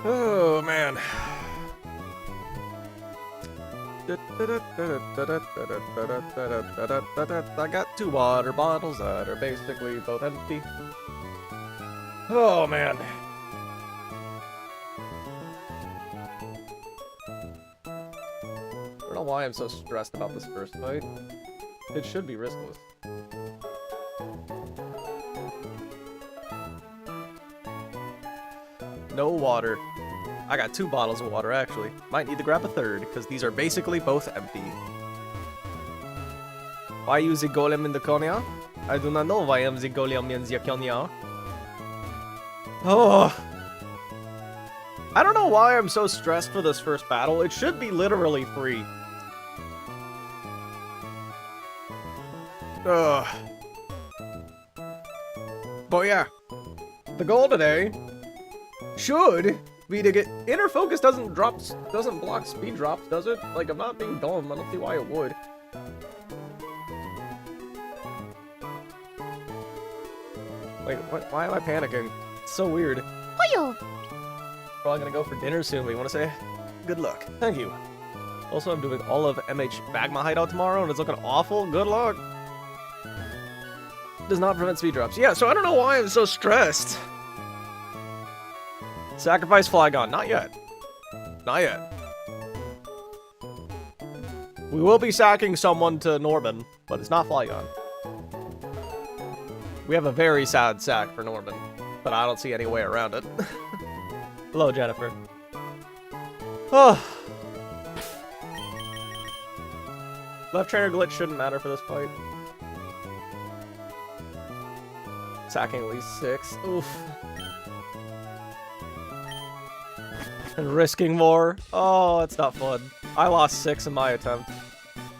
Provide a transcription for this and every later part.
Oh, man. I got 2 water bottles that are basically both empty. Oh, man. I don't know why I'm so stressed about this first fight. It should be riskless. No water. I got 2 bottles of water, actually. Might need to grab a third, because these are basically both empty. Why use the golem in the Konya? I do not know why I am the golem in the Konya. Oh. I don't know why I'm so stressed for this first battle. It should be literally free. Ugh. But yeah. The goal today should be to get inner focus doesn't block speed drops, does it? Like, I'm not being dumb. I don't see why it would. Like, why am I panicking? It's so weird. Probably gonna go for dinner soon, but you wanna say good luck? Thank you. Also, I'm doing all of MH Magma Hideout tomorrow, and it's looking awful. Good luck. Does not prevent speed drops. Yeah, so I don't know why I'm so stressed. Sacrifice Flygon. Not yet. Not yet. We will be sacking someone to Norman, but it's not Flygon. We have a very sad sack for Norman, but I don't see any way around it. Hello, Jennifer. Oh. Left trainer glitch shouldn't matter for this fight. Sacking at least 6. Oof. And risking more. Oh, it's not fun. I lost 6 in my attempt,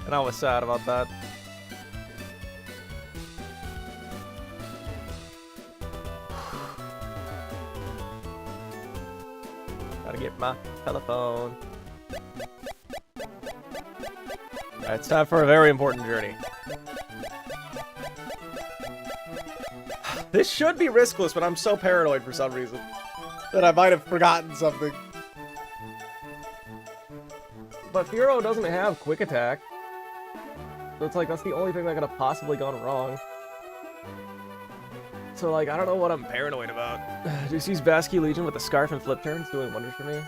and I was sad about that. Gotta get my telephone. Alright, it's time for a very important journey. This should be riskless, but I'm so paranoid for some reason that I might have forgotten something. But Furo doesn't have quick attack. So it's like, that's the only thing that could have possibly gone wrong. So, like, I don't know what I'm paranoid about. Just use Basky Legion with the Scarf and Flip turns, doing wonders for me.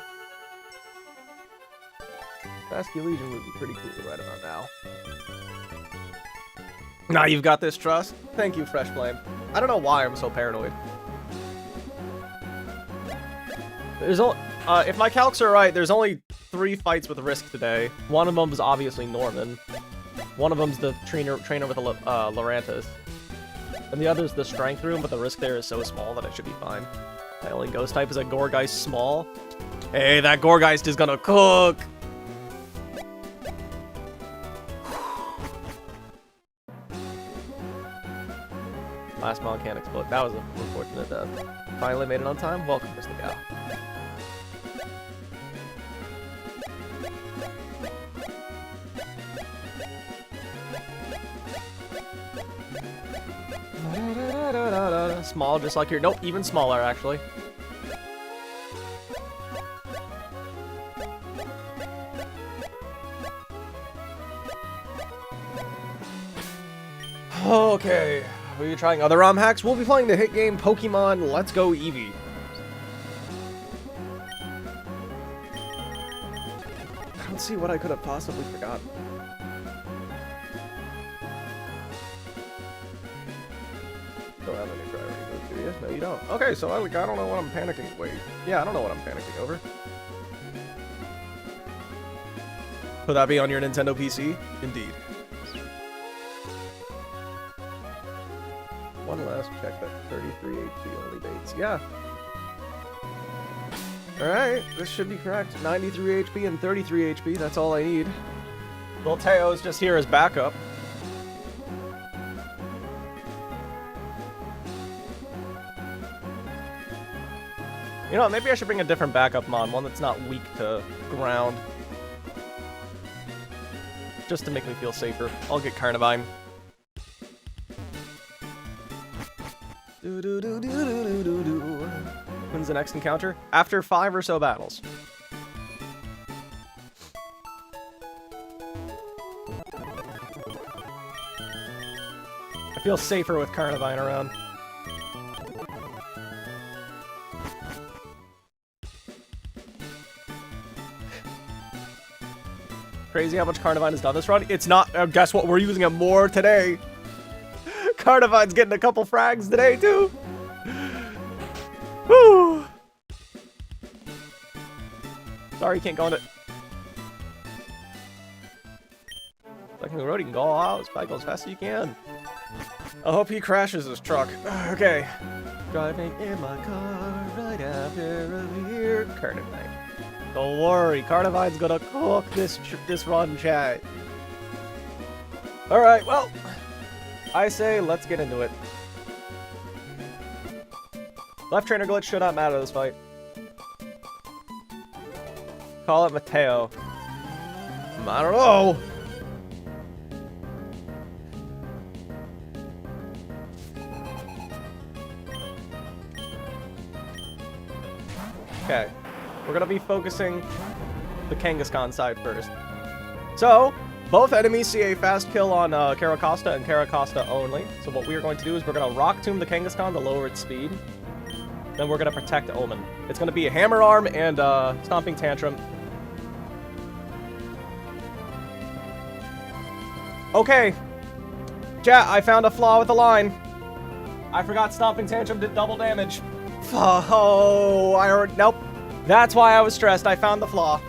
Basky Legion would be pretty cool right about now. Nah, you've got this, Trust. Thank you, Fresh Flame. I don't know why I'm so paranoid. There's only, if my calcs are right, there's only 3 fights with risk today. One of them is obviously Norman. One of them's the trainer with a Lurantis. And the other's the strength room, but the risk there is so small that it should be fine. My only ghost type is a Gourgeist small. Hey, that Gourgeist is gonna cook! Last Moncan explode. That was an unfortunate death. Finally made it on time. Welcome, Mr. Gal. Small, just like here. Nope, even smaller, actually. Okay. Are you trying other ROM hacks? We'll be playing the hit game Pokemon Let's Go Eevee. I don't see what I could have possibly forgotten. Don't have any priority moves, do you? No, you don't. Okay, so I don't know what I'm panicking. Wait. Yeah, I don't know what I'm panicking over. Would that be on your Nintendo PC? Indeed. One last check that 33 HP only baits. Yeah. Alright, this should be correct. 93 HP and 33 HP, that's all I need. Volteo's just here as backup. You know, maybe I should bring a different backup mon, one that's not weak to ground. Just to make me feel safer. I'll get Carnivine. When's the next encounter? After 5 or so battles. I feel safer with Carnivine around. Crazy how much Carnivine has done this run. It's not. Guess what? We're using it more today. Carnivine's getting a couple frags today too. Woo! Sorry, you can't go on it. Like the road, you can go all out. Spike go as fast as you can. I hope he crashes his truck. Okay. Driving in my car right after a year. Carnivine. Don't worry, Carnivine's gonna cook this run, chat. Alright, well, I say let's get into it. Left trainer glitch should not matter this fight. Call it Mateo. I don't know. Okay. We're gonna be focusing the Kangaskhan side first. So, both enemies see a fast kill on Caracosta and Caracosta only. So what we are going to do is we're gonna Rock Tomb the Kangaskhan to lower its speed. Then we're gonna protect Omen. It's gonna be a Hammer Arm and Stomping Tantrum. Okay. Chat, I found a flaw with the line. I forgot Stomping Tantrum did double damage. Oh, I already... Nope. That's why I was stressed. I found the flaw.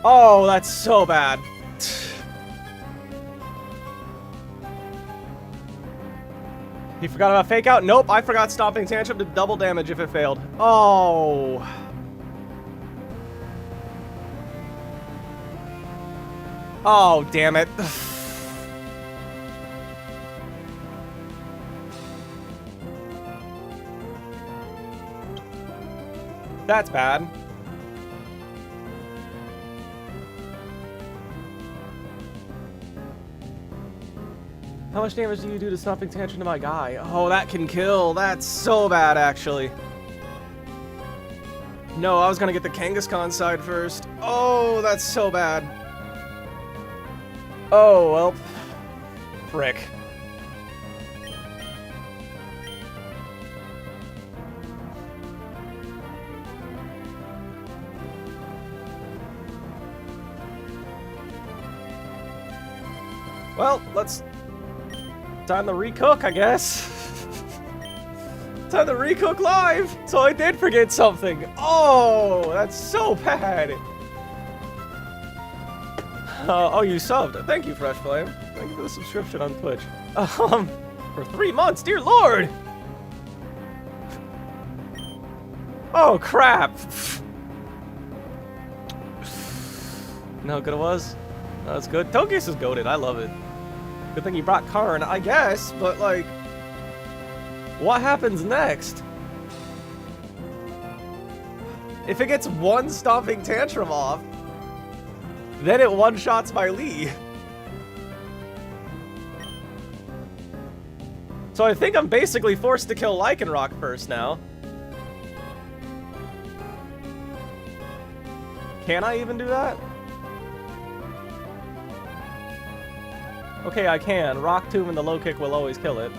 Oh, that's so bad. You forgot about Fake Out? Nope, I forgot Stomping Tantrum to double damage if it failed. Oh. Oh, damn it. That's bad. How much damage do you do to Stomping Tantrum to my guy? Oh, that can kill. That's so bad, actually. No, I was gonna get the Kangaskhan side first. Oh, that's so bad. Oh, well. Frick. Well, let's... Time to recook, I guess. Time to recook live! So I did forget something. Oh, that's so bad. Oh, you subbed. Thank you, Fresh Flame. Thank you for the subscription on Twitch. For 3 months, dear lord! Oh, crap! You know how good it was? No, that's good. Togekiss is goated. I love it. Good thing you brought Karn, I guess, but like... What happens next? If it gets one Stomping Tantrum off, then it one-shots my Lee. So I think I'm basically forced to kill Lycanroc first now. Can I even do that? Okay, I can. Rock Tomb and the low kick will always kill it.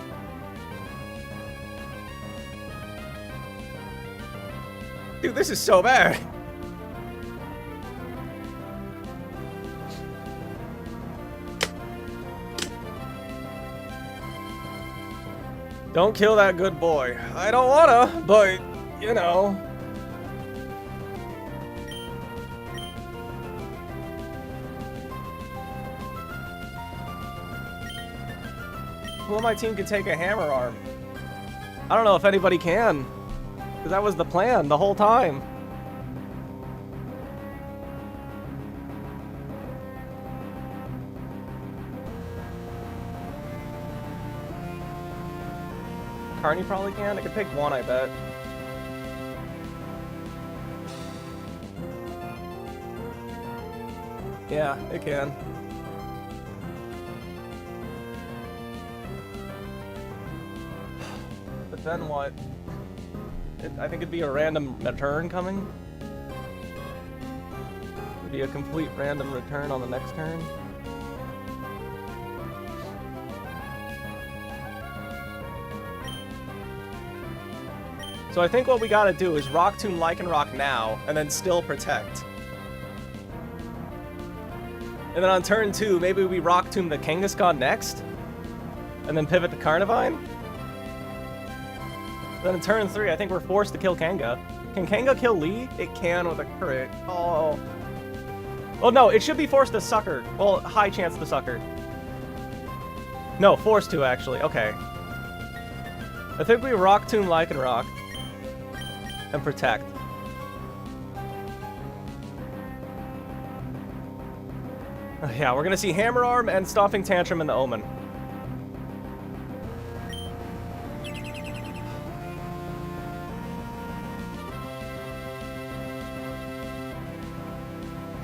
Dude, this is so bad. Don't kill that good boy. I don't wanna, but, you know. Who on my team can take a Hammer Arm? I don't know if anybody can. Because that was the plan the whole time. Carney probably can. I could pick one, I bet. Yeah, it can. Then what? I think it'd be a random return coming. It'd be a complete random return on the next turn. So I think what we gotta do is Rock Tomb Lycanroc now, and then still protect. And then on turn 2, maybe we Rock Tomb the Kangaskhan next, and then pivot to Carnivine. Then in turn 3, I think we're forced to kill Kanga. Can Kanga kill Lee? It can with a crit. Oh. Oh no, it should be forced to Sucker. Well, high chance to Sucker. No, forced to actually. Okay. I think we Rock Tomb Lycanroc and protect. Yeah, we're gonna see Hammer Arm and Stomping Tantrum in the Omen.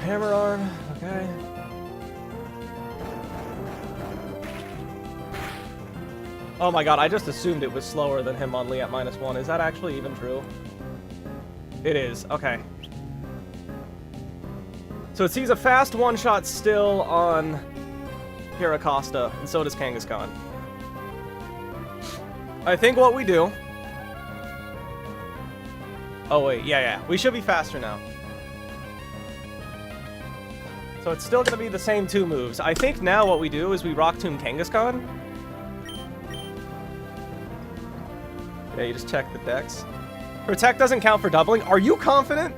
Hammer Arm, okay. Oh my god, I just assumed it was slower than him on Lee at -1. Is that actually even true? It is, okay. So it sees a fast one-shot still on Hiracosta, and so does Kangaskhan. I think what we do... Oh wait, yeah, we should be faster now. So it's still gonna be the same 2 moves. I think now what we do is we Rock Tomb Kangaskhan. Yeah, you just check the dex. Protect doesn't count for doubling. Are you confident?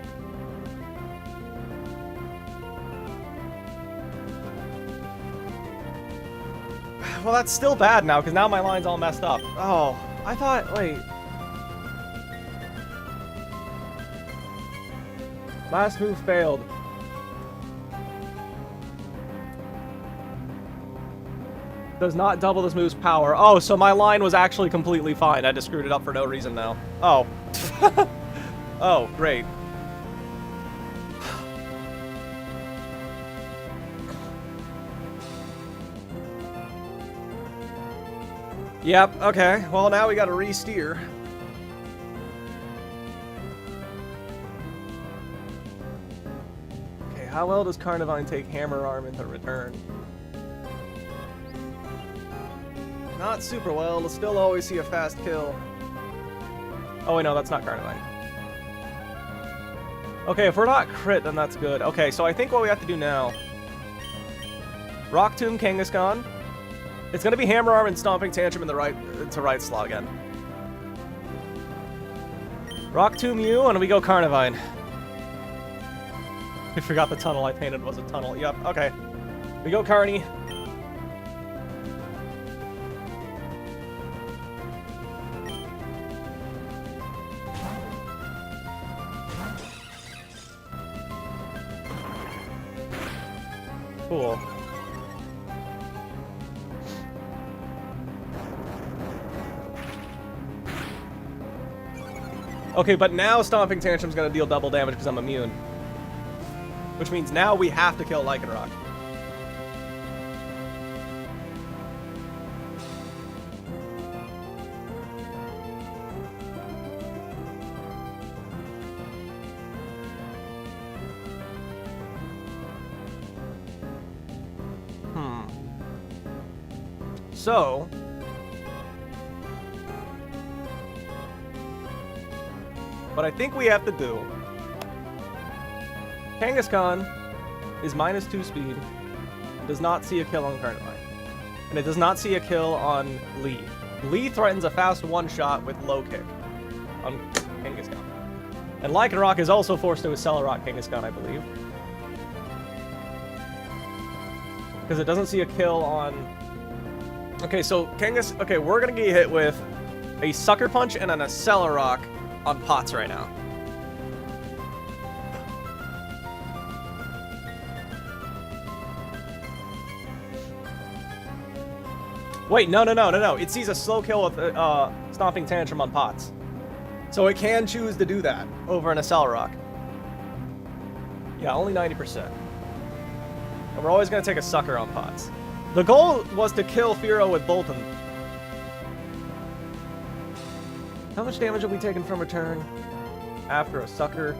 Well, that's still bad now, because now my line's all messed up. Oh, I thought, wait. Last move failed. Does not double this move's power. Oh, so my line was actually completely fine. I just screwed it up for no reason now. Oh. Oh, great. Yep, okay. Well, now we gotta re-steer. Okay, how well does Carnivine take Hammer Arm into return? Not super well. We'll still always see a fast kill. Oh, wait, no, that's not Carnivine. Okay, if we're not crit, then that's good. Okay, so I think what we have to do now... Rock Tomb Kangaskhan. It's gonna be Hammer Arm and Stomping Tantrum in the right slot again. Rock Tomb you, and we go Carnivine. I forgot the tunnel I painted was a tunnel. Yep, okay. We go Carny. Cool. Okay, but now Stomping Tantrum's gonna deal double damage because I'm immune. Which means now we have to kill Lycanroc. So... what I think we have to do... Kangaskhan is -2 speed. It does not see a kill on Carnivine. And it does not see a kill on Lee. Lee threatens a fast one-shot with low kick on Kangaskhan. And Lycanroc is also forced to Accelerock Kangaskhan, I believe. Because it doesn't see a kill on... Okay, so okay, we're gonna get hit with a Sucker Punch and an Accelerock on Pots right now. Wait, no. It sees a slow kill with Stomping Tantrum on Pots. So it can choose to do that over an Accelerock. Yeah, only 90%. And we're always gonna take a Sucker on Pots. The goal was to kill Fearow with Bolton. How much damage are we taking from return after a sucker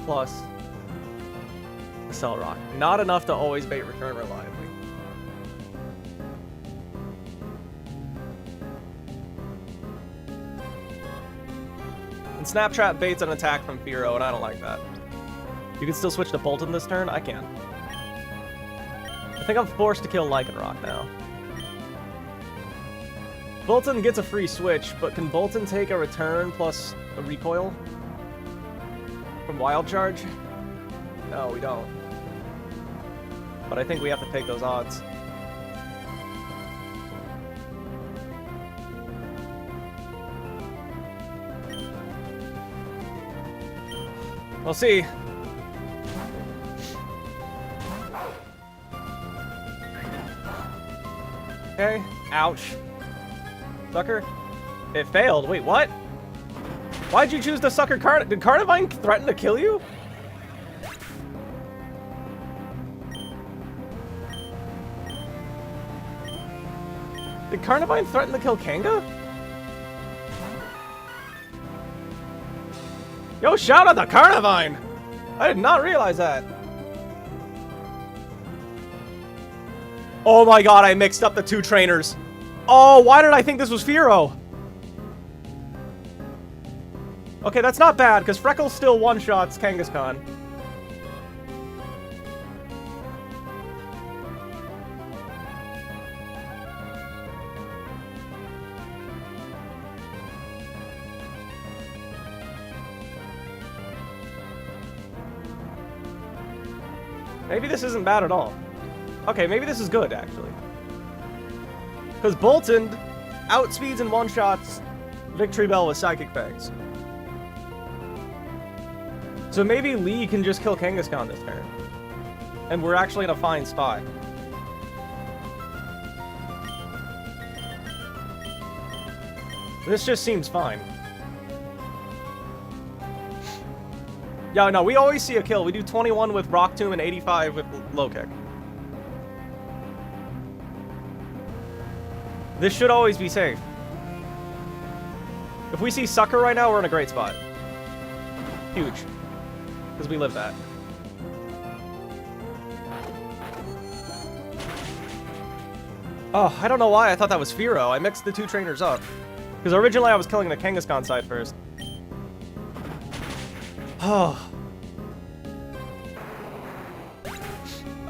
plus a Cell Rock? Not enough to always bait return reliably. And Snaptrap baits an attack from Fearow, and I don't like that. You can still switch to Bolton this turn? I can. I think I'm forced to kill Lycanroc now. Bolton gets a free switch, but can Bolton take a return plus a recoil from Wild Charge? No, we don't. But I think we have to take those odds. We'll see. Okay. Ouch. Sucker. It failed. Wait, what? Why'd you choose the Sucker Did Carnivine threaten to kill you? Did Carnivine threaten to kill Kanga? Yo, shout out to Carnivine! I did not realize that. Oh my god, I mixed up the two trainers. Oh, why did I think this was Fearow? Okay, that's not bad, because Freckles still one-shots Kangaskhan. Maybe this isn't bad at all. Okay, maybe this is good, actually. Because Bolton outspeeds and one-shots Victory Bell with Psychic Fangs. So maybe Lee can just kill Kangaskhan this turn. And we're actually in a fine spot. This just seems fine. Yeah, no, we always see a kill. We do 21 with Rock Tomb and 85 with Low Kick. This should always be safe. If we see Sucker right now, we're in a great spot. Huge. Because we live that. Oh, I don't know why I thought that was Fearow. I mixed the two trainers up. Because originally I was killing the Kangaskhan side first. Oh.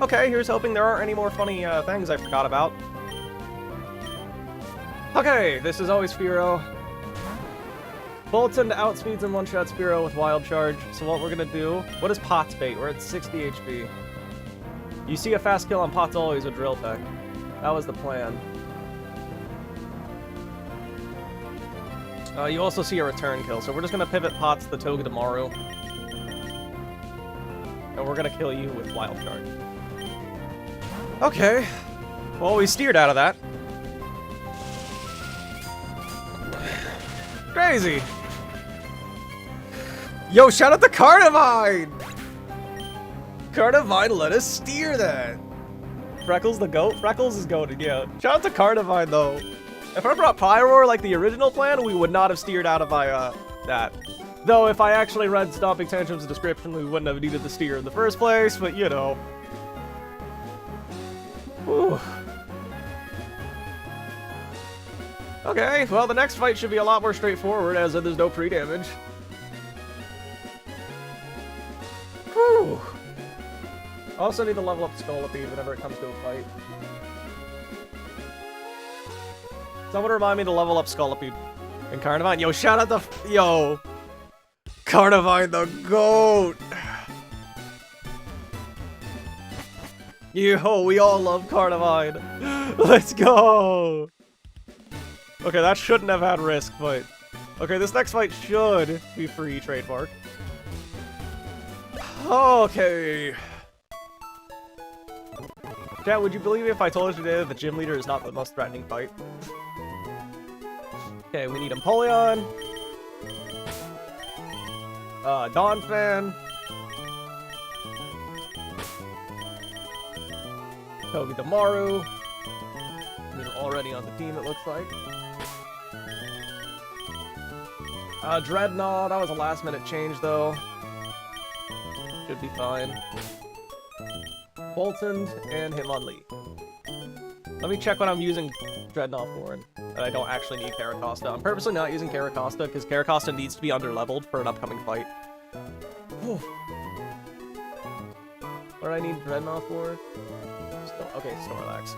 Okay, here's hoping there aren't any more funny things I forgot about. Okay, this is always Fearow. Bolton outspeeds and one-shots Fearow with Wild Charge. So what we're gonna do... What is Pot's bait? We're at 60 HP. You see a fast kill on Pot's always with Drill Peck. That was the plan. You also see a return kill, so we're just gonna pivot Potts the Togedemaru. And we're gonna kill you with Wild Charge. Okay. Well, we steered out of that. Crazy! Yo, shout out to Carnivine! Carnivine let us steer that! Freckles the goat? Freckles is goated, yeah. Shout out to Carnivine, though. If I brought Pyroar like the original plan, we would not have steered out of that. Though, if I actually read Stomping Tantrum's description, we wouldn't have needed the steer in the first place, but you know. Whew. Okay, well, the next fight should be a lot more straightforward, as in there's no pre-damage. Whew. Also need to level up Scolipede whenever it comes to a fight. Someone remind me to level up Scolipede. And Carnivine. Yo, shout out the... Yo. Carnivine the GOAT. Yo, we all love Carnivine. Let's go. Okay, that shouldn't have had risk, but... Okay, this next fight should be free trademark. Okay. Chat, would you believe me if I told you today that the gym leader is not the most threatening fight? Okay, we need Empoleon. Donphan. Togedemaru. They're already on the team, it looks like. Dreadnought, that was a last minute change though. Should be fine. Bolton and Hitmonlee. Let me check what I'm using Dreadnought for, and that I don't actually need Caracosta. I'm purposely not using Caracosta because Caracosta needs to be underleveled for an upcoming fight. Whew. What do I need Dreadnought for? Okay, Snorlax.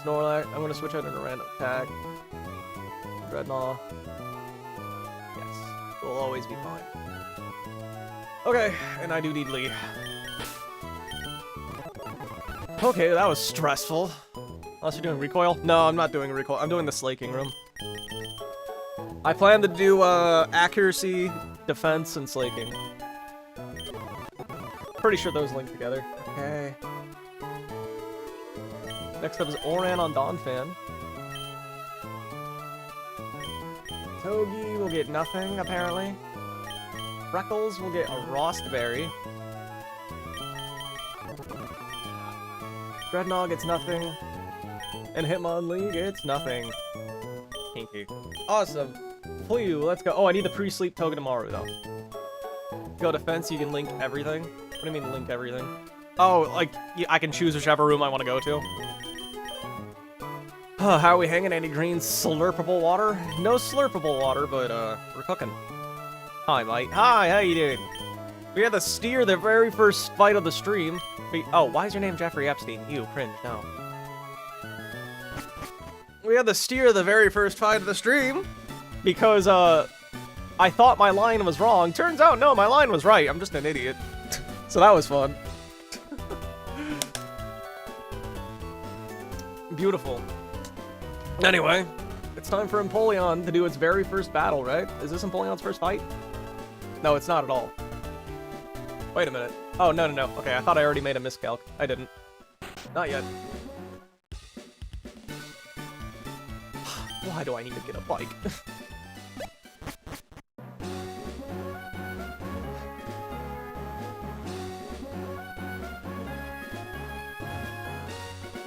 Snorlax, I'm gonna switch out into random attack. Dreadnought. Yes, it will always be fine. Okay, and I do need Lee. Okay, that was stressful. Unless you're doing recoil? No, I'm not doing recoil. I'm doing the slaking room. I plan to do accuracy, defense, and slaking. Pretty sure those link together. Okay. Next up is Oran on Donphan. Togi will get nothing, apparently. Freckles will get a Rostberry. Dreadnought gets nothing. And Hitmonlee gets nothing. Kinky. Awesome. Flew, let's go. Oh, I need the pre-sleep Togedemaru, though. Go defense, you can link everything. What do you mean link everything? Oh, like, I can choose whichever room I want to go to. How are we hanging? Any green slurpable water? No slurpable water, but, we're cooking. Hi, mate. Hi, how you doing? We had the steer the very first fight of the stream. Oh, why is your name Jeffrey Epstein? You, cringe, no. We had the steer the very first fight of the stream because, I thought my line was wrong. Turns out, no, my line was right. I'm just an idiot. So that was fun. Beautiful. Anyway, it's time for Empoleon to do its very first battle, right? Is this Empoleon's first fight? No, it's not at all. Wait a minute. Oh, no. Okay, I thought I already made a miscalc. I didn't. Not yet. Why do I need to get a bike?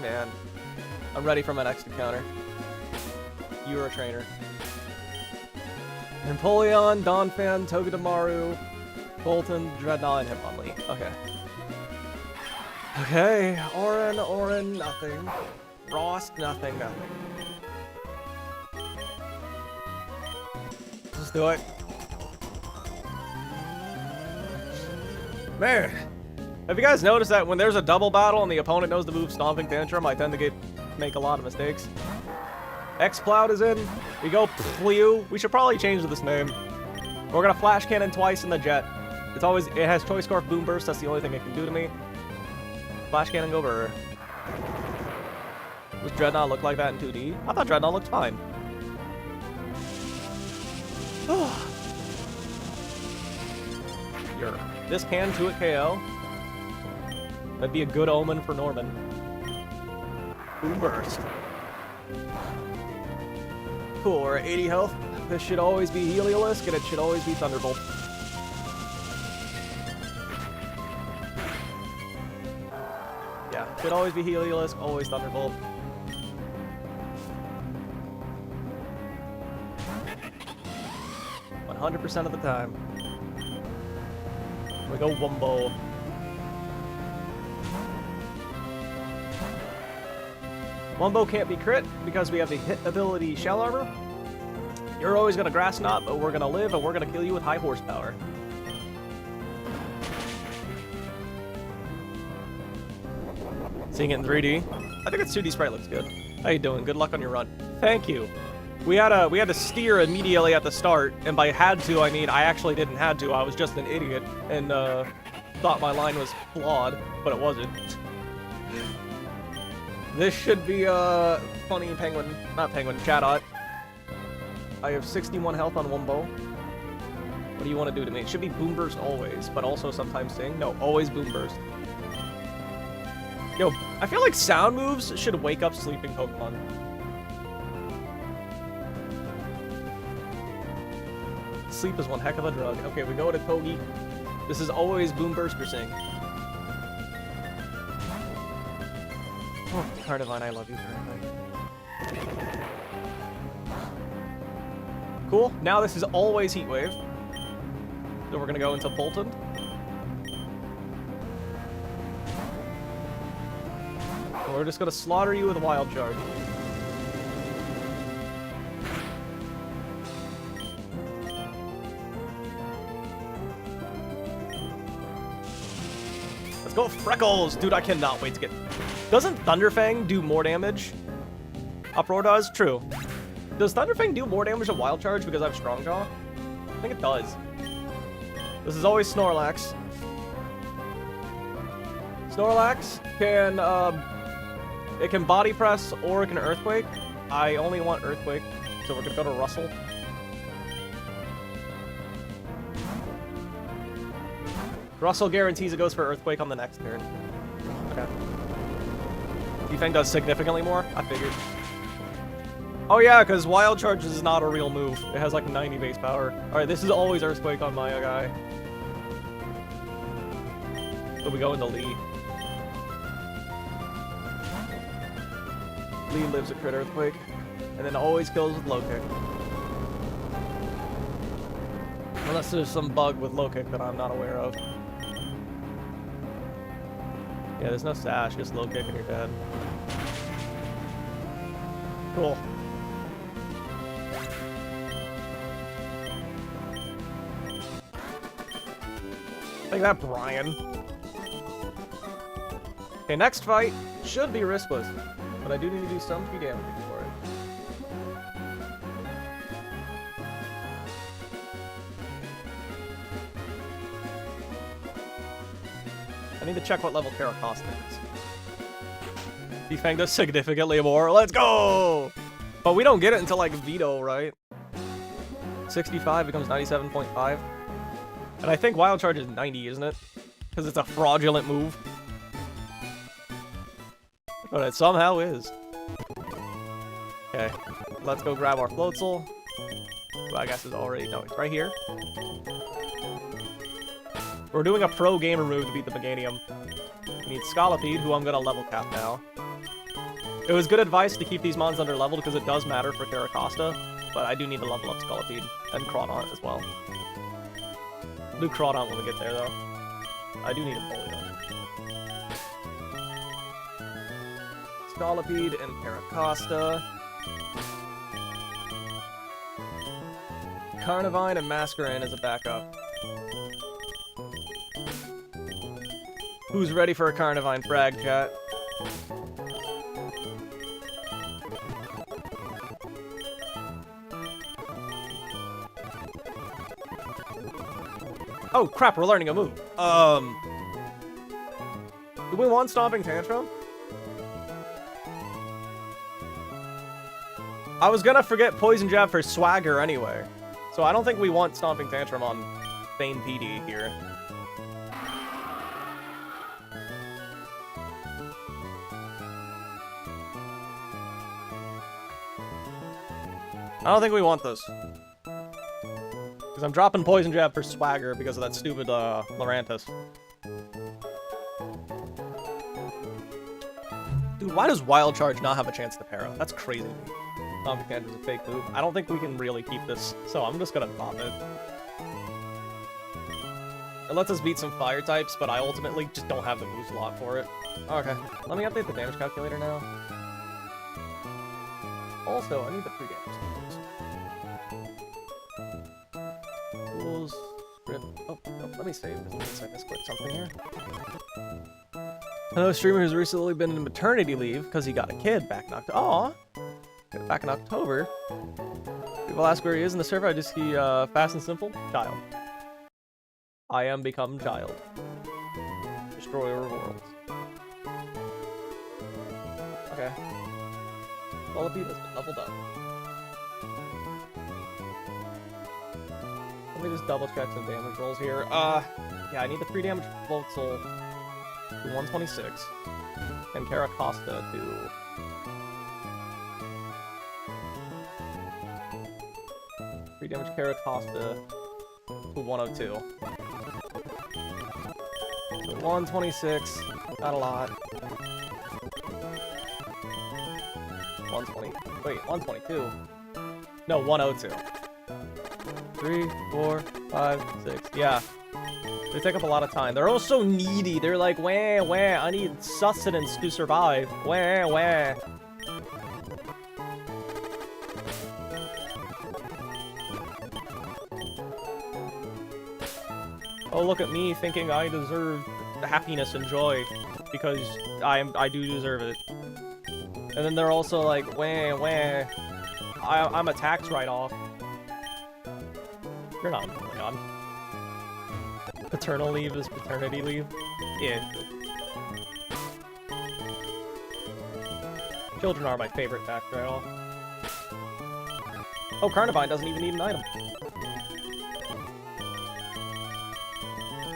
Man, I'm ready for my next encounter. You're a trainer. Empoleon, Donphan, Togedemaru, Bolton, Dreadnought, and Hitmonlee. Okay. Okay, Oran, nothing. Frost, nothing. Let's do it. Man, have you guys noticed that when there's a double battle and the opponent knows the move Stomping Tantrum, I tend to make a lot of mistakes? X-Cloud is in. We go Flew. We should probably change this name. We're gonna Flash Cannon twice in the jet. It has Choice Scarf Boom Burst. That's the only thing it can do to me. Flash Cannon go Burr. Does Dreadnought look like that in 2D? I thought Dreadnought looked fine. This can 2-hit KO. That'd be a good omen for Norman. Boom Burst. Cool, we're at 80 health. This should always be Heliolisk, and it should always be Thunderbolt. Yeah, should always be Heliolisk, always Thunderbolt. %100% of the time. We go Wumbo. Wumbo can't be crit because we have the hit ability Shell Armor. You're always gonna Grass Knot, but we're gonna live and we're gonna kill you with high horsepower. Seeing it in 3D. I think its 2D sprite looks good. How you doing? Good luck on your run. Thank you. We had to steer immediately at the start, and by had to, I mean I actually didn't have to. I was just an idiot and thought my line was flawed, but it wasn't. This should be a funny penguin, not penguin, Chatot. I have 61 health on Wumbo. What do you want to do to me? It should be Boom Burst always, but also sometimes Sing. No, always Boom Burst. Yo, I feel like sound moves should wake up sleeping Pokemon. Sleep is one heck of a drug. Okay, we go to Togi. This is always Boom Burst or Sing. Oh, Carnivine, I love you, Carnivine. Cool. Now this is always Heat Wave. So we're gonna go into Bolton. And we're just gonna slaughter you with a Wild Charge. Let's go Freckles! Dude, I cannot wait to get... Doesn't Thunderfang do more damage? Uproar does? True. Does Thunderfang do more damage than Wild Charge because I have Strong Jaw? I think it does. This is always Snorlax. Snorlax can, it can Body Press or it can Earthquake. I only want Earthquake, so we're gonna go to Russell. Russell guarantees it goes for Earthquake on the next turn. Okay. Defang does significantly more? I figured. Oh yeah, because Wild Charge is not a real move. It has like 90 base power. Alright, this is always Earthquake on my guy. So we go into Lee. Lee lives a crit Earthquake. And then always kills with Low Kick. Unless there's some bug with Low Kick that I'm not aware of. Yeah, there's no Sash, just Low Kick and you're dead. Cool. Take that, Brian. Okay, next fight should be riskless, but I do need to do some free damage for it. I need to check what level Caracosta is. Defang does significantly more. Let's go! But we don't get it until like Veto, right? 65 becomes 97.5. And I think Wild Charge is 90, isn't it? Because it's a fraudulent move. But it somehow is. Okay, let's go grab our Floatzel. Who I guess is already... No, it's right here. We're doing a pro gamer move to beat the Meganium. We need Scolipede, who I'm going to level cap now. It was good advice to keep these mons under leveled because it does matter for Caracosta, but I do need to level up Scolipede and Crawdaunt as well. I'll do Crawdaunt when we get there, though. I do need a Bully, though. Scolipede and Caracosta. Carnivine and Masquerain as a backup. Who's ready for a Carnivine frag, chat? Oh crap, we're learning a move. Do we want Stomping Tantrum? I was gonna forget Poison Jab for Swagger anyway. So I don't think we want Stomping Tantrum on Thane PD here. I don't think we want this. Because I'm dropping Poison Jab for Swagger because of that stupid Lurantis. Dude, why does Wild Charge not have a chance to para? That's crazy. Stomping Tantrum is a fake move. I don't think we can really keep this, so I'm just gonna drop it. It lets us beat some fire types, but I ultimately just don't have the Nuzlocke for it. Okay, let me update the damage calculator now. Also, I need the pre-damage. Tools, script. Oh, let me save this. I misclicked something here. I know a streamer who's recently been in maternity leave because he got a kid back in October. Aw! Back in October. People ask where he is in the server. I just see fast and simple. Child. I am become child. Destroyer of worlds. Okay. Scolipede has been leveled up. Let me just double check some damage rolls here. Yeah, I need the 3 damage Floatzel to 126. And Caracosta to... 3 damage Caracosta to 102. So 126, not a lot. 120, wait, 122. No, 102. 3, 4, 5, 6. Yeah. They take up a lot of time. They're also needy. They're like, wah, wah, I need sustenance to survive. Wah, wah. Oh, look at me thinking I deserve happiness and joy because I do deserve it. And then they're also like, wah, wah. I'm a tax write-off. You're not. Oh my god. Paternal leave is paternity leave. Yeah. Children are my favorite tax write-off. Oh, Carnivine doesn't even need an item.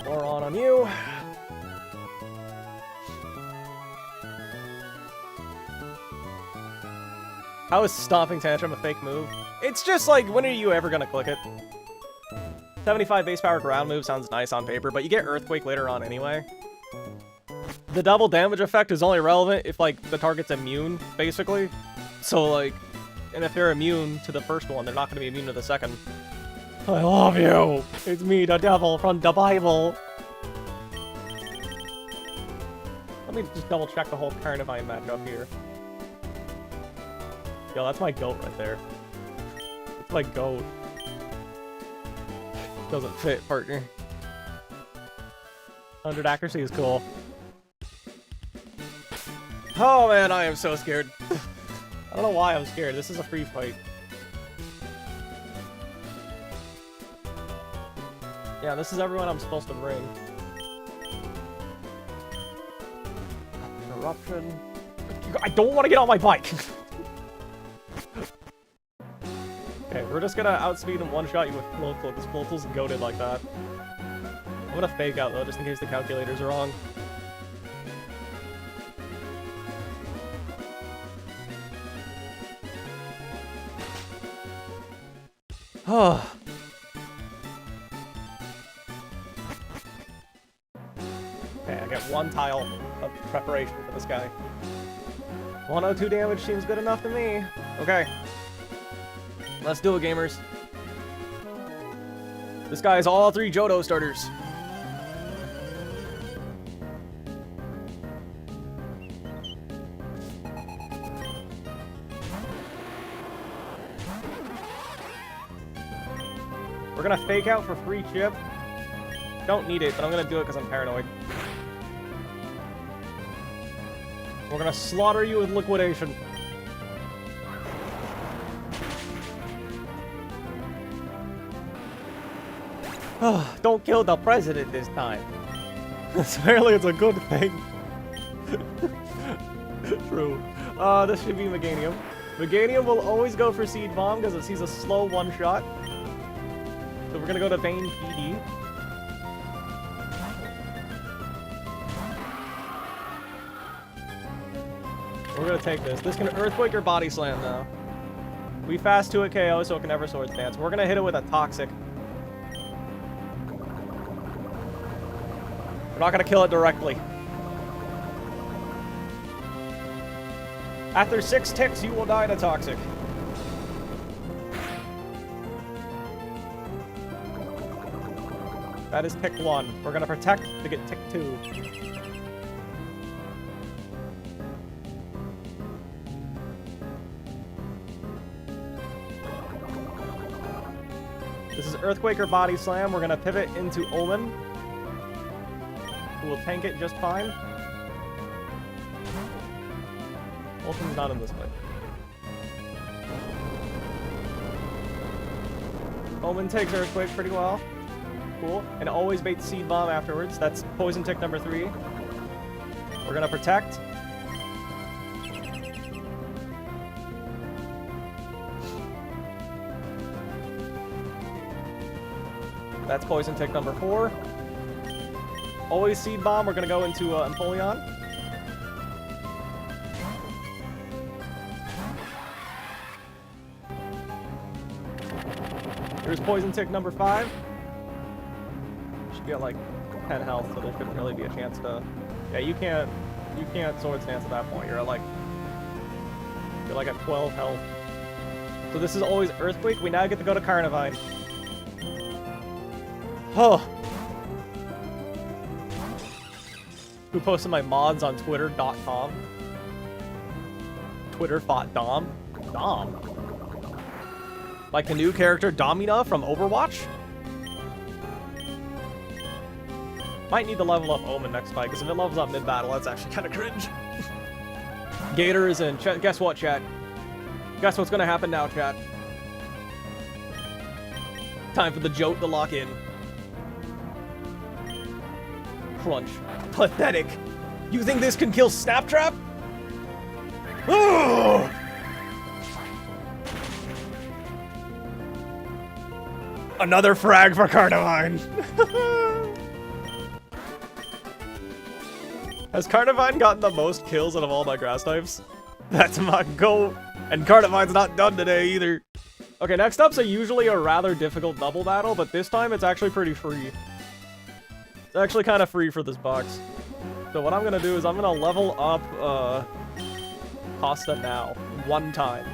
Moron on you. How is Stomping Tantrum a fake move? It's just like, when are you ever gonna click it? 75 base power ground move sounds nice on paper, but you get Earthquake later on anyway. The double damage effect is only relevant if, like, the target's immune, basically. So, like, and if they're immune to the first one, they're not gonna be immune to the second. I love you! It's me, the devil from the Bible! Let me just double check the whole Carnivine matchup here. Yo, that's my goat right there. It's my goat. Doesn't fit, partner. 100 accuracy is cool. Oh man, I am so scared. I don't know why I'm scared. This is a free fight. Yeah, this is everyone I'm supposed to bring. Eruption. I don't want to get on my bike! Okay, we're just gonna outspeed and one-shot you with Floatzel, because Floatzel's goated like that. I'm gonna fake out, though, just in case the calculators are wrong. Oh. Okay, I get one tile of preparation for this guy. 102 damage seems good enough to me. Okay. Let's do it, gamers. This guy is all 3 Johto starters. We're gonna fake out for free chip. Don't need it, but I'm gonna do it because I'm paranoid. We're gonna slaughter you with liquidation. Oh, don't kill the president this time. Apparently it's a good thing. True. This should be Meganium. Meganium will always go for Seed Bomb because it sees a slow one-shot. So we're gonna go to Vayne PD. We're gonna take this. This can Earthquake or Body Slam now. We fast to a KO so it can never Swords Dance. We're gonna hit it with a Toxic. We're not gonna kill it directly. After 6 ticks, you will die to Toxic. That is tick 1. We're gonna protect to get tick 2. This is Earthquake or Body Slam. We're gonna pivot into Omen, who will tank it just fine. Ultimate's not in this fight. Omen takes Earthquake pretty well. Cool. And always bait Seed Bomb afterwards. That's Poison Tick number 3. We're gonna protect. That's Poison Tick number 4. Always Seed Bomb. We're gonna go into Empoleon. Here's Poison Tick number 5. Should get like 10 health, so there shouldn't really be a chance to. Yeah, you can't Swords Dance at that point. You're like at 12 health. So this is always Earthquake. We now get to go to Carnivine. Oh. Who posted my mods on twitter.com? Twitter fought Dom. Dom? Like a new character, Domina from Overwatch? Might need to level up Omen next fight, because if it levels up mid-battle, that's actually kind of cringe. Gator is in. Guess what, chat? Guess what's gonna happen now, chat? Time for the joke to lock in. Crunch. Pathetic. You think this can kill Snaptrap? Ugh! Another frag for Carnivine. Has Carnivine gotten the most kills out of all my grass types? That's my goal. And Carnivine's not done today either. Okay, next up's usually a rather difficult double battle, but this time it's actually pretty free. It's actually kind of free for this box. So what I'm gonna do is I'm gonna level up Pasta now, one time.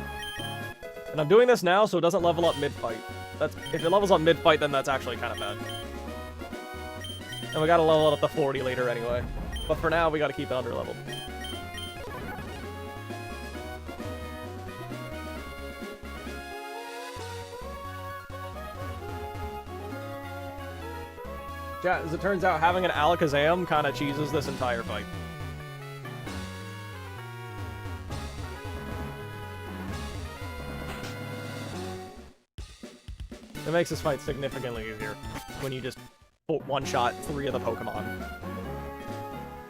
And I'm doing this now so it doesn't level up mid-fight. If it levels up mid-fight, then that's actually kind of bad. And we gotta level it up to 40 later anyway. But for now, we gotta keep it under leveled. Yeah, as it turns out, having an Alakazam kind of cheeses this entire fight. It makes this fight significantly easier when you just one-shot 3 of the Pokemon.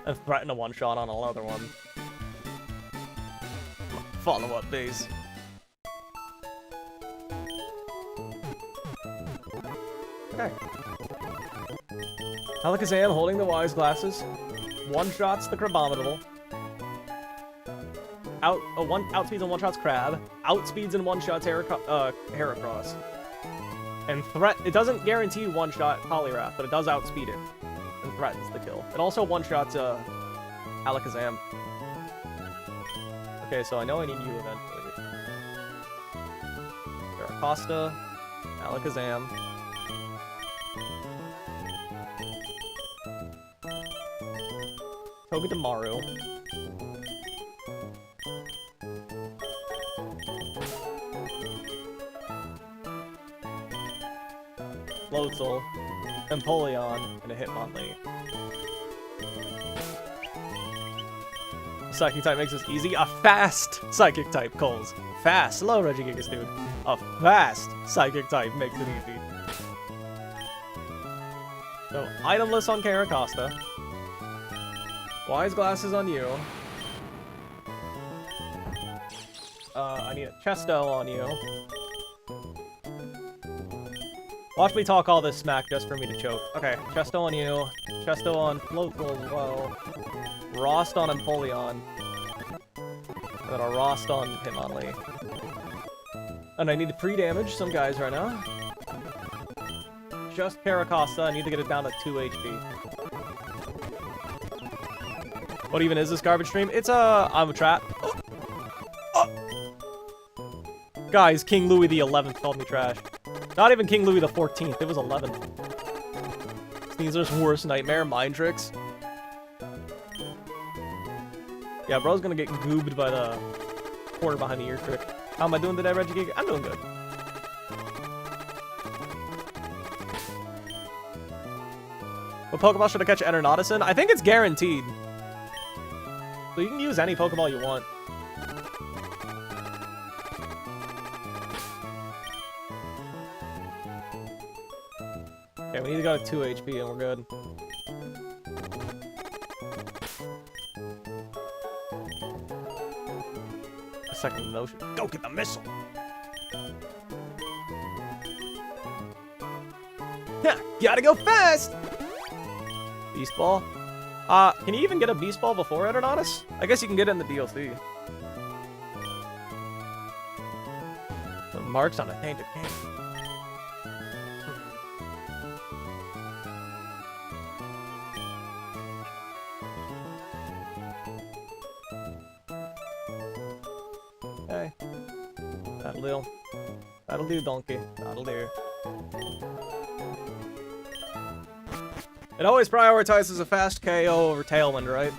And threaten a one-shot on another one. Follow-up base. Okay. Alakazam holding the Wise Glasses. One-shots the Crabominable. Outspeeds and one-shots Crab. Outspeeds and one-shots Heracross. And it doesn't guarantee one-shot Poliwrath, but it does outspeed it. And threatens the kill. It also one-shots Alakazam. Okay, so I know I need you eventually. Costa, Alakazam. Togedemaru. Floatzel, Empoleon, and a Hitmonlee. Psychic type makes this easy. A fast Psychic type, Coles. Fast. Slow Regigigas, dude. A fast Psychic type makes it easy. So, itemless on Caracosta. Wise Glasses on you. I need a Chesto on you. Watch me talk all this smack just for me to choke. Okay, Chesto on you. Chesto on Floatzel as well. Rost on Empoleon. And then a Rost on Hitmonlee. And I need to pre-damage some guys right now. Just Caracosta, I need to get it down to 2 HP. What even is this garbage stream? It's I'm a trap. Guys, King Louis the 11th called me trash. Not even King Louis the 14th, it was 11. Sneezer's worst nightmare, mind tricks. Yeah, bro's gonna get goobed by the quarter behind the ear trick. How am I doing today, Reggie? I'm doing good. What Pokeball should I catch Eternatus in? I think it's guaranteed. So you can use any Pokeball you want. Okay, we need to go to 2 HP and we're good. A second notion. Go get the missile! Yeah, gotta go fast! Beast Ball. Can you even get a Beast Ball before Eternatus? I guess you can get it in the DLC. The marks on a tainted cane. Okay. That'll do. That'll do, donkey. That'll do. It always prioritizes a fast KO over Tailwind, right?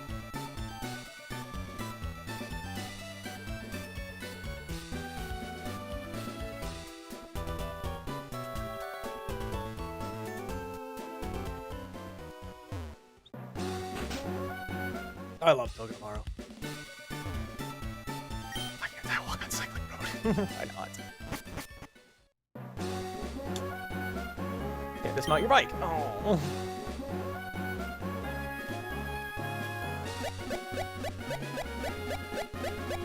I love Togedemaru. Why can't I walk on cycling road? Why not? Can't dismount your bike. Oh.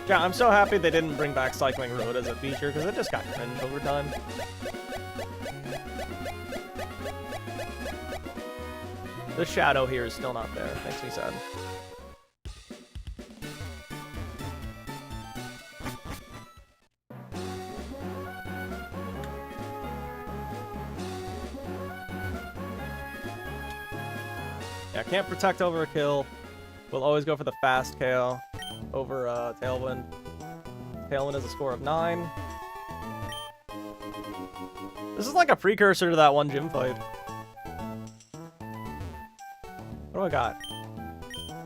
Yeah, I'm so happy they didn't bring back cycling road as a feature because it just got cringe over time. The shadow here is still not there. Makes me sad. Yeah, can't protect over a kill. We'll always go for the fast KO over Tailwind. Tailwind is a score of 9. This is like a precursor to that one gym fight. What do I got?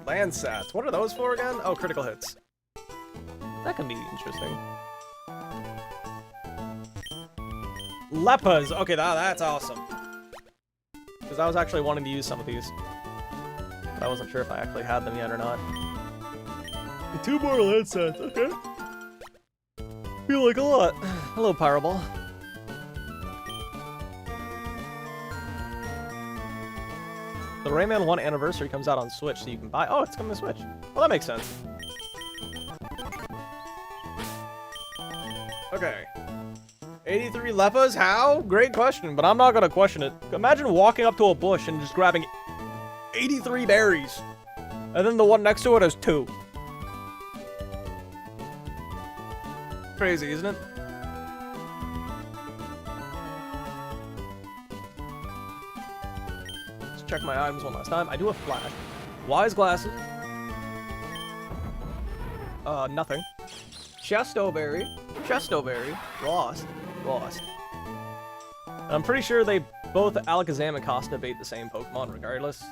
Landsats. What are those for again? Oh, critical hits. That can be interesting. Leppas. Okay, that's awesome. Because I was actually wanting to use some of these. But I wasn't sure if I actually had them yet or not. 2 more Landsats, okay. Feel like a lot. Hello, Powerball. The Rayman 1 Anniversary comes out on Switch, so you can buy... Oh, it's coming to Switch. Well, that makes sense. Okay. 83 Leppas? How? Great question, but I'm not gonna question it. Imagine walking up to a bush and just grabbing 83 berries. And then the one next to it has 2. Crazy, isn't it? Let's check my items one last time. I do have flash. Wise glasses. Nothing. Chestoberry. Chestoberry. Lost. Lost. I'm pretty sure they both Alakazam and Costa bait the same Pokemon regardless.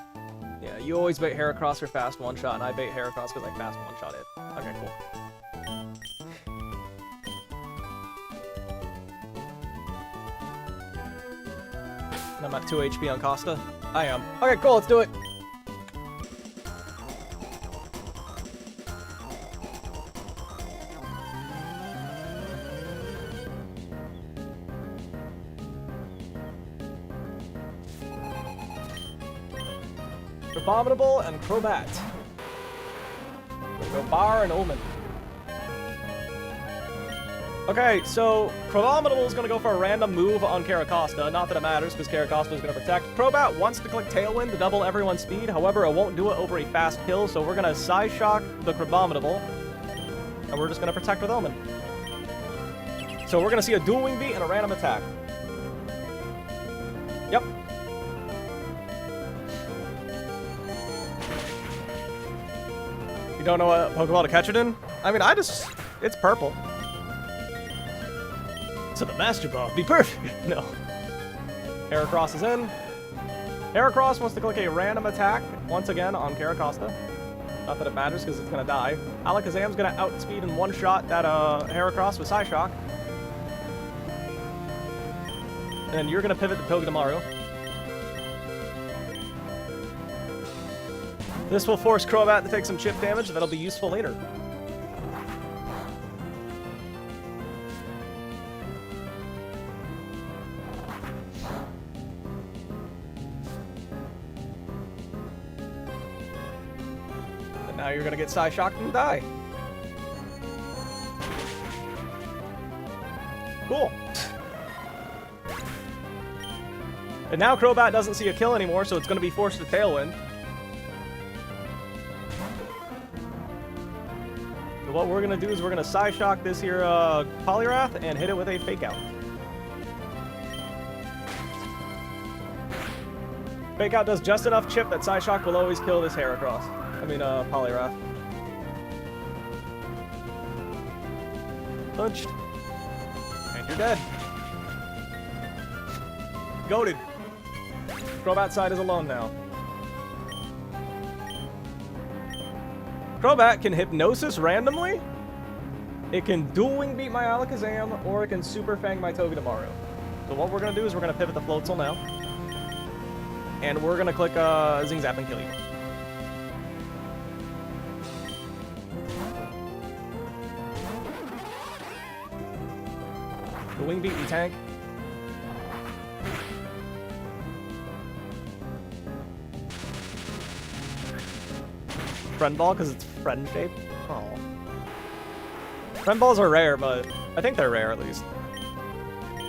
Yeah, you always bait Heracross for fast one-shot, and I bait Heracross because I fast one-shot it. Okay, cool. And I'm at 2 HP on Costa. I am. Okay, cool, let's do it. Abominable and Crobat. We'll go Bar and Omen. Okay, so Abominable is going to go for a random move on Caracosta. Not that it matters, because Caracosta is going to protect. Crobat wants to click Tailwind to double everyone's speed. However, it won't do it over a fast kill, so we're going to Psy-Shock the Abominable. And we're just going to protect with Omen. So we're going to see a dual wing beat and a random attack. Yep. You don't know what Pokeball to catch it in? I mean, it's purple. So the Master Ball be perfect. No. Heracross is in. Heracross wants to click a random attack once again on Caracosta. Not that it matters because it's going to die. Alakazam's going to outspeed in one shot that Heracross with Psy-Shock. And then you're going to pivot to Togedemaru. This will force Crobat to take some chip damage. That'll be useful later. And now you're going to get Psy-Shocked and die. Cool. And now Crobat doesn't see a kill anymore, so it's going to be forced to Tailwind. What we're going to do is we're going to Psy-Shock this here Poliwrath and hit it with a Fake Out. Fake Out does just enough chip that Psy-Shock will always kill this Heracross. I mean, Poliwrath. Punched. And you're dead. Goated. Crobat side is alone now. Crobat can Hypnosis randomly. It can Dual Wing beat my Alakazam, or it can Super Fang my Togedemaru. So what we're going to do is we're going to pivot the Floatzel now. And we're going to click Zing Zap and kill you. The Wing beat and tank. Friend Ball because it's friend shaped. Oh. Friend Balls are rare, but I think they're rare at least.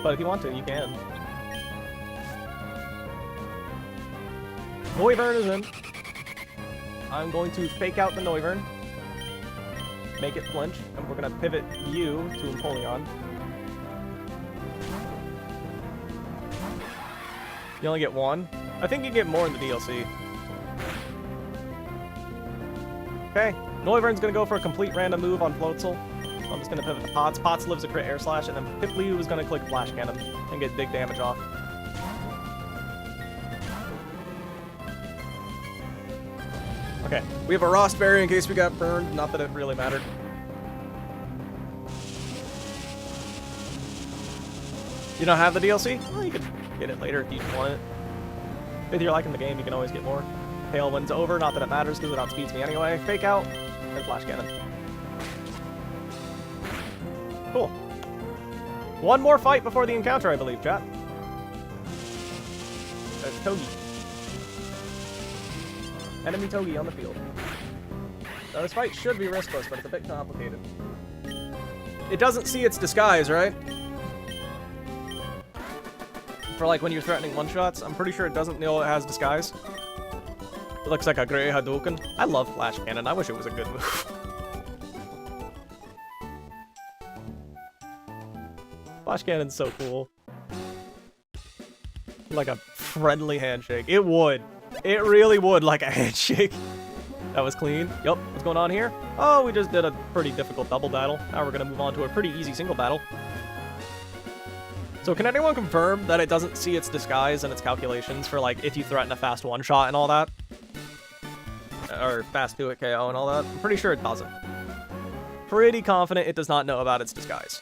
But if you want to, you can. Noivern is in. I'm going to fake out the Noivern. Make it flinch, and we're going to pivot you to Empoleon. You only get one. I think you get more in the DLC. Okay, Noivern's gonna go for a complete random move on Floatzel. So I'm just gonna pivot to Pots. Pots lives a crit air slash, and then Piplup is gonna click Flash Cannon and get big damage off. Okay, we have a Rost Berry in case we got burned. Not that it really mattered. You don't have the DLC? Well, you could get it later if you want it. If you're liking the game, you can always get more. Tailwind's over, not that it matters because it outspeeds me anyway. Fake out, and Flash Cannon. Cool. One more fight before the encounter, I believe, chat. There's Togi. Enemy Togi on the field. Now, this fight should be riskless, but it's a bit complicated. It doesn't see its disguise, right? For like when you're threatening one-shots, I'm pretty sure it doesn't know it has disguise. It looks like a gray Hadouken. I love Flash Cannon. I wish it was a good move. Flash Cannon's so cool. Like a friendly handshake. It would. It really would, like a handshake. That was clean. Yup. What's going on here? Oh, we just did a pretty difficult double battle. Now we're going to move on to a pretty easy single battle. So can anyone confirm that it doesn't see its disguise and its calculations for, like, if you threaten a fast one-shot and all that? Or fast 2-hit KO and all that? I'm pretty sure it doesn't. Pretty confident it does not know about its disguise.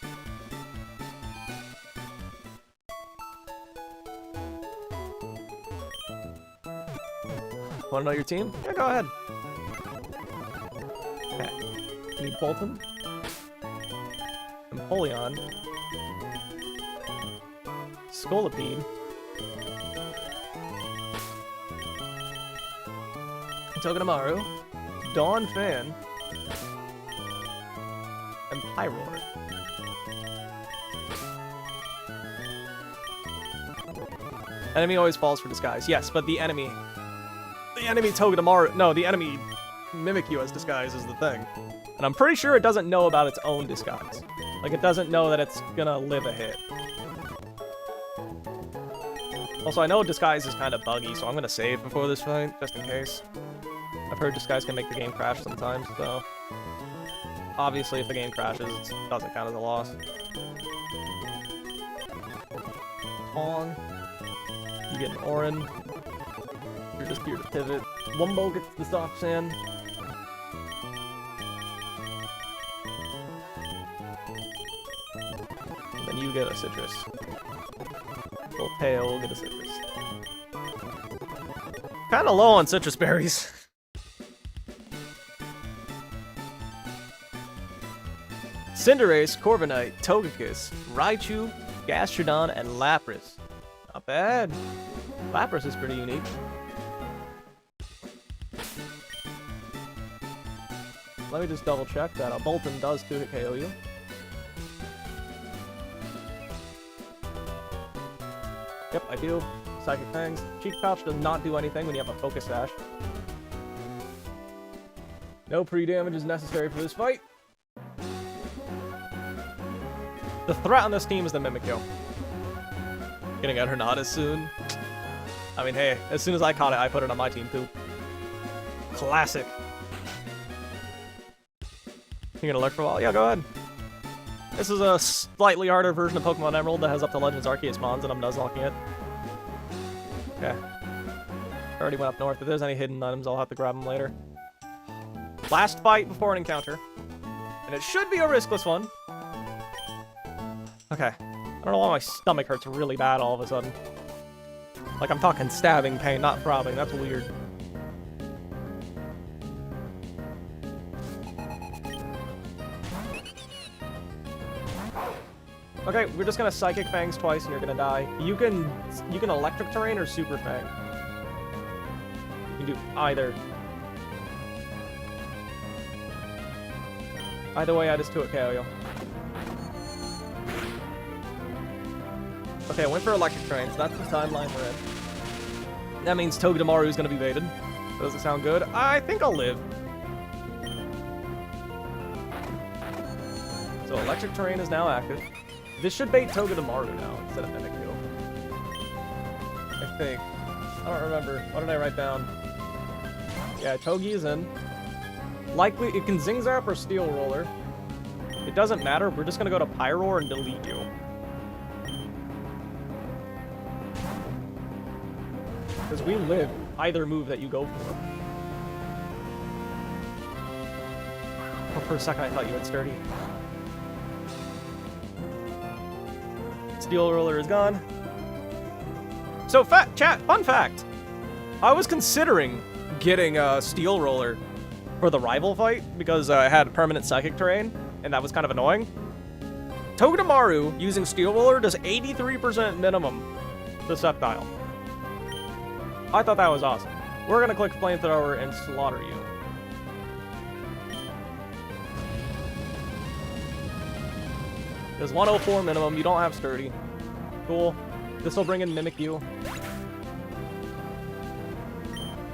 Want to know your team? Yeah, go ahead. Okay. You need Bolton. Empoleon. Scolipede. Togedemaru. Dawn Fan. And Pyroar. Enemy always falls for disguise. Yes, but the enemy Togedemaru, no, the enemy Mimikyu as disguise is the thing. And I'm pretty sure it doesn't know about its own disguise. Like, it doesn't know that it's gonna live a hit. Also, I know disguise is kind of buggy, so I'm gonna save before this fight, just in case. I've heard disguise can make the game crash sometimes, so... Obviously, if the game crashes, it doesn't count as a loss. Tong. You get an Orin. You're just here to pivot. Wumbo gets the soft sand. And then you get a citrus. Volteo will get a citrus. Kinda low on citrus berries. Cinderace, Corviknight, Togekiss, Raichu, Gastrodon, and Lapras. Not bad. Lapras is pretty unique. Let me just double check that a Bolton does 2-hit KO you. Yep, I do. Psychic Fangs. Cheek Pouch does not do anything when you have a Focus Sash. No pre-damage is necessary for this fight. The threat on this team is the Mimikyu. Getting out Hernandez soon. I mean, hey, as soon as I caught it, I put it on my team too. Classic. You gonna lurk for a while? Yeah, go ahead. This is a slightly harder version of Pokemon Emerald that has up to Legends Arceus Mons, and I'm Nuzlocking it. Okay. Already went up north. If there's any hidden items, I'll have to grab them later. Last fight before an encounter. And it should be a riskless one. Okay. I don't know why my stomach hurts really bad all of a sudden. Like, I'm talking stabbing pain, not throbbing. That's weird. Okay, we're just gonna Psychic Fangs twice and you're gonna die. You can Electric Terrain or Super Fang. You can do either. Either way, I just 2-hit KO you. Okay, I went for Electric Terrain, so that's the timeline we're in. That means Togedemaru is gonna be baited. Does it sound good? I think I'll live. So Electric Terrain is now active. This should bait Togedemaru now instead of Mimikyu. I think. I don't remember. What did I write down? Yeah, Togi is in. Likely, it can Zing Zap or Steel Roller. It doesn't matter. We're just gonna go to Pyroar and delete you. Because we live either move that you go for. Oh, for a second I thought you had Sturdy. Steel Roller is gone. So, chat, fun fact. I was considering getting a Steel Roller for the rival fight because I had permanent Psychic Terrain, and that was kind of annoying. Togedemaru using Steel Roller does 83% minimum to Sceptile. I thought that was awesome. We're gonna click Flamethrower and slaughter you. There's 104 minimum. You don't have Sturdy. Cool. This will bring in Mimikyu.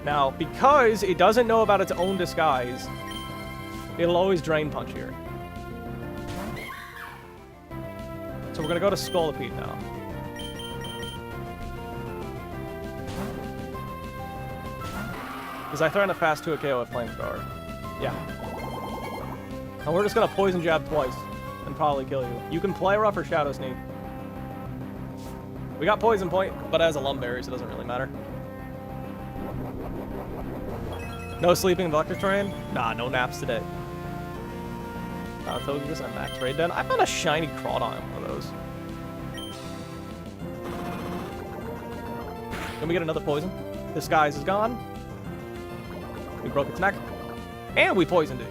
Now, because it doesn't know about its own disguise, it'll always Drain Punch here. So we're gonna go to Scolipede now. Because I threaten a fast 2-hit KO with Flamethrower. Yeah. And we're just gonna Poison Jab twice and probably kill you. You can Play Rough or Shadow Sneak. We got Poison Point, but as a Lumberry, so it doesn't really matter. No sleeping in Electric Terrain? Nah, no naps today. So this is a max raid then. I found a shiny Crawdon in one of those. Can we get another poison? Disguise is gone. We broke its neck. And we poisoned it.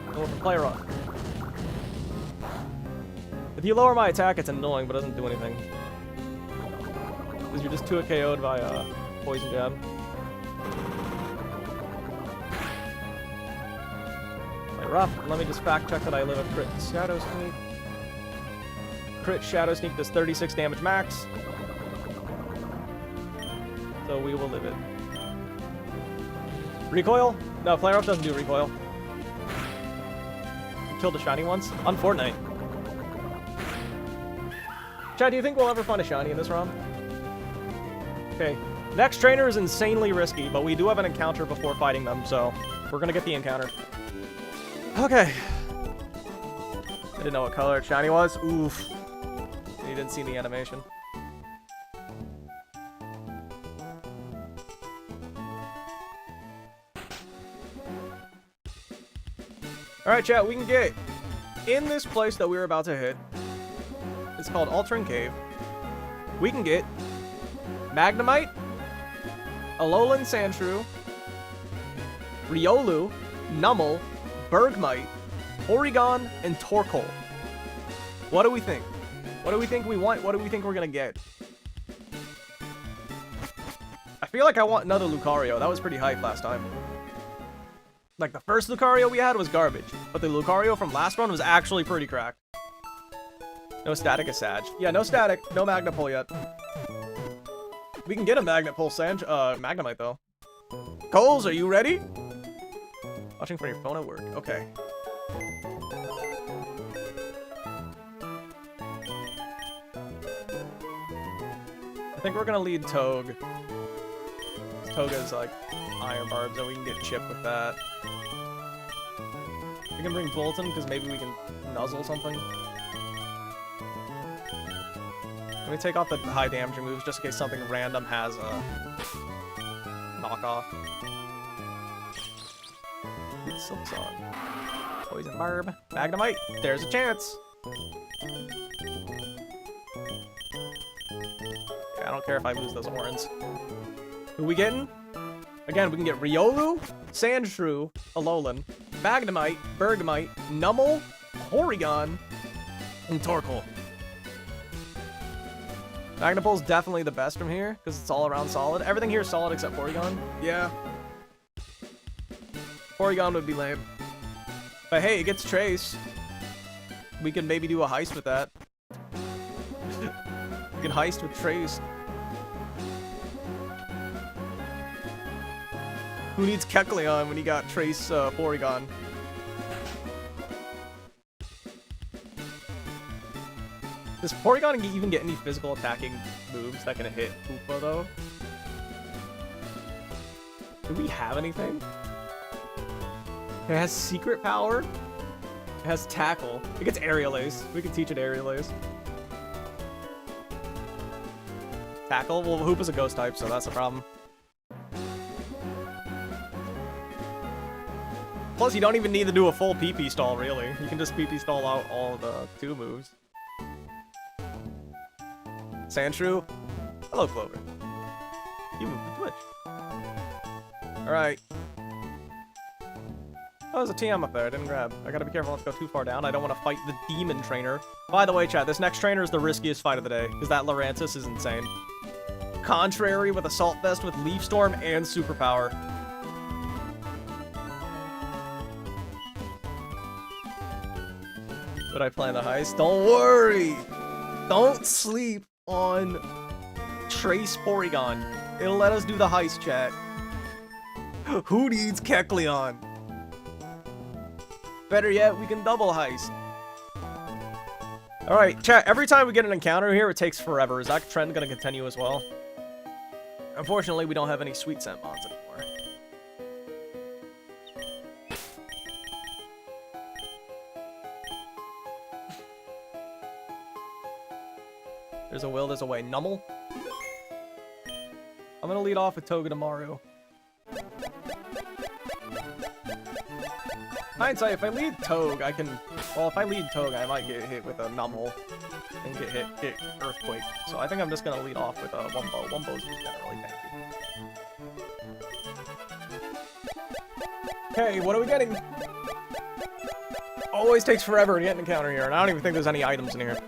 And we're Play Rough. If you lower my attack, it's annoying, but it doesn't do anything. Because you're just 2-hit KO'd by Poison Jab. Play Rough. Let me just fact check that I live a crit Shadow Sneak. Crit Shadow Sneak does 36 damage max. So we will live it. Recoil? No, Flare Up doesn't do recoil. You killed a shiny once? On Fortnite. Chad, do you think we'll ever find a shiny in this ROM? Okay. Next trainer is insanely risky, but we do have an encounter before fighting them, so we're gonna get the encounter. Okay. I didn't know what color shiny was. Oof. You didn't see the animation. Alright, chat, we can get in this place that we were about to hit. It's called Altering Cave. We can get Magnemite, Alolan Sandshrew, Riolu, Numel, Bergmite, Porygon, and Torkoal. What do we think? What do we think we want? What do we think we're gonna get? I feel like I want another Lucario. That was pretty hype last time. Like, the first Lucario we had was garbage, but the Lucario from last run was actually pretty cracked. No static is Sag. Yeah, no static. No Magnet Pull yet. We can get a Magnet Pull Magnemite, though. Coles, are you ready? Watching from your phone at work. Okay. I think we're gonna lead Toge. Toga's like Iron Barbs, and we can get Chip with that. We can bring Bolton, because maybe we can nuzzle something. Let me take off the high damaging moves just in case something random has a knockoff. Silk Song. Poison Barb. Magnemite. There's a chance. Yeah, I don't care if I lose those Orans. Who we getting? Again, we can get Riolu, Sandshrew, Alolan, Magnemite, Bergmite, Numel, Porygon, and Torkoal. Magnapul's definitely the best from here, because it's all around solid. Everything here is solid except Porygon. Yeah. Porygon would be lame. But hey, it gets Trace. We can maybe do a heist with that. We can heist with Trace. Who needs Kecleon when you got Trace Porygon? Does Porygon even get any physical attacking moves that can hit Koopa, though? Do we have anything? It has Secret Power. It has Tackle. It gets Aerial Ace. We can teach it Aerial Ace. Tackle? Well, Hoopa's a Ghost type, so that's a problem. Plus, you don't even need to do a full PP stall, really. You can just PP stall out all the 2 moves. Sandshrew. Hello, Clover. You moved to Twitch. Alright. Oh, there's a TM up there I didn't grab. I gotta be careful not to go too far down. I don't want to fight the Demon Trainer. By the way, chat, this next trainer is the riskiest fight of the day, because that Lurantis is insane. Contrary with Assault Vest with Leaf Storm and Superpower. Would I plan the heist? Don't worry! Don't sleep on Trace Porygon. It'll let us do the heist, chat. Who needs Kecleon? Better yet, we can double heist. Alright, chat, every time we get an encounter here, it takes forever. Is that trend gonna continue as well? Unfortunately, we don't have any Sweet Scent mods anymore. There's a will, there's a way. Numel? I'm gonna lead off with Togedemaru. Hindsight, if I lead Tog, I can... Well, if I lead Tog, I might get hit with a Numel and get Earthquake. So I think I'm just gonna lead off with a Wumbo. Wumbo's generally tanky. Okay, what are we getting? Always takes forever to get an encounter here, and I don't even think there's any items in here.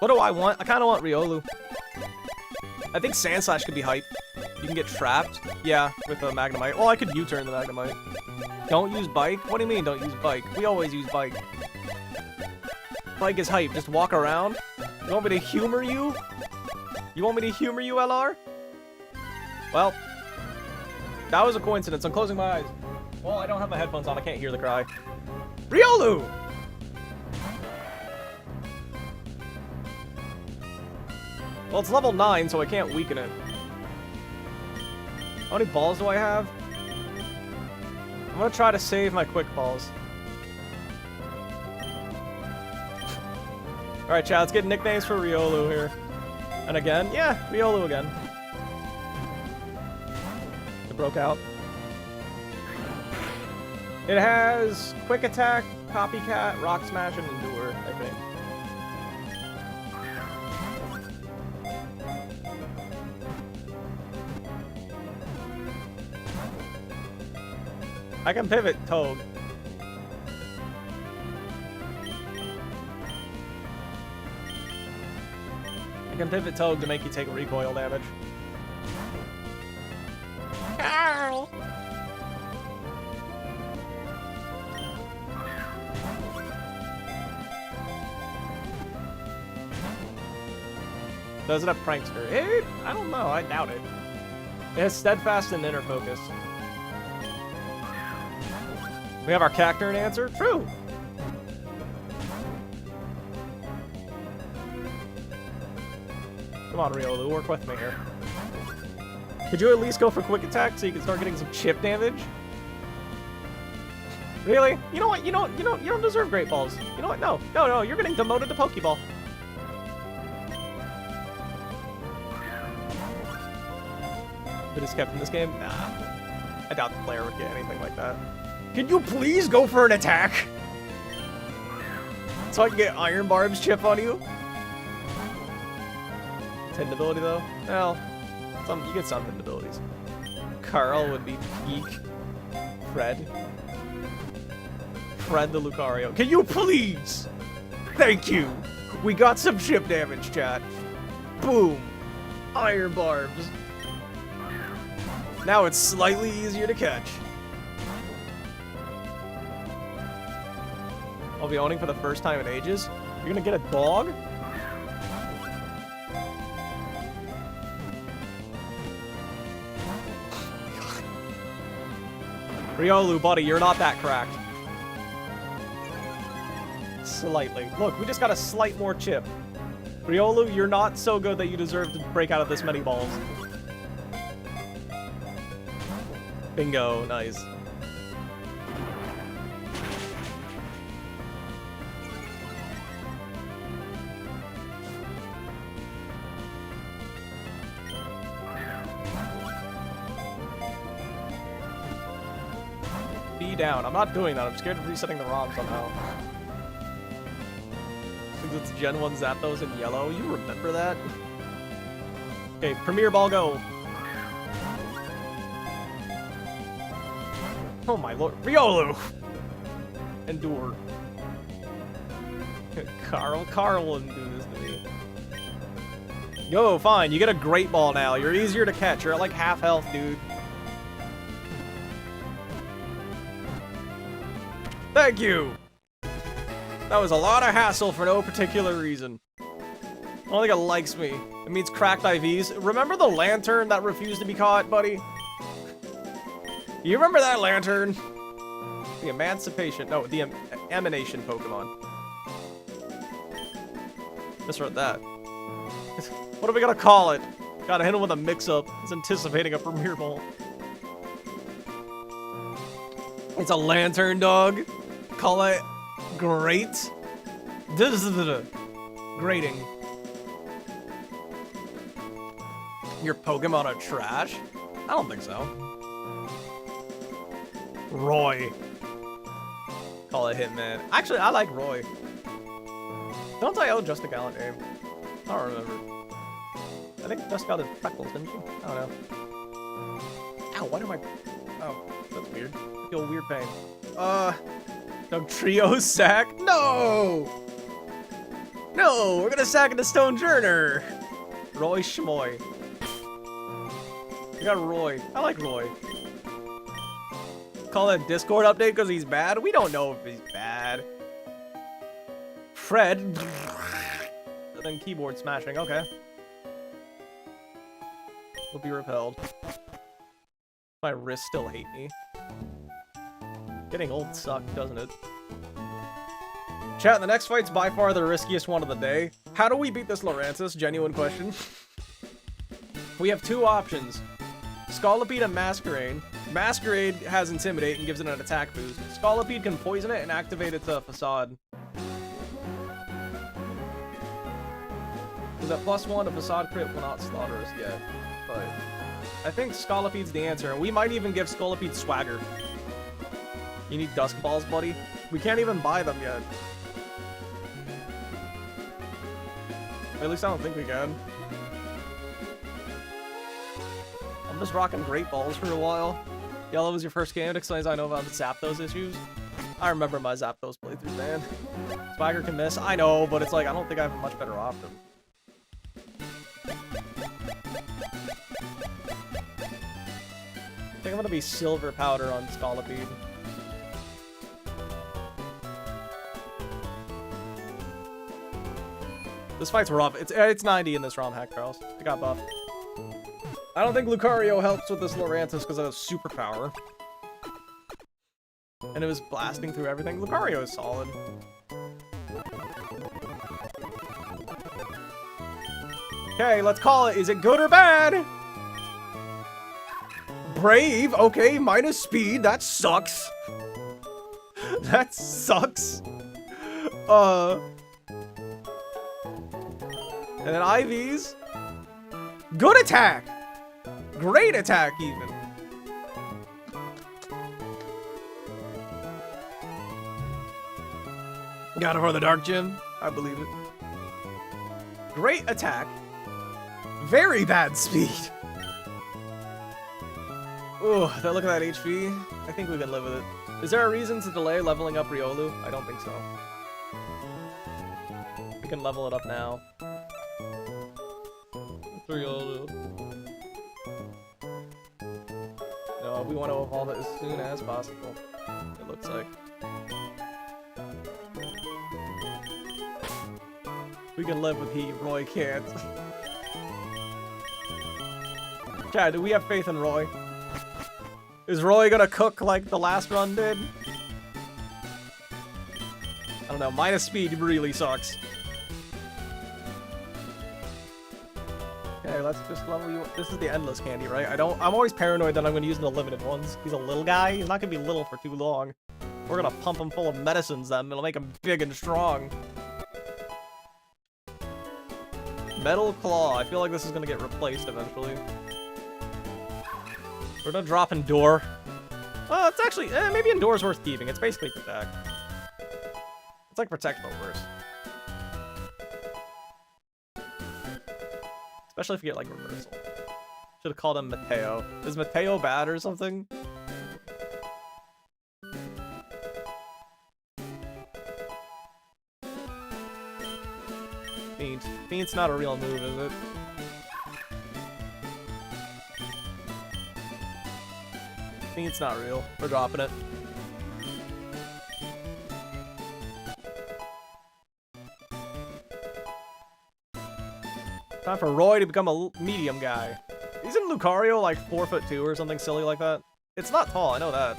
What do I want? I kind of want Riolu. I think Sandslash could be hype. You can get trapped. Yeah, with a Magnemite. Well, I could U-turn the Magnemite. Don't use Bike? What do you mean don't use Bike? We always use Bike. Bike is hype. Just walk around. You want me to humor you? You want me to humor you, LR? Well, that was a coincidence. I'm closing my eyes. Well, I don't have my headphones on. I can't hear the cry. Riolu! Well, it's level 9, so I can't weaken it. How many balls do I have? I'm gonna try to save my quick balls. Alright, chat, let's get nicknames for Riolu here. And again? Yeah, Riolu again. It broke out. It has Quick Attack, Copycat, Rock Smash, and Endure, I think. I can pivot Tog. I can pivot Tog to make you take recoil damage. Ow! Does it have Prankster? I don't know. I doubt it. It has Steadfast and Inner Focus. We have our Cacturne answer. True. Come on, Riolu, work with me here. Could you at least go for Quick Attack so you can start getting some chip damage? Really? You know what? You don't deserve Great Balls. You know what? No, you're getting demoted to Pokeball. If it is kept in this game? Nah. I doubt the player would get anything like that. Can you please go for an attack? So I can get Iron Barb's chip on you? Hidden ability though? Well, you get some hidden abilities. Carl would be peak. Fred. Fred the Lucario. Can you please? Thank you. We got some chip damage, chat. Boom. Iron Barbs. Now it's slightly easier to catch. I'll be owning for the first time in ages. You're gonna get a dog? Riolu, buddy, you're not that cracked. Slightly. Look, we just got a slight more chip. Riolu, you're not so good that you deserve to break out of this many balls. Bingo, nice. Be down. I'm not doing that. I'm scared of resetting the ROM somehow. Since it's Gen 1 Zapdos in yellow. You remember that? Okay, Premier Ball go. Oh my lord. Riolu! Endure. Carl wouldn't do this to me. Yo, fine. You get a Great Ball now. You're easier to catch. You're at like half health, dude. Thank you! That was a lot of hassle for no particular reason. I don't think it likes me. It means cracked IVs. Remember the lantern that refused to be caught, buddy? You remember that lantern? The Emancipation. No, the Emanation Pokemon. Misread that. What are we gonna call it? Gotta hit him with a mix-up. He's anticipating a Premier Ball. It's a lantern dog. Call it great. Grating. Your Pokemon are trash? I don't think so. Roy. Call it Hitman. Actually, I like Roy. Don't I owe Just a Gallant name? I don't remember. I think Just got his freckles, didn't she? I don't know. Ow, why do I... Oh, that's weird. I feel weird pain. Doug Trio sack? No! No, we're gonna sack into Stone Journer. Roy Schmoy. We got Roy. I like Roy. Call it a Discord update because he's bad? We don't know if he's bad. Fred. And then keyboard smashing. Okay. Will be repelled. My wrists still hate me. Getting old sucked, doesn't it? Chat, the next fight's by far the riskiest one of the day. How do we beat this Lurantis? Genuine question. We have two options. Scolipede and Masquerade. Masquerade has Intimidate and gives it an attack boost. Scolipede can poison it and activate its Facade. Is that +1? A Facade crit will not slaughter us yet. But I think Scolipede's the answer. And we might even give Scolipede Swagger. You need Dusk Balls, buddy? We can't even buy them yet. At least I don't think we can. I'm just rocking Great Balls for a while. Yellow was your first game. It explains I know about the Zapdos issues. I remember my Zapdos playthrough, man. Swagger can miss. I know, but it's like, I don't think I have a much better option. I think I'm gonna be Silver Powder on Scolipede. This fight's rough. It's 90 in this ROM hack, Charles. It got buffed. I don't think Lucario helps with this Lurantis because of superpower. And it was blasting through everything. Lucario is solid. Okay, let's call it. Is it good or bad? Brave. Okay, minus speed. That sucks. That sucks. And then IVs. Good attack. Great attack, even. Got it for the Dark Gym. I believe it. Great attack. Very bad speed. Ooh, look at that HP. I think we can live with it. Is there a reason to delay leveling up Riolu? I don't think so. We can level it up now. Riolu. No, we want to evolve it as soon as possible. It looks like. We can live with heat. Roy can't. Chad, do we have faith in Roy? Is Roy gonna cook like the last run did? I don't know. Minus speed really sucks. Okay, let's just level you up. This is the endless candy, right? I'm always paranoid that I'm gonna use the limited ones. He's a little guy. He's not gonna be little for too long. We're gonna pump him full of medicines that'll make him big and strong. Metal Claw. I feel like this is gonna get replaced eventually. We're gonna drop Endure. Well, it's actually, maybe Endure's worth keeping. It's basically Protect. It's like Protect but worse. Especially if you get like Reversal. Should have called him Mateo. Is Mateo bad or something? Feint. Feint's not a real move, is it? Feint's not real. We're dropping it. Time for Roy to become a medium guy. Isn't Lucario like 4'2" or something silly like that? It's not tall, I know that.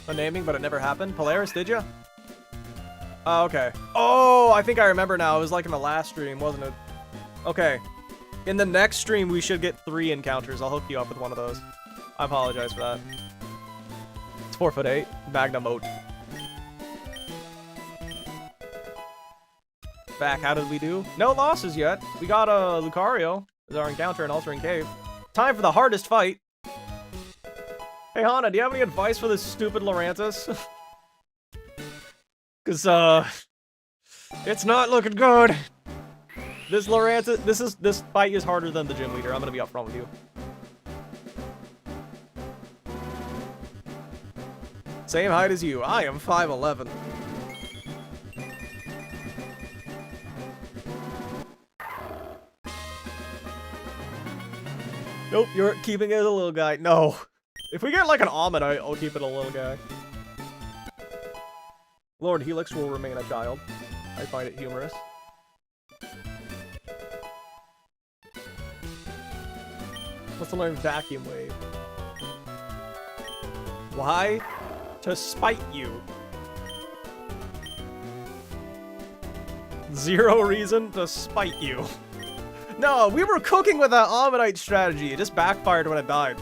A naming, but it never happened. Polaris, did ya? Oh, okay. Oh, I think I remember now. It was like in the last stream, wasn't it? Okay. In the next stream, we should get 3 encounters. I'll hook you up with one of those. I apologize for that. It's 4'8". Magnamote. Back, how did we do? No losses yet. We got a Lucario as our encounter in Altering Cave. Time for the hardest fight. Hey, Hana, do you have any advice for this stupid Lurantis? Cause, it's not looking good. This Lurantis, this fight is harder than the gym leader. I'm gonna be upfront with you. Same height as you. I am 5'11". Nope, you're keeping it as a little guy. No. If we get like an Omanyte, I'll keep it a little guy. Lord Helix will remain a child. I find it humorous. Let's learn Vacuum Wave. Why? To spite you. Zero reason to spite you. No, we were cooking with that Omanyte strategy. It just backfired when it died.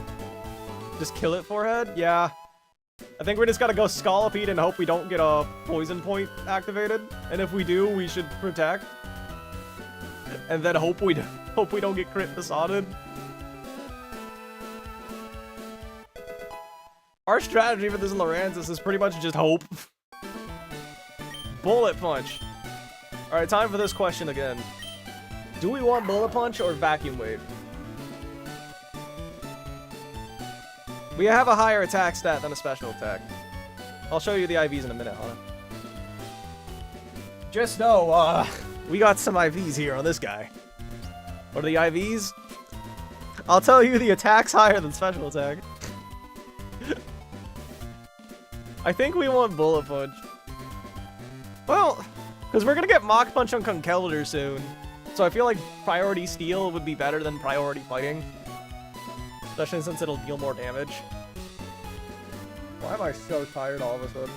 Just kill it, forehead? Yeah. I think we just gotta go Scolipede and hope we don't get a poison point activated. And if we do, we should protect. And then hope we don't get crit besotted. Our strategy for this Lurantis is pretty much just hope. Bullet Punch. Alright, time for this question again. Do we want Bullet Punch or Vacuum Wave? We have a higher attack stat than a special attack. I'll show you the IVs in a minute, huh? Just know, we got some IVs here on this guy. What are the IVs? I'll tell you the attack's higher than special attack. I think we want Bullet Punch. Well, because we're gonna get Mach Punch on Conkeldurr soon. So I feel like Priority Steel would be better than Priority Fighting. Especially since it'll deal more damage. Why am I so tired all of a sudden?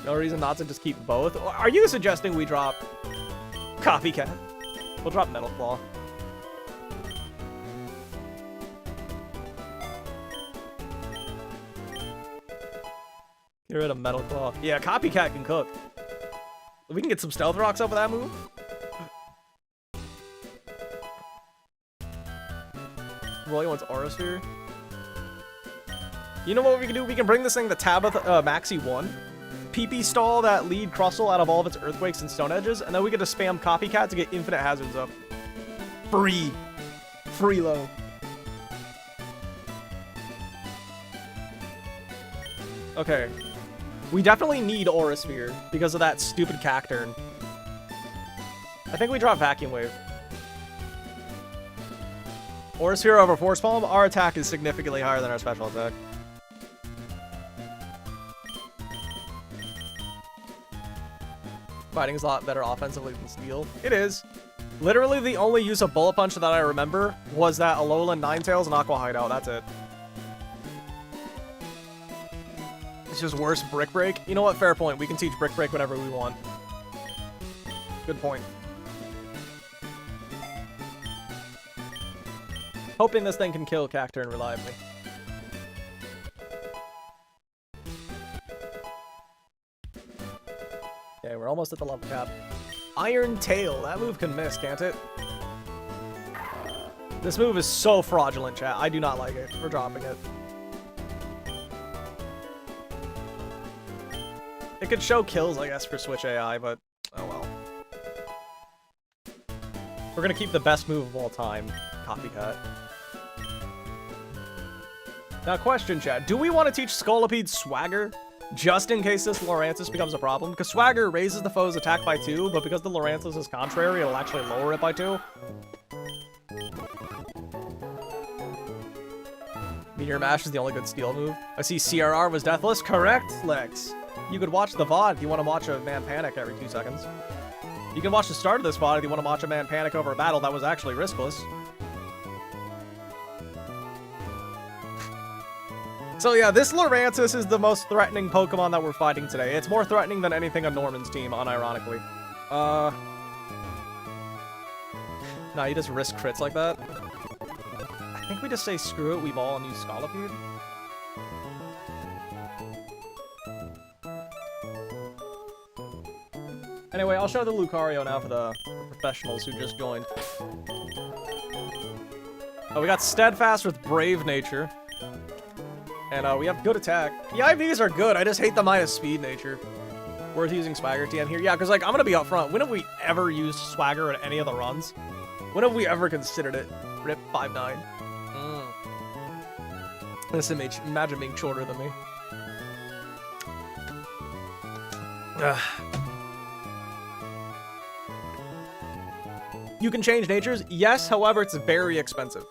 No reason not to just keep both. Are you suggesting we drop Copycat? We'll drop Metal Claw. Get rid of Metal Claw. Yeah, Copycat can cook. We can get some Stealth Rocks up with that move. Roy wants Aura Sphere. You know what we can do? We can bring this thing to Tabitha Maxi 1. PP stall that lead Crustle out of all of its Earthquakes and Stone Edges, and then we get to spam Copycat to get infinite hazards up. Free. Free low. Okay. We definitely need Aura Sphere because of that stupid Cacturn. I think we drop Vacuum Wave. Aura Sphere over Force Palm. Our attack is significantly higher than our special attack. Fighting is a lot better offensively than Steel. It is. Literally the only use of Bullet Punch that I remember was that Alolan Ninetales and Aqua Hideout. That's it. It's just worse Brick Break. You know what? Fair point. We can teach Brick Break whenever we want. Good point. Hoping this thing can kill Cacturn reliably. Okay, we're almost at the level cap. Iron Tail. That move can miss, can't it? This move is so fraudulent, chat. I do not like it. We're dropping it. It could show kills, I guess, for Switch AI, but oh well. We're gonna keep the best move of all time. Copycat. Now, question, chat. Do we want to teach Scolipede Swagger? Just in case this Lurantis becomes a problem? Because Swagger raises the foe's attack by 2, but because the Lurantis is contrary, it'll actually lower it by 2. Meteor Mash is the only good Steel move. I see CRR was deathless. Correct, Lex. You could watch the VOD if you want to watch a man panic every 2 seconds. You can watch the start of this VOD if you want to watch a man panic over a battle that was actually riskless. So yeah, this Lurantis is the most threatening Pokemon that we're fighting today. It's more threatening than anything on Norman's team, unironically. Nah, you just risk crits like that. I think we just say screw it, we ball and use Scolipede. Anyway, I'll show the Lucario now for the professionals who just joined. Oh, we got Steadfast with Brave Nature. And we have good attack. The IVs are good, I just hate the minus speed nature. Worth using Swagger TM here. Yeah, because like, I'm gonna be up front. When have we ever used Swagger at any of the runs? When have we ever considered it? Rip 5'9". This image, imagine being shorter than me. You can change natures? Yes, however, it's very expensive.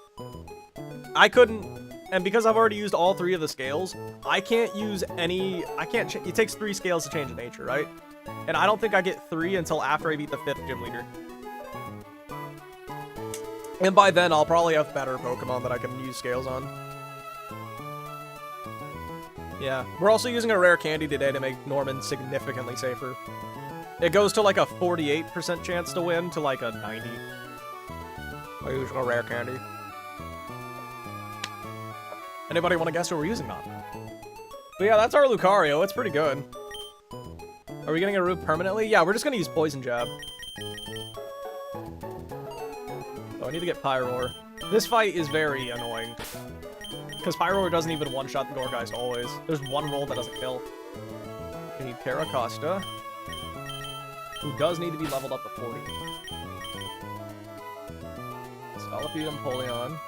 I couldn't... And because I've already used all 3 of the scales, I can't use any... it takes 3 scales to change a nature, right? And I don't think I get 3 until after I beat the 5th gym leader. And by then, I'll probably have better Pokemon that I can use scales on. Yeah. We're also using a rare candy today to make Norman significantly safer. It goes to like a 48% chance to win to like a 90. By using a rare candy. Anybody want to guess what we're using now? But yeah, that's our Lucario. It's pretty good. Are we getting a root permanently? Yeah, we're just going to use Poison Jab. Oh, I need to get Pyroar. This fight is very annoying. Because Pyroar doesn't even one-shot the Gourgeist always. There's one roll that doesn't kill. We need Caracosta, who does need to be leveled up to 40. Scolipede, Empoleon.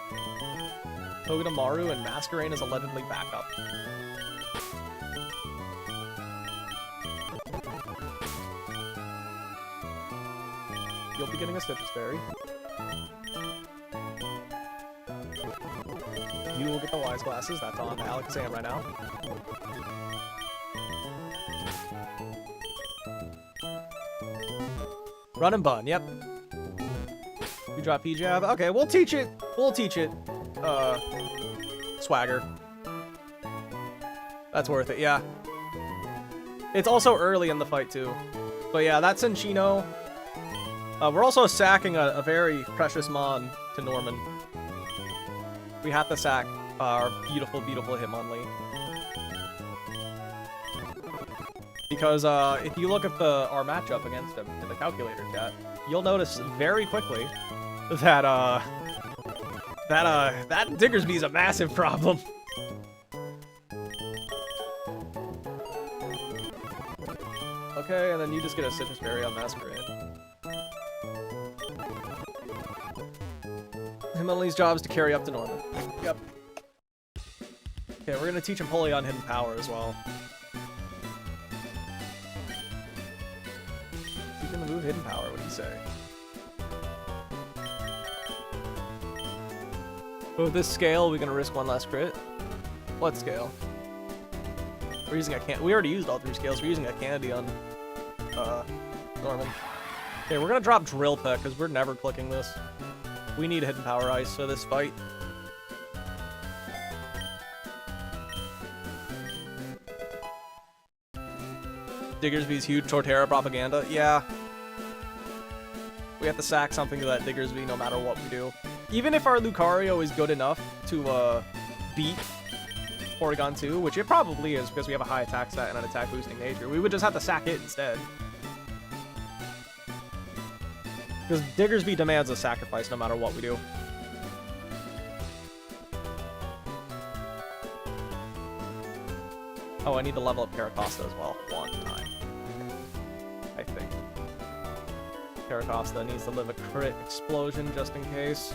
Togedemaru and Masquerain is allegedly backup. You'll be getting a Citrus Berry. You will get the Wise Glasses. That's on Alakazam right now. Run and Bun, yep. You drop P-Jab. Okay, we'll teach it. We'll teach it. Swagger. That's worth it, yeah. It's also early in the fight, too. But yeah, that's Cinchino. We're also sacking a very precious Mon to Norman. We have to sack our beautiful, beautiful Hitmonlee. Because if you look at our matchup against him in the calculator chat, you'll notice very quickly that that Diggersby is a massive problem. Okay, and then you just get a Citrus Berry on Masquerade. Emily's job is to carry up to Norman. Yep. Okay, we're gonna teach him Empoleon Hidden Power as well. He's gonna move Hidden Power, what do you say? But with this scale, we're gonna risk one last crit. What scale? We're using a can. We already used all 3 scales. We're using a candy on Norman. Okay, we're gonna drop Drill Peck because we're never clicking this. We need Hidden Power Ice for this fight. Diggersby's huge Torterra propaganda. Yeah. We have to sack something to that Diggersby no matter what we do. Even if our Lucario is good enough to beat Porygon 2, which it probably is because we have a high attack stat and an attack boosting nature, we would just have to sack it instead. Because Diggersby demands a sacrifice no matter what we do. Oh, I need to level up Caracosta as well. One time. I think. Caracosta needs to live a crit explosion just in case.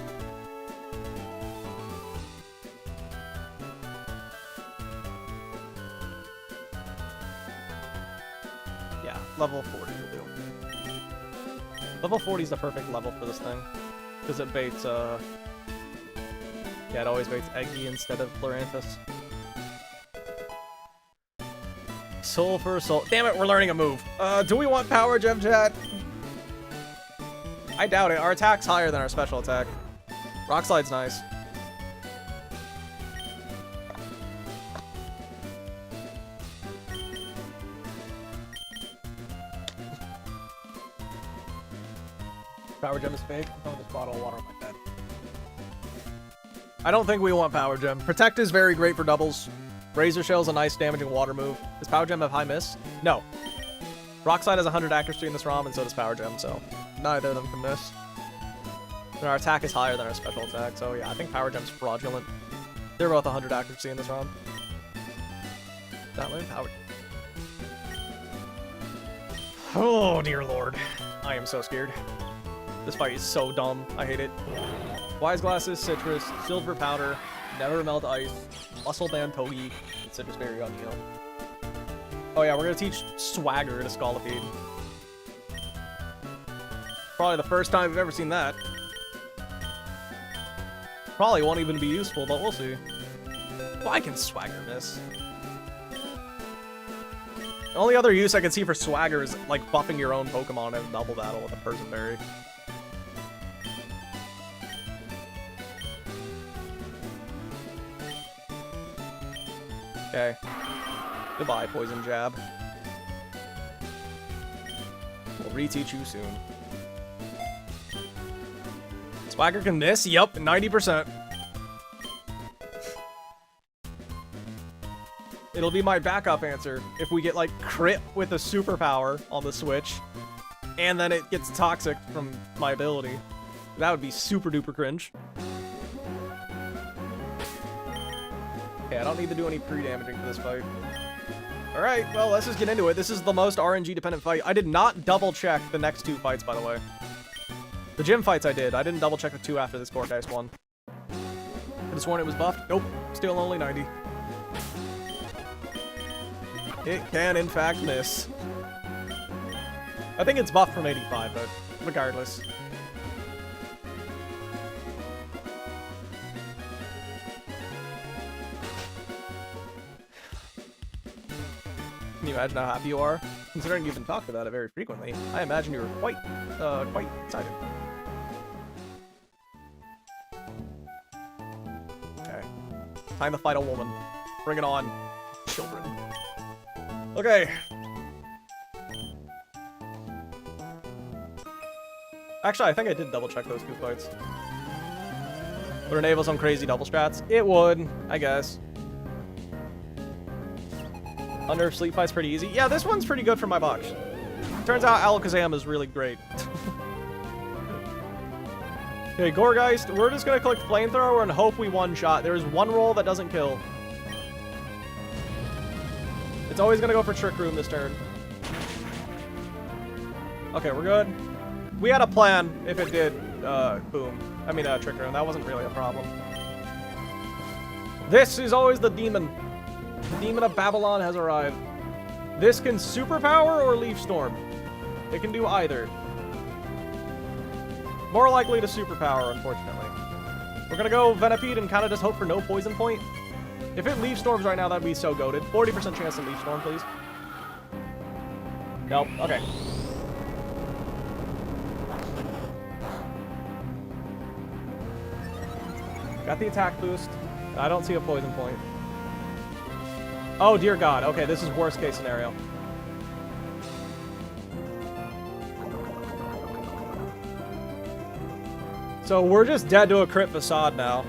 Yeah, level 40 will do. Level 40 is the perfect level for this thing. Because it baits, yeah, it always baits Eggy instead of Lurantis. Soul for soul. Damn it, we're learning a move. Do we want Power Gem, chat? I doubt it. Our attack's higher than our special attack. Rock Slide's nice. Power Gem is fake. I'm throwing this bottle of water on my bed. I don't think we want Power Gem. Protect is very great for doubles. Razor Shell is a nice damaging water move. Does Power Gem have high miss? No. Rock Slide has 100 accuracy in this ROM, and so does Power Gem, so neither of them can miss. And our attack is higher than our special attack, so yeah, I think Power Gem's fraudulent. They're both 100 accuracy in this ROM. Not learn Power Gem. Oh, dear lord. I am so scared. This fight is so dumb. I hate it. Wise Glasses, Citrus, Silver Powder, Never Melt Ice, Muscle Band Togi, and Citrus Berry on Heal. Oh yeah, we're gonna teach Swagger to Scolipede. Probably the first time we've ever seen that. Probably won't even be useful, but we'll see. Why can Swagger miss? The only other use I can see for Swagger is like buffing your own Pokemon in a double battle with a Person Berry. Okay. Goodbye, Poison Jab. We'll reteach you soon. Swagger can miss? Yup, 90%. It'll be my backup answer if we get, like, crit with a superpower on the Switch, and then it gets toxic from my ability. That would be super duper cringe. Okay, I don't need to do any pre-damaging for this fight. Alright, well, let's just get into it. This is the most RNG-dependent fight. I did not double-check the next 2 fights, by the way. The gym fights I did. I didn't double-check the 2 after this Gourgeist one. Could have sworn it was buffed. Nope. Still only 90. It can, in fact, miss. I think it's buffed from 85, but regardless. Can you imagine how happy you are? Considering you've been talking about it very frequently, I imagine you were quite excited. Okay. Time to fight a woman. Bring it on, children. Okay. Actually, I think I did double check those 2 fights. Would enable some crazy double strats? It would, I guess. Under Sleep Fight's pretty easy. Yeah, this one's pretty good for my box. Turns out Alakazam is really great. Okay, Gourgeist, we're just gonna click Flamethrower and hope we one-shot. There's one roll that doesn't kill. It's always gonna go for Trick Room this turn. Okay, we're good. We had a plan if it did, boom. I mean, Trick Room. That wasn't really a problem. This is always the demon. The demon of Babylon has arrived. This can Superpower or Leaf Storm. It can do either. More likely to Superpower, unfortunately. We're gonna go Venipede and kind of just hope for no Poison Point. If it Leaf Storms right now, that'd be so goated. 40% chance to Leaf Storm, please. Nope. Okay. Got the attack boost. I don't see a Poison Point. Oh, dear God. Okay, this is worst case scenario. So we're just dead to a crit Facade now.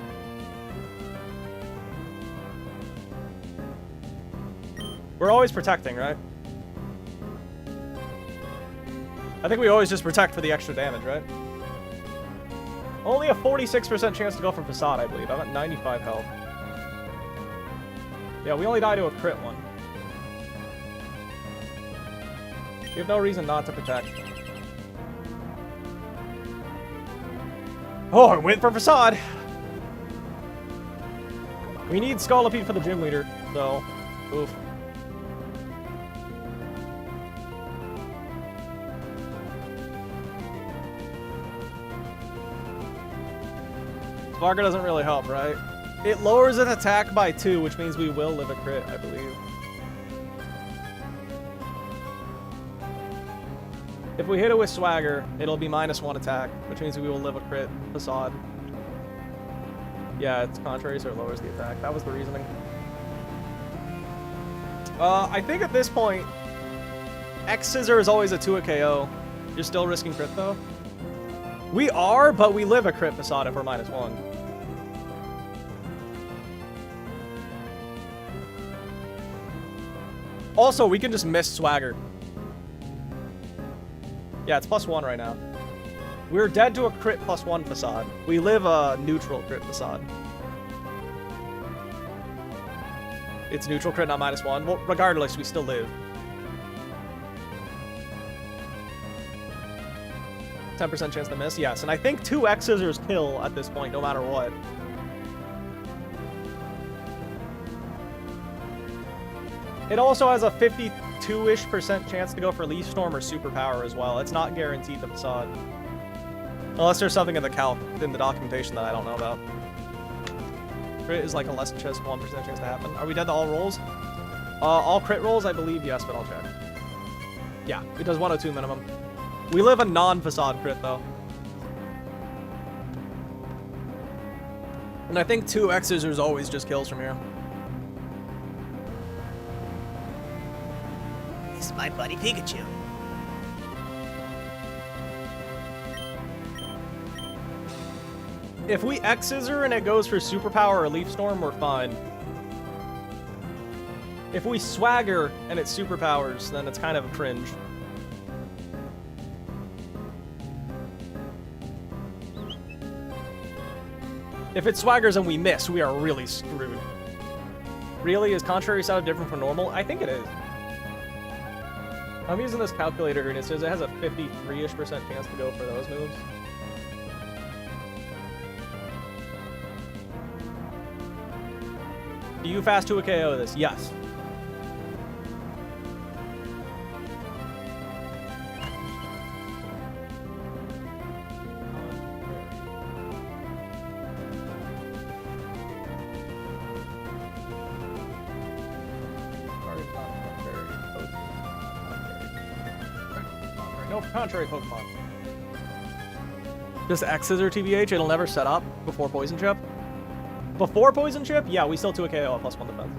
We're always protecting, right? I think we always just protect for the extra damage, right? Only a 46% chance to go from Facade, I believe. I'm at 95 health. Yeah, we only die to a crit one. We have no reason not to protect. Oh, I went for Facade! We need Scolipede for the gym leader, so... Oof. Sparker doesn't really help, right? It lowers an attack by 2, which means we will live a crit, I believe. If we hit it with Swagger, it'll be -1 attack, which means we will live a crit Facade. Yeah, it's contrary, so it lowers the attack. That was the reasoning. I think at this point, X-Scissor is always a 2 KO. You're still risking crit, though? We are, but we live a crit Facade if we're -1. Also, we can just miss Swagger. Yeah, it's +1 right now. We're dead to a crit +1 Facade. We live a neutral crit Facade. It's neutral crit, not -1. Well, regardless, we still live. 10% chance to miss, yes. And I think 2 X-Scissors kill at this point, no matter what. It also has a 52-ish% chance to go for Leaf Storm or Superpower as well. It's not guaranteed to Facade. Unless there's something in the calc, in the documentation that I don't know about. Crit is like a less than just 1% chance to happen. Are we dead to all rolls? All crit rolls, I believe, yes, but I'll check. Yeah, it does 102 minimum. We live a non-Facade crit, though. And I think 2 X-Scissors always just kills from here. This is my buddy Pikachu. If we X-Scissor and it goes for Superpower or Leaf Storm, we're fine. If we Swagger and it Superpowers, then it's kind of a cringe. If it Swaggers and we miss, we are really screwed. Really? Is Contrary Setup different from normal? I think it is. I'm using this calculator here, and it says it has a 53-ish% chance to go for those moves. Do you fast to a KO this? Yes. No contrary Pokemon. Just X-Scissor TBH, it'll never set up before Poison Chip. Before Poison Chip, yeah, we still 2 a KO at +1 defense.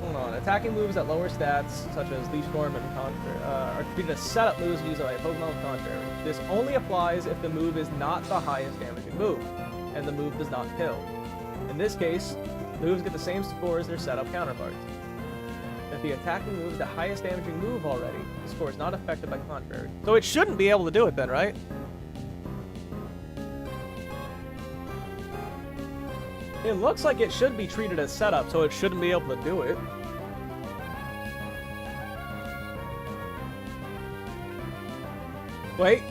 Hold on. Attacking moves at lower stats, such as Leaf Storm and Contrary, are treated as setup moves used by a Pokemon with Contrary. This only applies if the move is not the highest damaging move, and the move does not kill. In this case, moves get the same score as their setup counterparts. If the attacking move is the highest damaging move already, the score is not affected by contrary. So it shouldn't be able to do it then, right? It looks like it should be treated as setup, so it shouldn't be able to do it. Wait.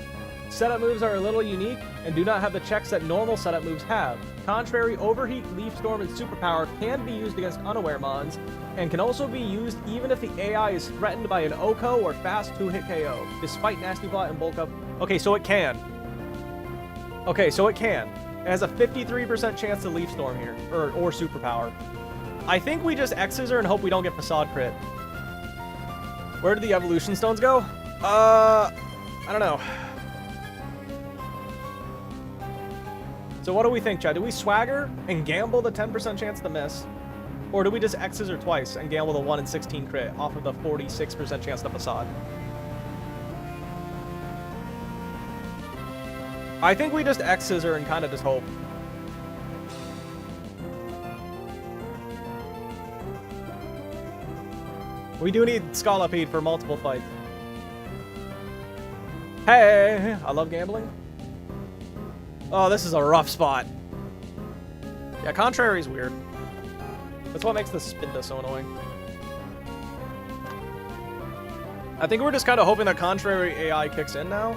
Setup moves are a little unique and do not have the checks that normal setup moves have. Contrary, Overheat, Leaf Storm, and Superpower can be used against unaware mons, and can also be used even if the AI is threatened by an OHKO or fast 2-hit KO, despite Nasty Plot and Bulk Up. Okay, so it can. Okay, so it can. It has a 53% chance to Leaf Storm here, or Superpower. I think we just X-Scissor and hope we don't get Facade Crit. Where did the Evolution Stones go? I don't know. So what do we think, Chad? Do we Swagger and gamble the 10% chance to miss? Or do we just X-Scissor twice and gamble the 1 in 16 crit off of the 46% chance to Facade? I think we just X-Scissor and kind of just hope. We do need Scolipede for multiple fights. Hey, I love gambling. Oh, this is a rough spot. Yeah, Contrary is weird. That's what makes the Spinda so annoying. I think we're just kind of hoping that Contrary AI kicks in now.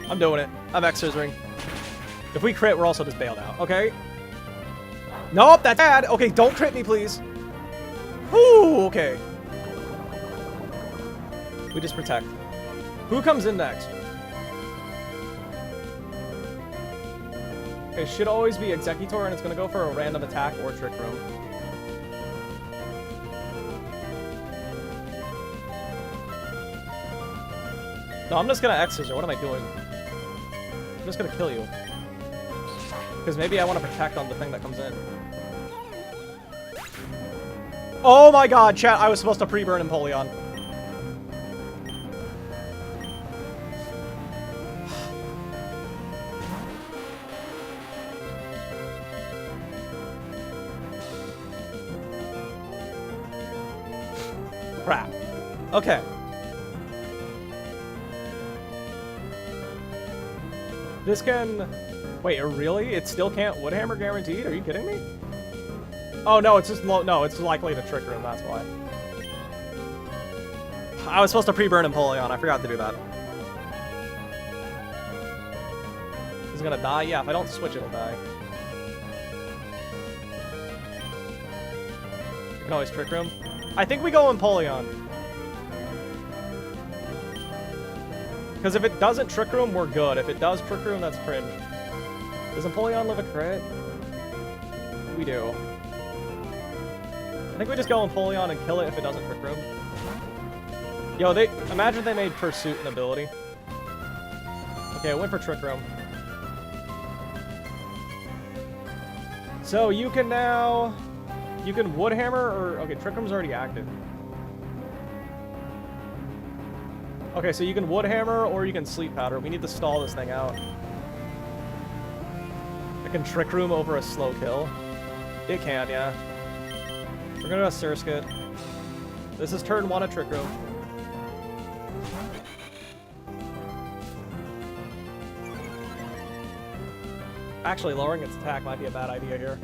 I'm doing it. I'm X-Scissoring. If we crit, we're also just bailed out. Okay. Nope, that's bad. Okay, don't crit me, please. Whew, okay. We just protect. Who comes in next? Okay, should always be Executor, and it's going to go for a random attack or Trick Room. No, I'm just going to X-Scissor. What am I doing? I'm just going to kill you. Because maybe I want to protect on the thing that comes in. Oh my god, chat, I was supposed to pre-burn Empoleon. Crap. Okay. This can... Wait, really? It still can't Woodhammer guaranteed? Are you kidding me? Oh, no, it's just low. No, it's likely to Trick Room, that's why. I was supposed to pre-burn Empoleon. I forgot to do that. Is it gonna die? Yeah, if I don't switch, it'll die. You can always Trick Room. I think we go Empoleon. Because if it doesn't Trick Room, we're good. If it does Trick Room, that's cringe. Does Empoleon live a crit? We do. I think we just go Empoleon and kill it if it doesn't Trick Room. Yo, imagine they made Pursuit an ability. Okay, I went for Trick Room. So you can now... You can Woodhammer or... Okay, Trick Room's already active. Okay, so you can Woodhammer or you can Sleep Powder. We need to stall this thing out. I can Trick Room over a slow kill. It can, yeah. We're gonna go Surskit. This is turn 1 of Trick Room. Actually, lowering its attack might be a bad idea here.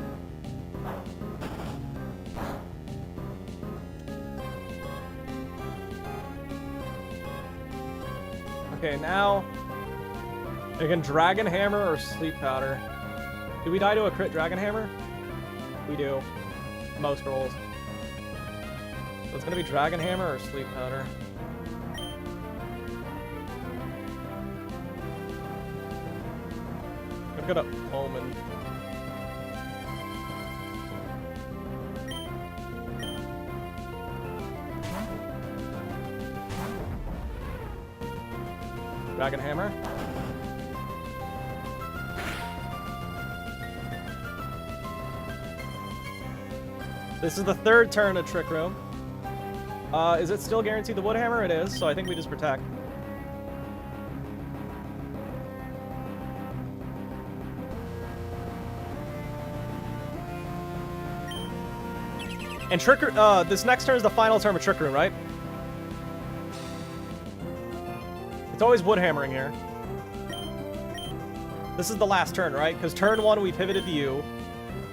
Okay, now I can Dragon Hammer or Sleep Powder. Do we die to a crit Dragon Hammer? We do. Most rolls. So it's gonna be Dragon Hammer or Sleep Powder. I'm gonna Omen. Dragon Hammer. This is the third turn of Trick Room. Is it still guaranteed the Woodhammer? It is, so I think we just protect. And this next turn is the final turn of Trick Room, right? It's always wood hammering here. This is the last turn, right? Because turn 1 we pivoted to you.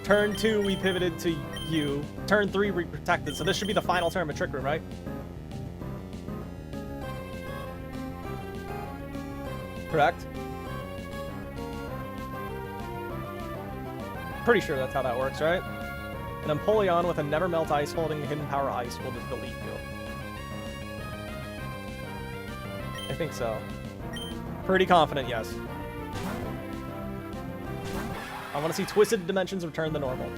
Turn 2 we pivoted to you. Turn 3 we protected. So this should be the final turn of Trick Room, right? Correct? Pretty sure that's how that works, right? And Empoleon with a Never Melt Ice holding Hidden Power Ice will just delete you. I think so. Pretty confident, yes. I want to see Twisted Dimensions return to normal.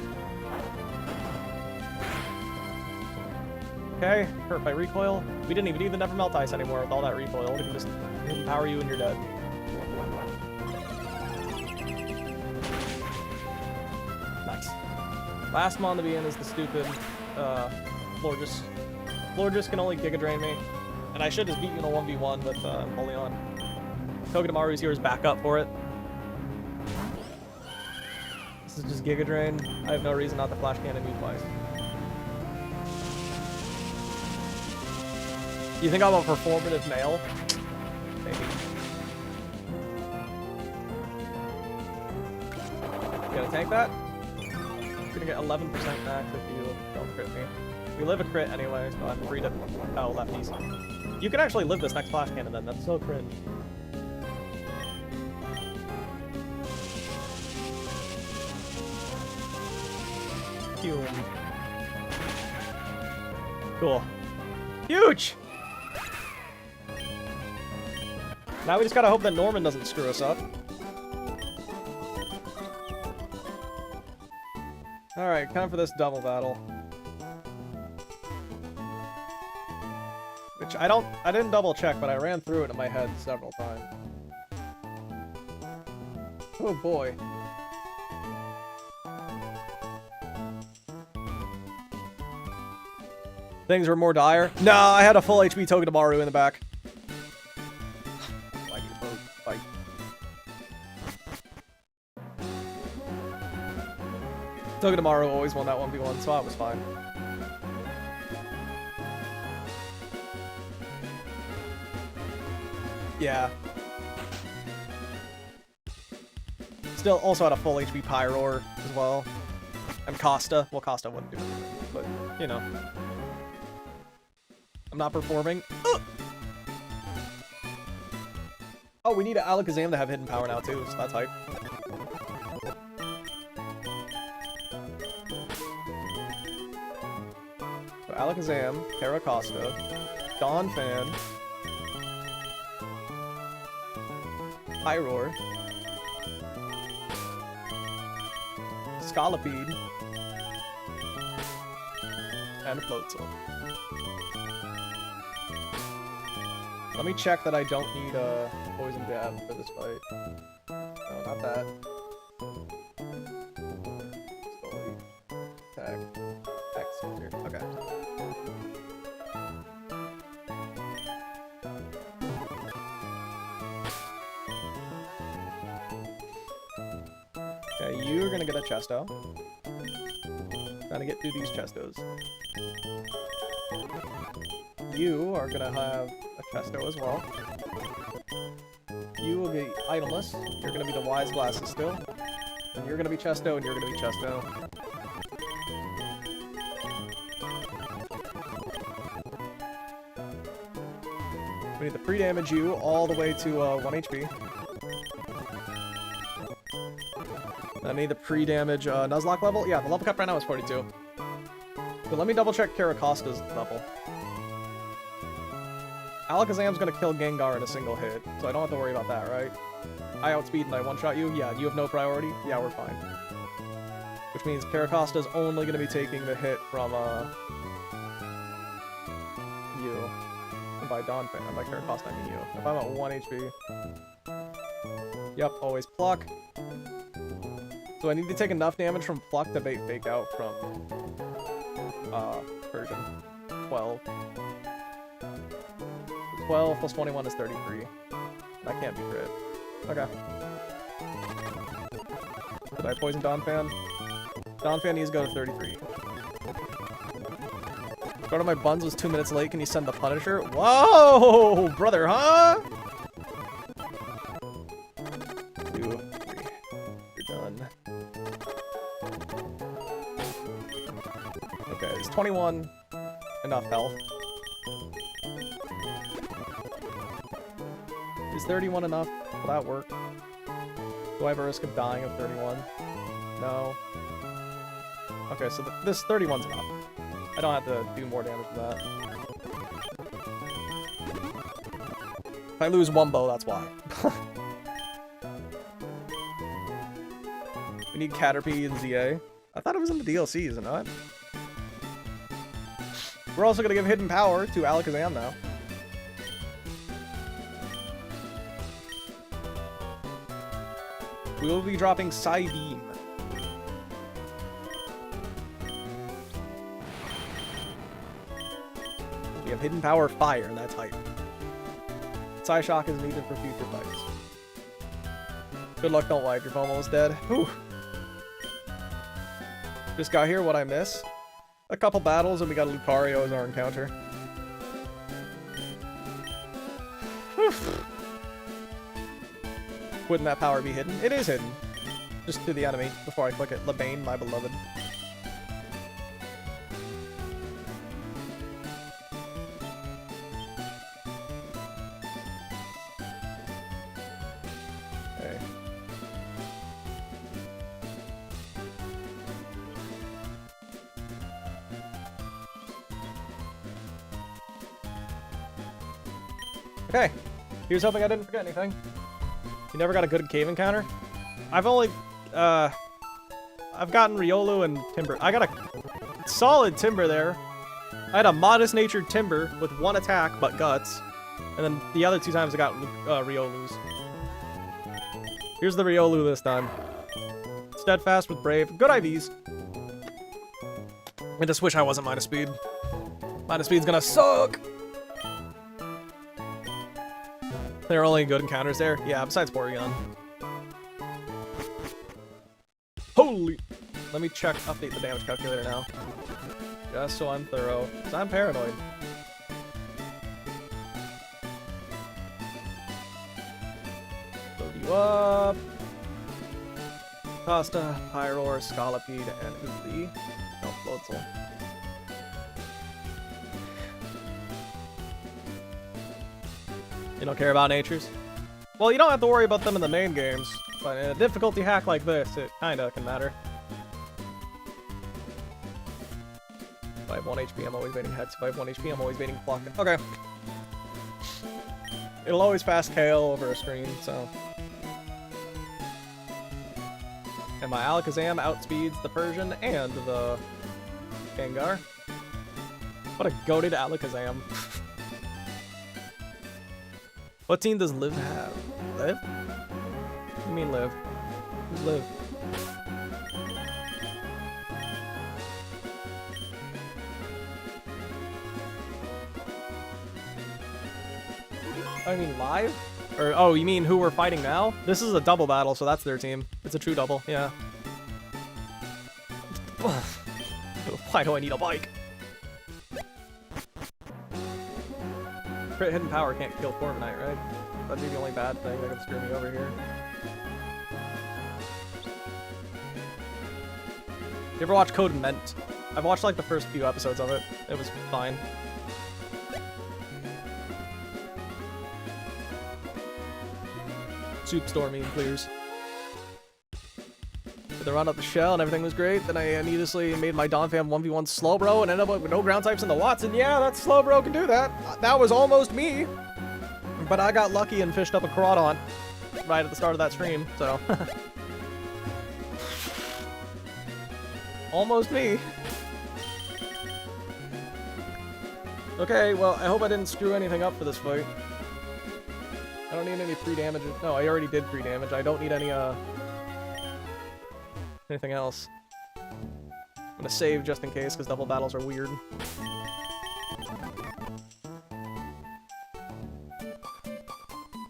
Okay, hurt by recoil. We didn't even need the Never Melt Ice anymore with all that recoil. We can just Hidden Power you and you're dead. Nice. Last mon to be in is the stupid Florges. Florges can only Giga Drain me. And I should just beat you in a 1v1 with Empoleon. Togedemaru's here as backup for it. This is just Giga Drain. I have no reason not to Flash Cannon you twice. You think I'm a performative male? Maybe. You gotta tank that? You're gonna get 11% max if you don't crit me. We live a crit anyway, so I'm free to... Oh, lefties. You can actually live this next Flash Cannon then, that's so cringe. Cool. Huge! Now we just gotta hope that Norman doesn't screw us up. Alright, time for this double battle. Which I didn't double check, but I ran through it in my head several times. Oh boy. Things were more dire. No, I had a full HP Togedemaru in the back. Fight. Togedemaru always won that 1v1, so I was fine. Yeah. Still also had a full HP Pyroar as well. And Costa. Well, Costa wouldn't do anything, but, you know. I'm not performing. Oh, we need an Alakazam to have hidden power now too, so that's hype. So Alakazam, Caracosta, Donphan, Pyroar, Scolipede, and Floatzel. Let me check that I don't need a Poison Jab for this fight. No, not that. Slowly. Attack. X here. Okay. Okay, you're gonna get a Chesto. Trying to get through these Chestos. You are gonna have a Chesto as well. You will be Itemless. You're gonna be the Wise Glasses still. And you're gonna be Chesto, and you're gonna be Chesto. We need to pre-damage you all the way to 1 HP. I need the pre-damage Nuzlocke level. Yeah, the level cap right now is 42. But let me double check Caracosta's level. Alakazam's gonna kill Gengar in a single hit, so I don't have to worry about that, right? I outspeed and I one-shot you? Yeah, you have no priority? Yeah, we're fine. Which means Caracosta's only gonna be taking the hit from, you. And by Donphan, and by Caracosta I mean you. If I'm at 1 HP... Yep, always Pluck. So I need to take enough damage from Pluck to bait Fake Out from, version 12. 12 plus 21 is 33. That can't be crit. Okay. Did I poison Donphan? Donphan needs to go to 33. One of my buns was 2 minutes late. Can you send the Punisher? Whoa, brother, huh? 2, 3. You're done. Okay, is 21 enough health? Is 31 enough? Will that work? Do I have a risk of dying of 31? No. Okay, so this 31's enough. I don't have to do more damage than that. If I lose Wumbo, that's why. We need Caterpie and ZA. I thought it was in the DLC, is it not? We're also gonna give Hidden Power to Alakazam now. We will be dropping Psybeam. We have Hidden Power Fire, and that's hype. Psyshock is needed for future fights. Good luck, don't wipe. Your phone almost dead. Whew. Just got here, what'd I miss? A couple battles, and we got Lucario as our encounter. Wouldn't that power be hidden? It is hidden. Just to the enemy before I click it. Labane, my beloved. Okay. Okay. Here's hoping I didn't forget anything. You never got a good cave encounter? I've only, I've gotten Riolu and Timber. I got a solid Timber there. I had a modest-natured Timber with 1 attack, but Guts. And then the other 2 times I got Riolus. Here's the Riolu this time. Steadfast with Brave. Good IVs. I just wish I wasn't minus speed. Minus speed's gonna suck! There are only good encounters there? Yeah, besides Porygon. Holy! Let me check, update the damage calculator now. Just so I'm thorough. Because I'm paranoid. Load you up. Costa, Pyroar, Scolipede, and Ooplie. No, Floatzel. You don't care about natures? Well, you don't have to worry about them in the main games, but in a difficulty hack like this, it kinda can matter. If I have 1 HP, I'm always baiting Hex. If I have 1 HP, I'm always baiting Pluck. Okay. It'll always fast KO over a screen, so... And my Alakazam outspeeds the Persian and the Gengar. What a goated Alakazam. What team does Liv have? Liv? What do you mean Liv? Who's Liv? I mean live? Or, oh, you mean who we're fighting now? This is a double battle, so that's their team. It's a true double, yeah. Why do I need a bike? Crit Hidden Power can't kill Corviknight, right? That'd be the only bad thing that could screw me over here. You ever watch Code Ment? I've watched like the first few episodes of it. It was fine. Soup Stormy clears. Did the run up the shell and everything was great. Then I needlessly made my Donphan 1v1 Slowbro and ended up with no ground types in the Watson. Yeah, that Slowbro can do that. That was almost me. But I got lucky and fished up a Crawdon right at the start of that stream, so. Almost me. Okay, well, I hope I didn't screw anything up for this fight. I don't need any free damage. No, I already did free damage. I don't need any, anything else. I'm gonna save just in case, because double battles are weird.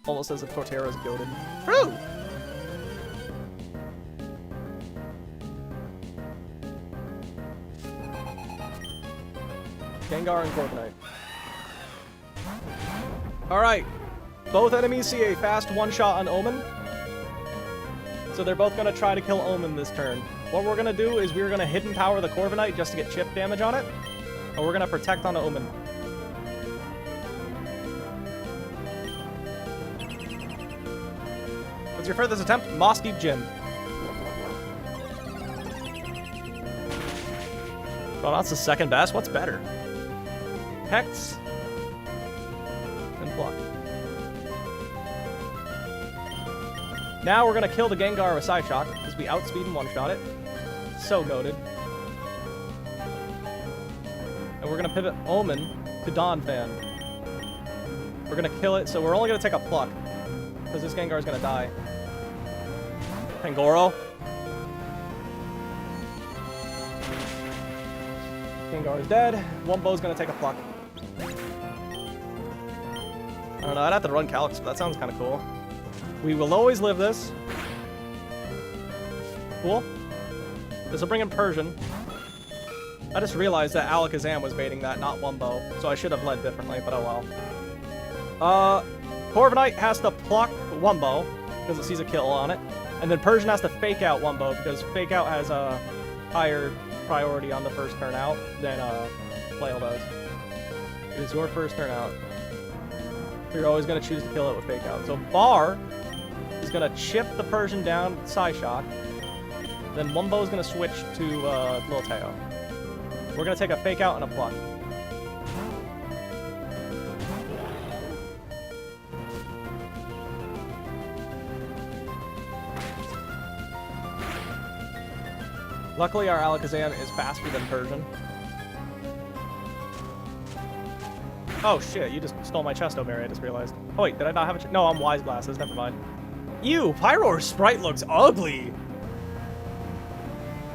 Almost as if Torterra's goated. True! Gengar and Corviknight. Alright. Both enemies see a fast one-shot on Omen. So they're both going to try to kill Omen this turn. What we're going to do is we're going to hidden power the Corviknight just to get chip damage on it. And we're going to protect on Omen. What's your furthest attempt? Mossdeep Gym. Well, that's the second best. What's better? Hex and Block. Now we're gonna kill the Gengar with Side Shock because we outspeed and one-shot it. So goated. And we're gonna pivot Omen to Donphan. We're gonna kill it, so we're only gonna take a Pluck because this Gengar is gonna die. Pangoro. Gengar is dead. Wumbo's gonna take a Pluck. I don't know, I'd have to run Calyx, but that sounds kind of cool. We will always live this. Cool. This will bring in Persian. I just realized that Alakazam was baiting that, not Wumbo, so I should have led differently, but oh well. Corviknight has to pluck Wumbo, because it sees a kill on it. And then Persian has to fake out Wumbo, because fake out has a higher priority on the first turn out than Flail does. It is your first turn out. You're always going to choose to kill it with fake out. So Bar is going to chip the Persian down with Psyshock. Then Wumbo is going to switch to Lil Teo. We're going to take a fake out and a pluck. Luckily, our Alakazam is faster than Persian. Oh shit, you just stole my Chesto Berry, I just realized. Oh wait, did I not have a No, I'm Wise Glasses, never mind. Ew, Pyroar's sprite looks ugly!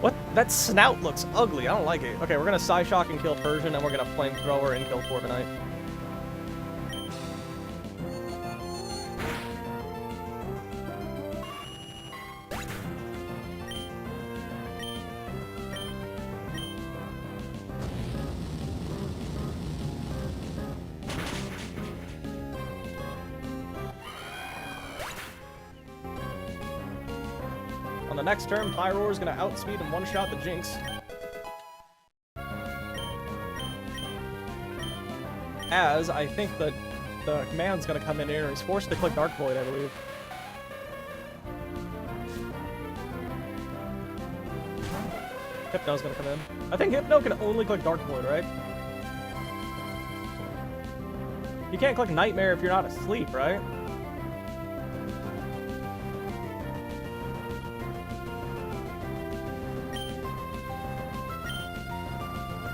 What? That snout looks ugly, I don't like it. Okay, we're gonna Psyshock and kill Persian, and we're gonna Flamethrower and kill Corviknight. On the next turn, Pyroar is going to outspeed and one-shot the Jinx. As I think that the command's going to come in here and he's forced to click Dark Void, I believe. Hypno's going to come in. I think Hypno can only click Dark Void, right? You can't click Nightmare if you're not asleep, right?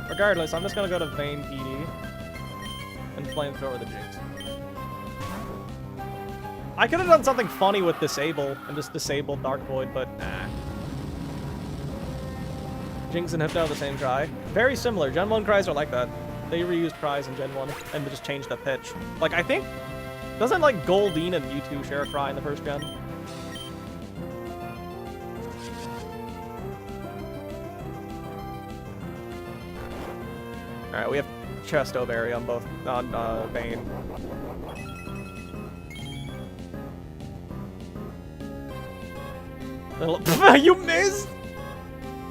Regardless, I'm just gonna go to Vayne PD and Flamethrower the Jinx. I could have done something funny with Disable and just disabled Dark Void, but nah. Jinx and Hypno the same cry. Very similar. Gen 1 cries are like that. They reused cries in Gen 1 and just changed the pitch. Like, I think... Doesn't, like, Goldeen and Mewtwo share a cry in the first gen? Alright, we have Chesto Berry on both, on Vayne. You missed!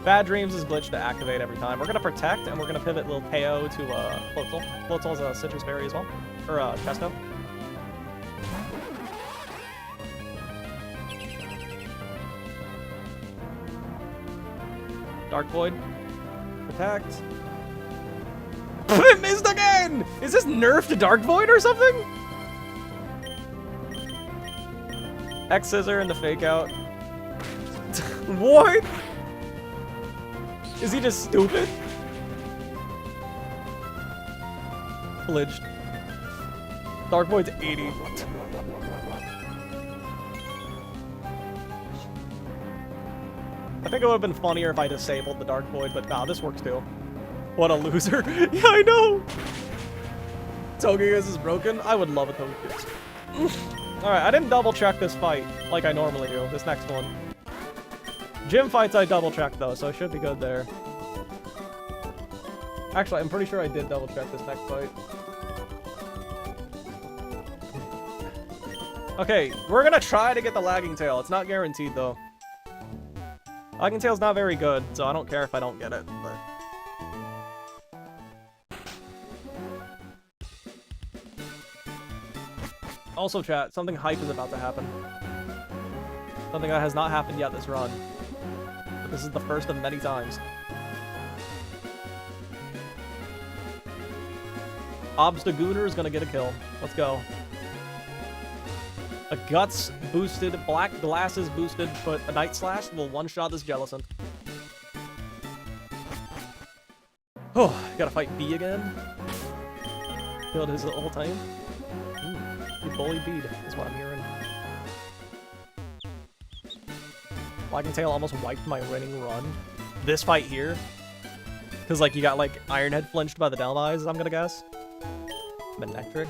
Bad Dreams is glitched to activate every time. We're gonna Protect, and we're gonna pivot Lil Teo to Floatzel. Floatzel's a Citrus Berry as well. Or Chesto. Dark Void. Protect. It missed again! Is this nerfed Dark Void or something? X Scissor and the Fake Out. What? Is he just stupid? Glitched. Dark Void's 80. I think it would have been funnier if I disabled the Dark Void, but nah, this works too. What a loser. Yeah, I know! Togekiss is broken? I would love a Togekiss. Alright, I didn't double check this fight like I normally do, this next one. Gym fights I double checked though, so I should be good there. Actually, I'm pretty sure I did double check this next fight. Okay, we're gonna try to get the lagging tail. It's not guaranteed though. Lagging tail's not very good, so I don't care if I don't get it. But... Also, chat, something hype is about to happen. Something that has not happened yet this run. But this is the first of many times. Obstagooner is gonna get a kill. Let's go. A Guts boosted, Black Glasses boosted, but a Night Slash will one-shot this Jellicent. Oh, gotta fight B again. Killed his whole time. You bully bead is what I'm hearing. Lagging Tail almost wiped my winning run. This fight here. Because, like, you got, like, Ironhead flinched by the Delmise, I'm gonna guess. Manectric.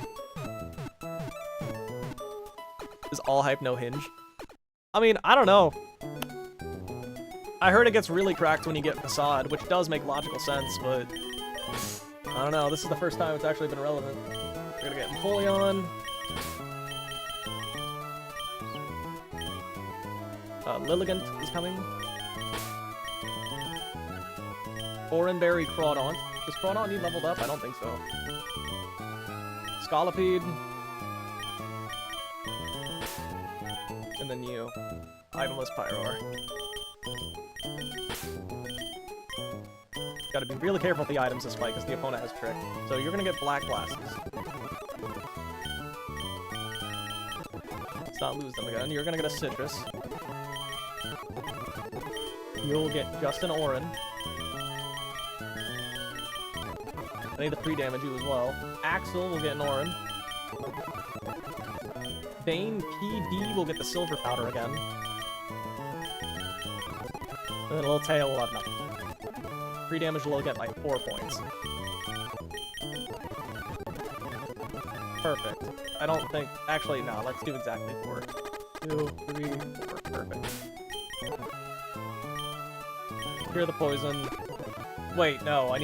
Is all hype, no hinge? I mean, I don't know. I heard it gets really cracked when you get Facade, which does make logical sense, but... I don't know, this is the first time it's actually been relevant. We're gonna get Empoleon. Lilligant is coming. Oranberry Crawdaunt. Does Crawdaunt need leveled up? I don't think so. Scolipede. And then you. Itemless Pyroar. Gotta be really careful with the items this fight, because the opponent has Trick. So you're gonna get Black Glasses. Let's not lose them again. You're gonna get a Citrus. You'll get just an Orin. I need to pre-damage you as well. Axel will get an Orin. Bane PD will get the Silver Powder again. And then a little Tail will have nothing. Pre-damage will get like 4 points. Perfect. I don't think... Actually, no. Let's do exactly 4. 2, 3, 4. Perfect. Clear the poison. Wait, no. I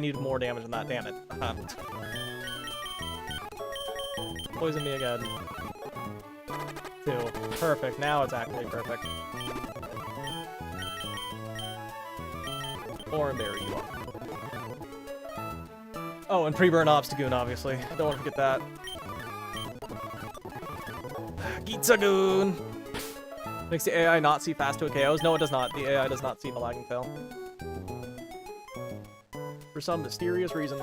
need more damage than that. Damn it. Poison me again. 2. Perfect. Now it's actually perfect. Oranberry you are. Oh, and pre-burn Obstagoon, obviously. Don't want to forget that. Gitzagoon! Makes the AI not see fast to a KOs? No, it does not. The AI does not see the lagging tail. For some mysterious reason.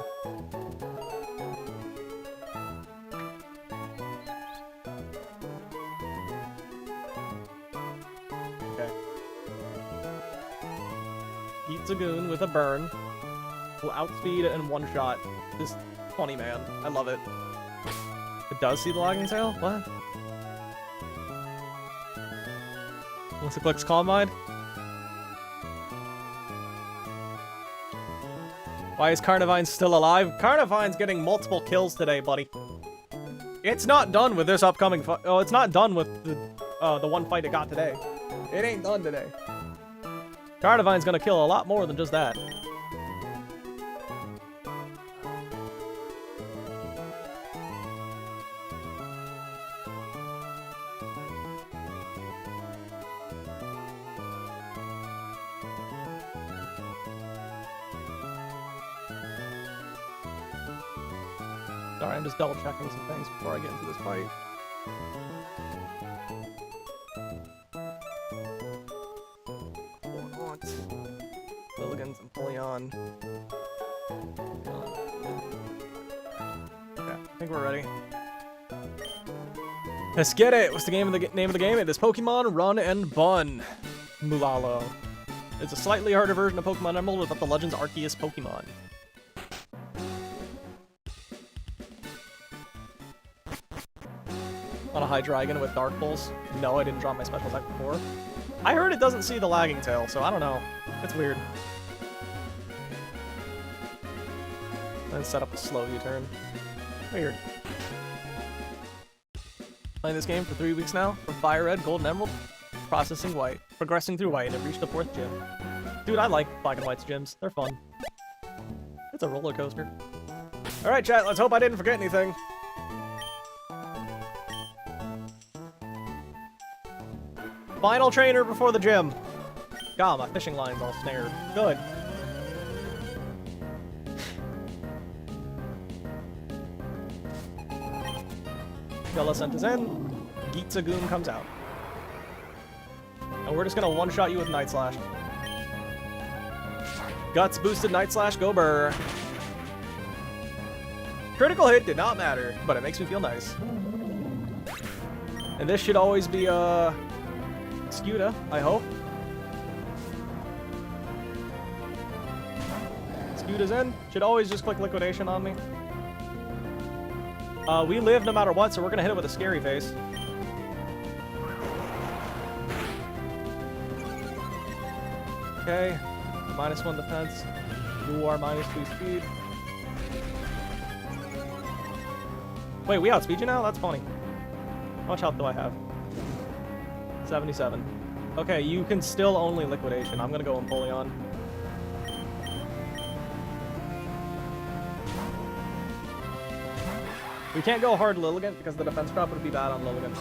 Okay. Gitzagoon with a burn. Will outspeed and one-shot this funny man. I love it. It does see the lagging tail? What? Once it clicks Calm Mind? Why is Carnivine still alive? Carnivine's getting multiple kills today, buddy. It's not done with this upcoming fight. Oh, it's not done with the one fight it got today. It ain't done today. Carnivine's gonna kill a lot more than just that. Sorry, I'm just double checking some things before I get into this fight. Lilligant, Empoleon. Okay, I think we're ready. Let's get it! What's the name of the game? It is Pokemon Run and Bun. Mulalo. It's a slightly harder version of Pokemon Emerald without the Legends Arceus Pokemon. On a Hydreigon with Dark Pulse. No, I didn't draw my special attack before. I heard it doesn't see the lagging tail, so I don't know. It's weird. Then set up a slow U-turn. Weird. Playing this game for 3 weeks now. From Fire Red, Gold and Emerald, processing White, progressing through White, and reached the 4th gym. Dude, I like Black and White's gyms. They're fun. It's a roller coaster. All right, chat. Let's hope I didn't forget anything. Final trainer before the gym. God, my fishing line's all snared. Good. Gillicent is in. Gitzagoon comes out. And we're just gonna one-shot you with Night Slash. Guts boosted Night Slash, go burr. Critical hit did not matter, but it makes me feel nice. And this should always be, Scuda, I hope. Scuda's in. Should always just click Liquidation on me. We live no matter what, so we're gonna hit it with a scary face. Okay. -1 defense. You are -2 speed. Wait, we outspeed you now? That's funny. How much health do I have? 77. Okay, you can still only Liquidation. I'm gonna go Empoleon. We can't go hard Lilligant because the defense drop would be bad on Lilligant.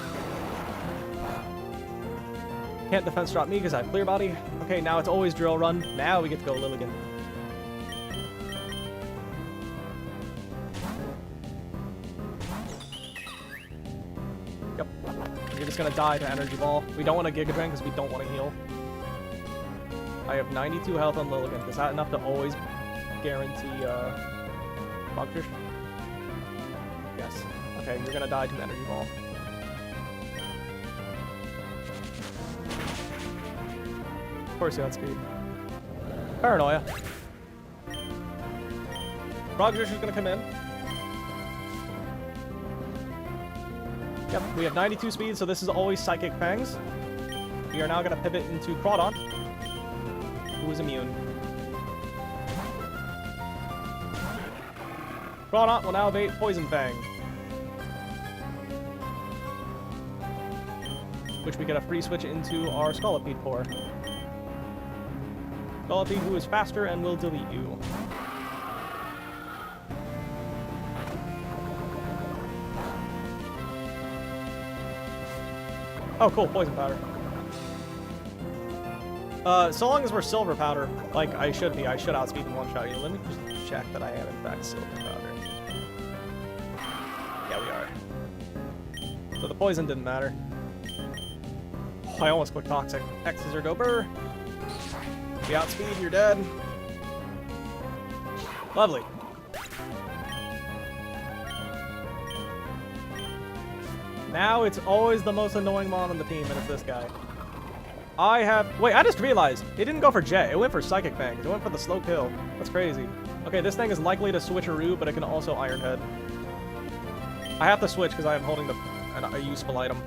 Can't defense drop me because I have Clear Body. Okay, now it's always Drill Run. Now we get to go Lilligant. Yep. You're just gonna die to Energy Ball. We don't want to Giga Drain because we don't want to heal. I have 92 health on Lilligant. Is that enough to always guarantee Bugfish? Yes. Okay, you're gonna die to Energy Ball. Of course you had speed. Paranoia. Bugfish is gonna come in. Yep, we have 92 speed, so this is always Psychic Fangs. We are now gonna pivot into Crawdon, who is immune. Crawdon will now evade Poison Fang, which we get a free switch into our Scolipede for. Scolipede, who is faster and will delete you. Oh, cool, Poison Powder. So long as we're Silver Powder, like I should be, I should outspeed and one-shot you. Let me just check that I am, in fact, Silver Powder. Yeah, we are. So the poison didn't matter. Oh, I almost clicked Toxic. X Scissor go burr. We outspeed, you're dead. Lovely. Now it's always the most annoying mon on the team, and it's this guy. Wait, I just realized. It didn't go for Jet. It went for Psychic Fangs. It went for the slow kill. That's crazy. Okay, this thing is likely to switcheroo, but it can also Iron Head. I have to switch because I am holding a useful item.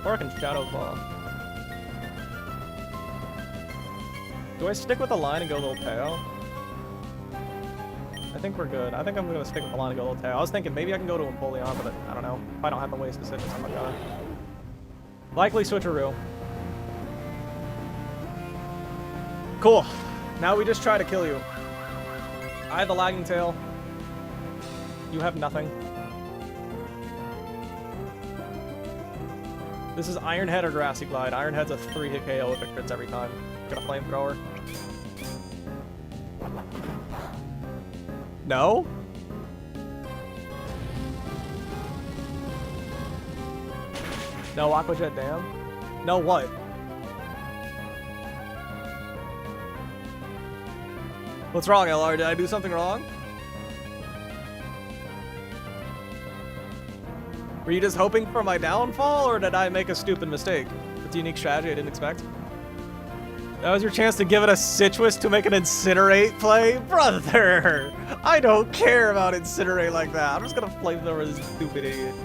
Or I can Shadow Claw. Do I stick with the line and go a little Tail? I think we're good. I think I'm going to stick with the line and go a little Tail. I was thinking maybe I can go to Empoleon, but I don't know. If I don't have the waste to switch, I'm not gonna. Likely switcheroo. Cool. Now we just try to kill you. I have the Lagging Tail. You have nothing. This is Iron Head or Grassy Glide. Iron Head's a 3-hit KO if it crits every time. Got a Flamethrower. No? No Aqua Jet Dam? No what? What's wrong, LR? Did I do something wrong? Were you just hoping for my downfall, or did I make a stupid mistake? It's a unique strategy I didn't expect. That was your chance to give it a Citrus to make an Incinerate play? Brother! I don't care about Incinerate like that. I'm just gonna Flamethrower this stupid idiot.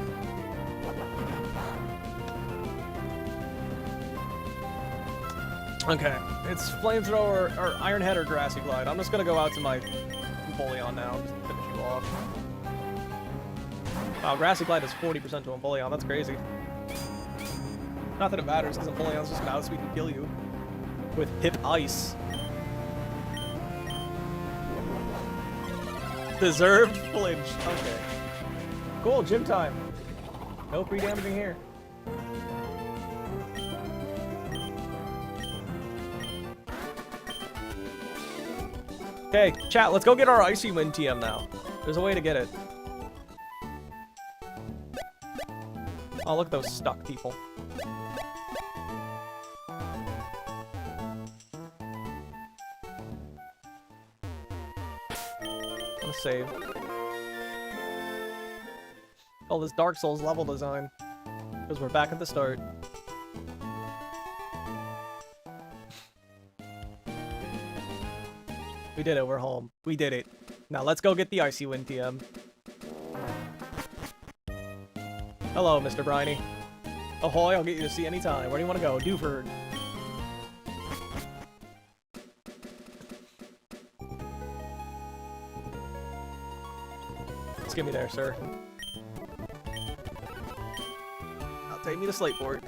Okay, it's Flamethrower, or Iron Head or Grassy Glide. I'm just gonna go out to my Empoleon now, just finish you off. Wow, Grassy Glide is 40% to Empoleon. That's crazy. Not that it matters, because Empoleon's just gonna outspeed and kill you. With Hip Ice. Deserved flinch. Okay. Cool, gym time. No free damaging here. Okay, chat, let's go get our Icy Wind TM now. There's a way to get it. Oh, look at those stuck people. I'm gonna save. Oh, this Dark Souls level design. Because we're back at the start. We did it, we're home. We did it. Now let's go get the Icy Wind TM. Hello, Mr. Briny. Ahoy, I'll get you to see anytime. Where do you want to go? Dewford. Let's get me there, sir. I'll take me to Slateport.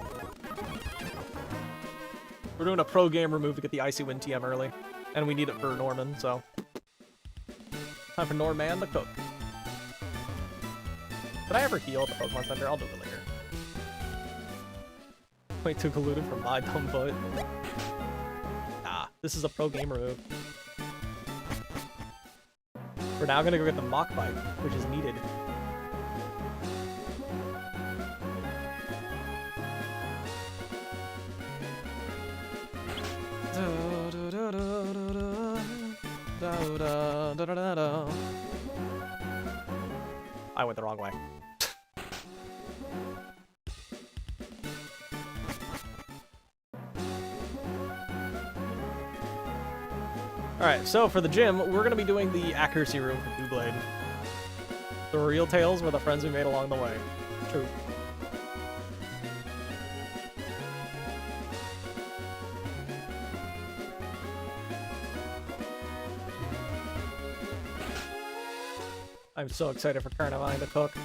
We're doing a pro gamer move to get the Icy Wind TM early. And we need it for Norman, so. Time for Norman the cook. Did I ever heal at the Pokemon Center? I'll do it later. Wait, too colluded from my dumb foot. Ah, this is a pro gamer move. We're now gonna go get the Mach Bite, which is needed. I went the wrong way. Alright, so for the gym, we're going to be doing the accuracy room for Doublade. The real tales were the friends we made along the way. True. I'm so excited for Carnivine to cook.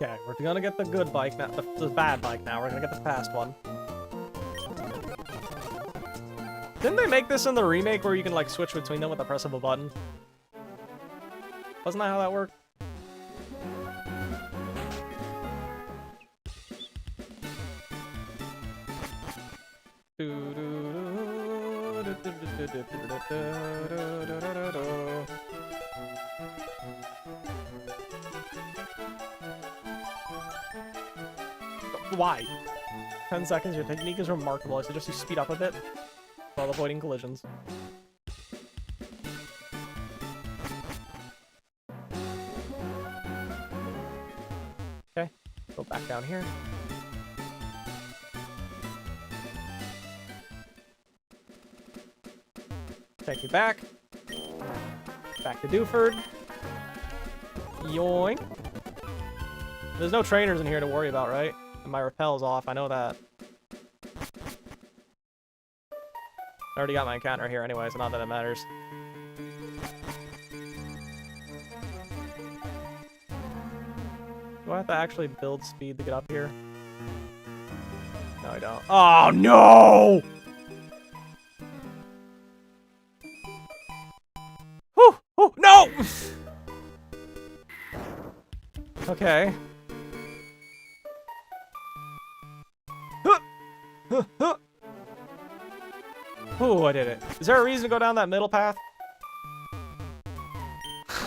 Okay, we're gonna get the good bike now, the bad bike now. We're gonna get the fast one. Didn't they make this in the remake where you can like switch between them with the press of a button? Wasn't that how that worked? Why? 10 seconds, your technique is remarkable. I suggest you speed up a bit while avoiding collisions. Okay, go back down here. Take you back. Back to Dewford. Yoink. There's no trainers in here to worry about, right? And my repel's off, I know that. I already got my encounter here anyway, so not that it matters. Do I have to actually build speed to get up here? No, I don't. Oh, no! Whew! Whew! No! Okay. Ooh, I did it. Is there a reason to go down that middle path?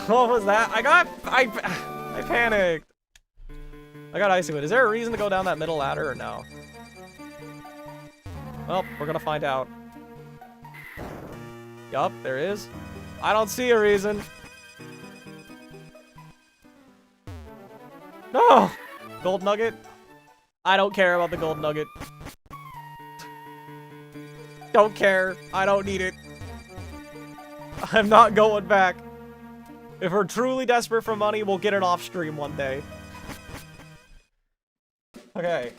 What was that? I panicked. I got Icy Wind. Is there a reason to go down that middle ladder or no? Well, we're gonna find out. Yup, there is. I don't see a reason. No! Gold nugget? I don't care about the gold nugget. Don't care. I don't need it. I'm not going back. If we're truly desperate for money, we'll get it off stream one day. Okay.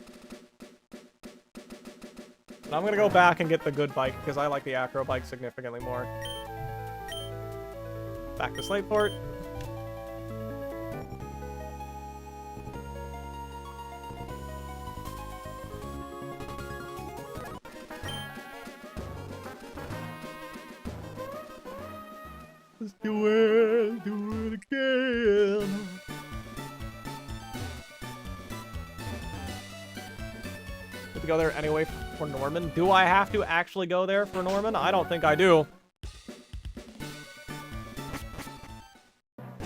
And I'm gonna go back and get the good bike, because I like the acro bike significantly more. Back to Slateport. Let's do it again. Have to go there anyway for Norman. Do I have to actually go there for Norman? I don't think I do.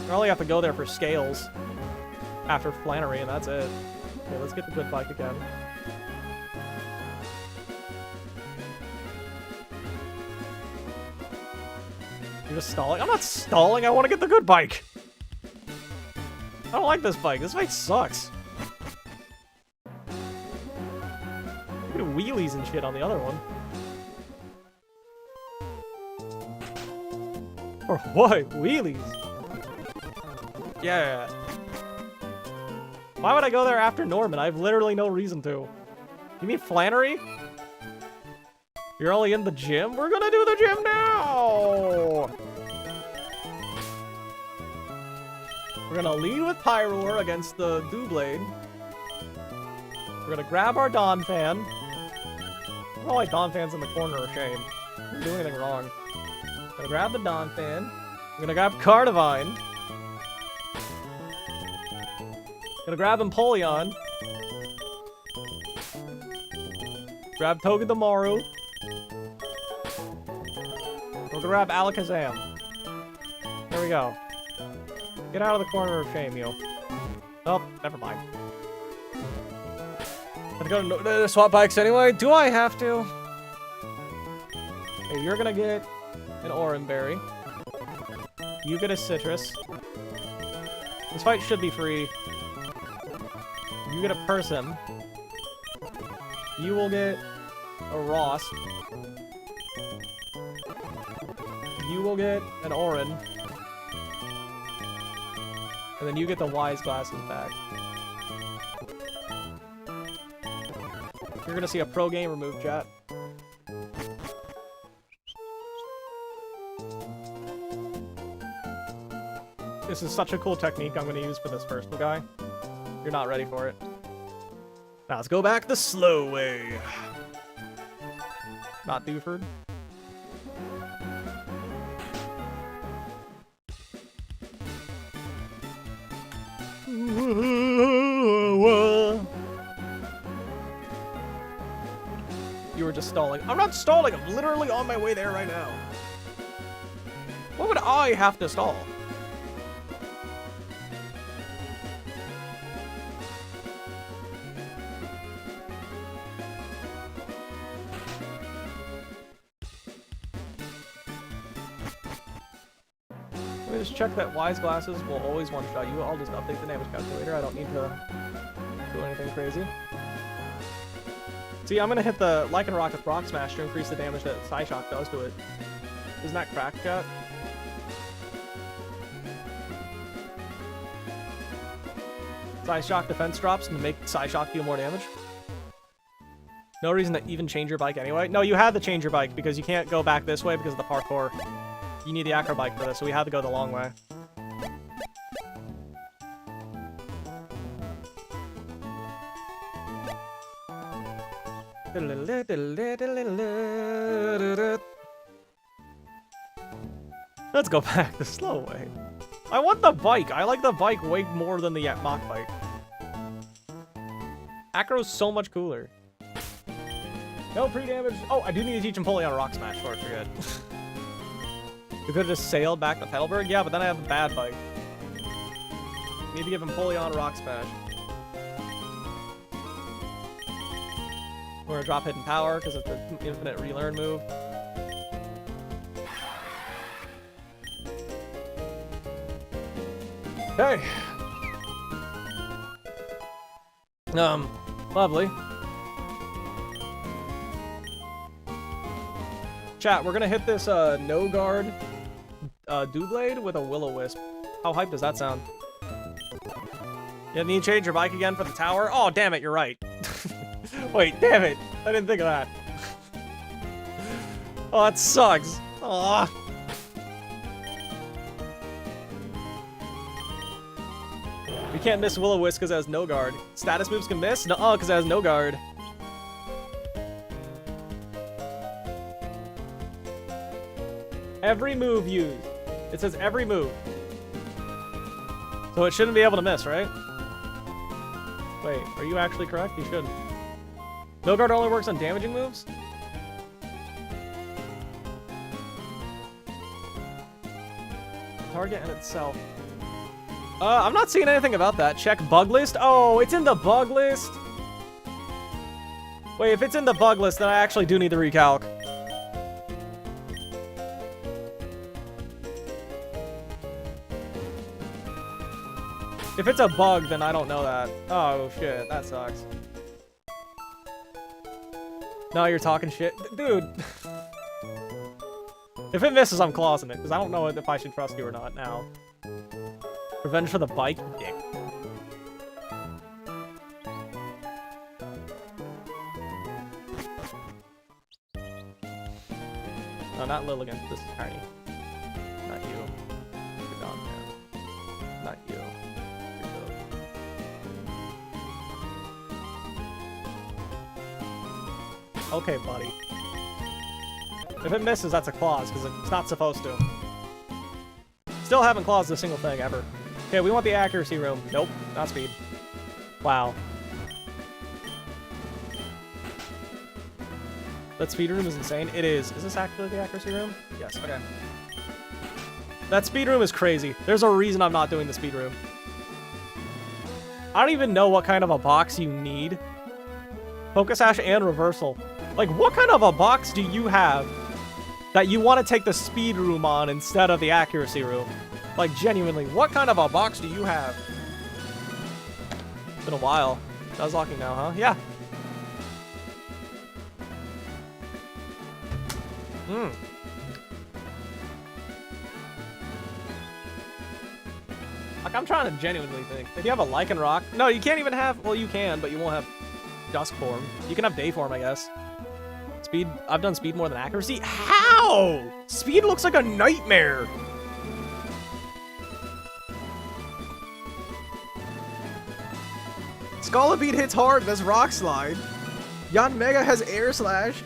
I only have to go there for Scales after Flannery, and that's it. Okay, let's get the good bike again. You're just stalling? I'm not stalling, I want to get the good bike! I don't like this bike, this bike sucks. Look at wheelies and shit on the other one. For what? Wheelies? Yeah. Why would I go there after Norman? I have literally no reason to. You mean Flannery? You're only in the gym? We're gonna do the gym now! We're gonna lead with Pyroar against the Doublade. We're gonna grab our Donphan. I don't know why Donphan's in the corner of shame. I didn't do anything wrong. Gonna grab the Donphan. I'm gonna grab Carnivine. Gonna grab Empoleon. Grab Togedemaru. We'll grab Alakazam. There we go. Get out of the corner of shame, you. Oh, never mind. Gotta go to swap bikes anyway. Do I have to? Okay, you're gonna get an Oranberry. You get a Citrus. This fight should be free. You get a Persim. You will get a Ross. You will get an Orin. And then you get the Wise Glasses back. You're gonna see a pro gamer move, chat. This is such a cool technique I'm gonna use for this first guy. You're not ready for it. Now let's go back the slow way. Not Duford. You were just stalling. I'm not stalling, I'm literally on my way there right now. Why would I have to stall? Let me just check that Wise Glasses will always one-shot you. I'll just update the damage calculator. I don't need to do anything crazy. See, I'm gonna hit the Lycanroc with Rock Smash to increase the damage that Psyshock does to it. Isn't that crack, cat? Psyshock defense drops to make Psyshock deal more damage. No reason to even change your bike anyway. No, you had to change your bike because you can't go back this way because of the parkour. You need the acro bike for this, so we had to go the long way. Let's go back the slow way. I want the bike. I like the bike way more than the Mach bike. Acro's so much cooler. No pre-damage. Oh, I do need to teach Empoleon Rock Smash before I forget. We could have just sailed back to Petalburg. Yeah, but then I have a bad bike. Need to give Empoleon Rock Smash. We're gonna drop Hidden Power because of the infinite relearn move. Okay. Lovely. Chat, we're gonna hit this no guard Doublade with a Will-O-Wisp. How hype does that sound? You need to change your bike again for the tower? Oh, damn it, you're right. Wait, damn it. I didn't think of that. Oh, that sucks. Aw. We can't miss Will-O-Wisp because it has no guard. Status moves can miss? Nuh-uh, because it has no guard. Every move used. It says every move. So it shouldn't be able to miss, right? Wait, are you actually correct? You shouldn't. No guard only works on damaging moves? Target and itself. I'm not seeing anything about that. Check bug list. Oh, it's in the bug list. Wait, if it's in the bug list, then I actually do need to recalc. If it's a bug, then I don't know that. Oh, shit. That sucks. No, you're talking shit. Dude. If it misses, I'm clausing it, because I don't know if I should trust you or not now. Revenge for the bike? Dick. No, not Lilligant. This is Tiny. Not you. You're gone, man. Not you. Okay, buddy. If it misses, that's a clause, because it's not supposed to. Still haven't claused a single thing, ever. Okay, we want the accuracy room. Nope, not speed. Wow. That speed room is insane. It is. Is this actually the accuracy room? Yes, okay. That speed room is crazy. There's a reason I'm not doing the speed room. I don't even know what kind of a box you need. Focus Sash and Reversal. Like, what kind of a box do you have that you want to take the speed room on instead of the accuracy room? Like, genuinely, what kind of a box do you have? It's been a while. Nuzlocking now, huh? Yeah. Like, I'm trying to genuinely think. If you have a Lycanroc... No, you can't even have... Well, you can, but you won't have Dusk Form. You can have Day Form, I guess. Speed... I've done speed more than accuracy? How? Speed looks like a nightmare! Scalabeat hits hard, that's Rock Slide. Yanmega has Air Slash.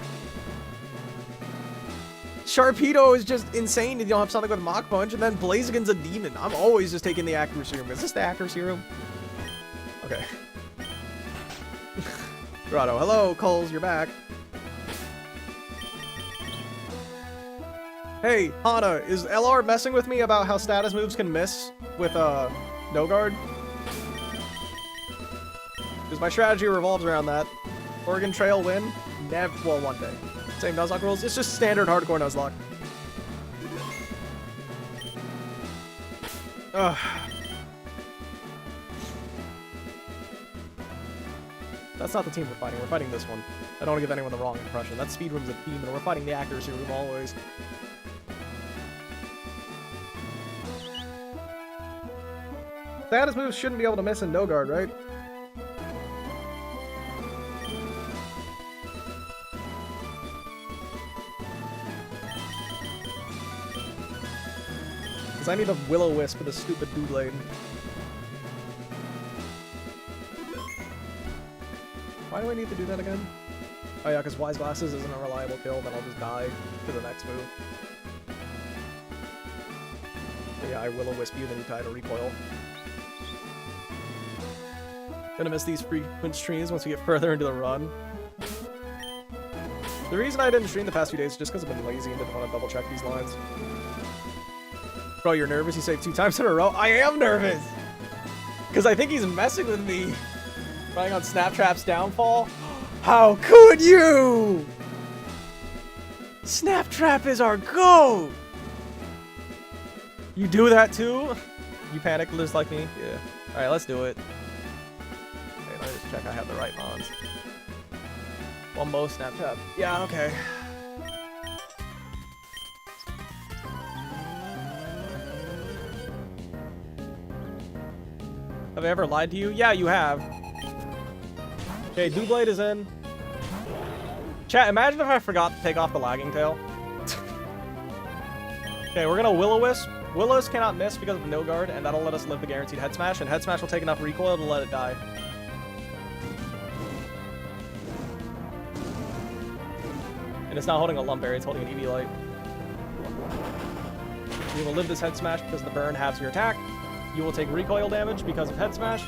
Sharpedo is just insane if you don't have something with Mach Punch, and then Blaziken's a demon. I'm always just taking the accuracy room. Is this the accuracy room? Okay. Grotto, hello, Coles, you're back. Hey, Hana, is LR messing with me about how status moves can miss with, no guard? Because my strategy revolves around that. Oregon Trail win? Never. Well, one day. Same Nuzlocke rules. It's just standard hardcore Nuzlocke. Ugh. That's not the team we're fighting. We're fighting this one. I don't want to give anyone the wrong impression. That speed room's a team, and we're fighting the accuracy room always. Status moves shouldn't be able to miss in no guard, right? Because I need a Will-O-Wisp for the stupid Doublade. Why do I need to do that again? Oh yeah, because Wise Glasses isn't a reliable kill, then I'll just die to the next move. So yeah, I Will-O-Wisp you, then you tie to recoil. Gonna miss these frequent streams once we get further into the run. The reason I didn't stream the past few days is just because I've been lazy and didn't want to double check these lines. Bro, you're nervous? You saved 2 times in a row? I am nervous! Because I think he's messing with me. Relying on Snaptrap's downfall? How could you? Snaptrap is our GOAT! You do that too? You panic just like me? Yeah. Alright, let's do it. Okay, let me just check I have the right mons. Well, most Snapchat. Yeah, okay. Have I ever lied to you? Yeah, you have. Okay, Doublade is in. Chat, imagine if I forgot to take off the lagging tail. Okay, we're gonna Will-O-Wisp. Will-O-Wisp cannot miss because of no guard, and that'll let us live the guaranteed Head Smash, and Head Smash will take enough recoil to let it die. And it's not holding a Lump Berry, it's holding an EV Light. You will live this Head Smash because the burn halves your attack. You will take recoil damage because of Head Smash.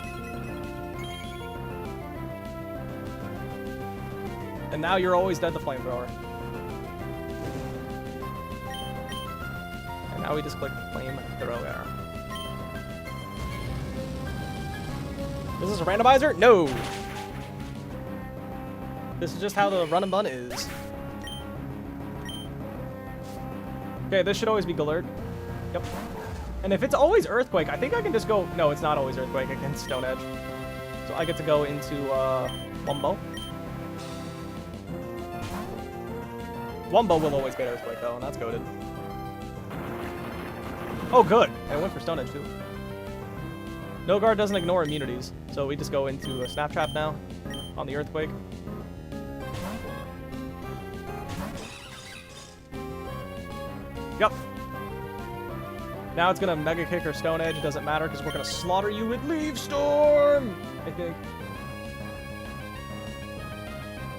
And now you're always dead to Flamethrower. And now we just click Flamethrower. Is this a randomizer? No! This is just how the run and bun is. Okay, this should always be Galurk. Yep. And if it's always Earthquake, I think I can just go... No, it's not always Earthquake. I can Stone Edge. So I get to go into Wumbo. Wumbo will always get Earthquake, though, and that's goated. Oh, good. And I went for Stone Edge, too. No guard doesn't ignore immunities, so we just go into a Snap Trap now on the Earthquake. Yep. Now it's gonna Mega Kick or Stone Edge, doesn't matter, because we're gonna slaughter you with Leaf Storm, I think.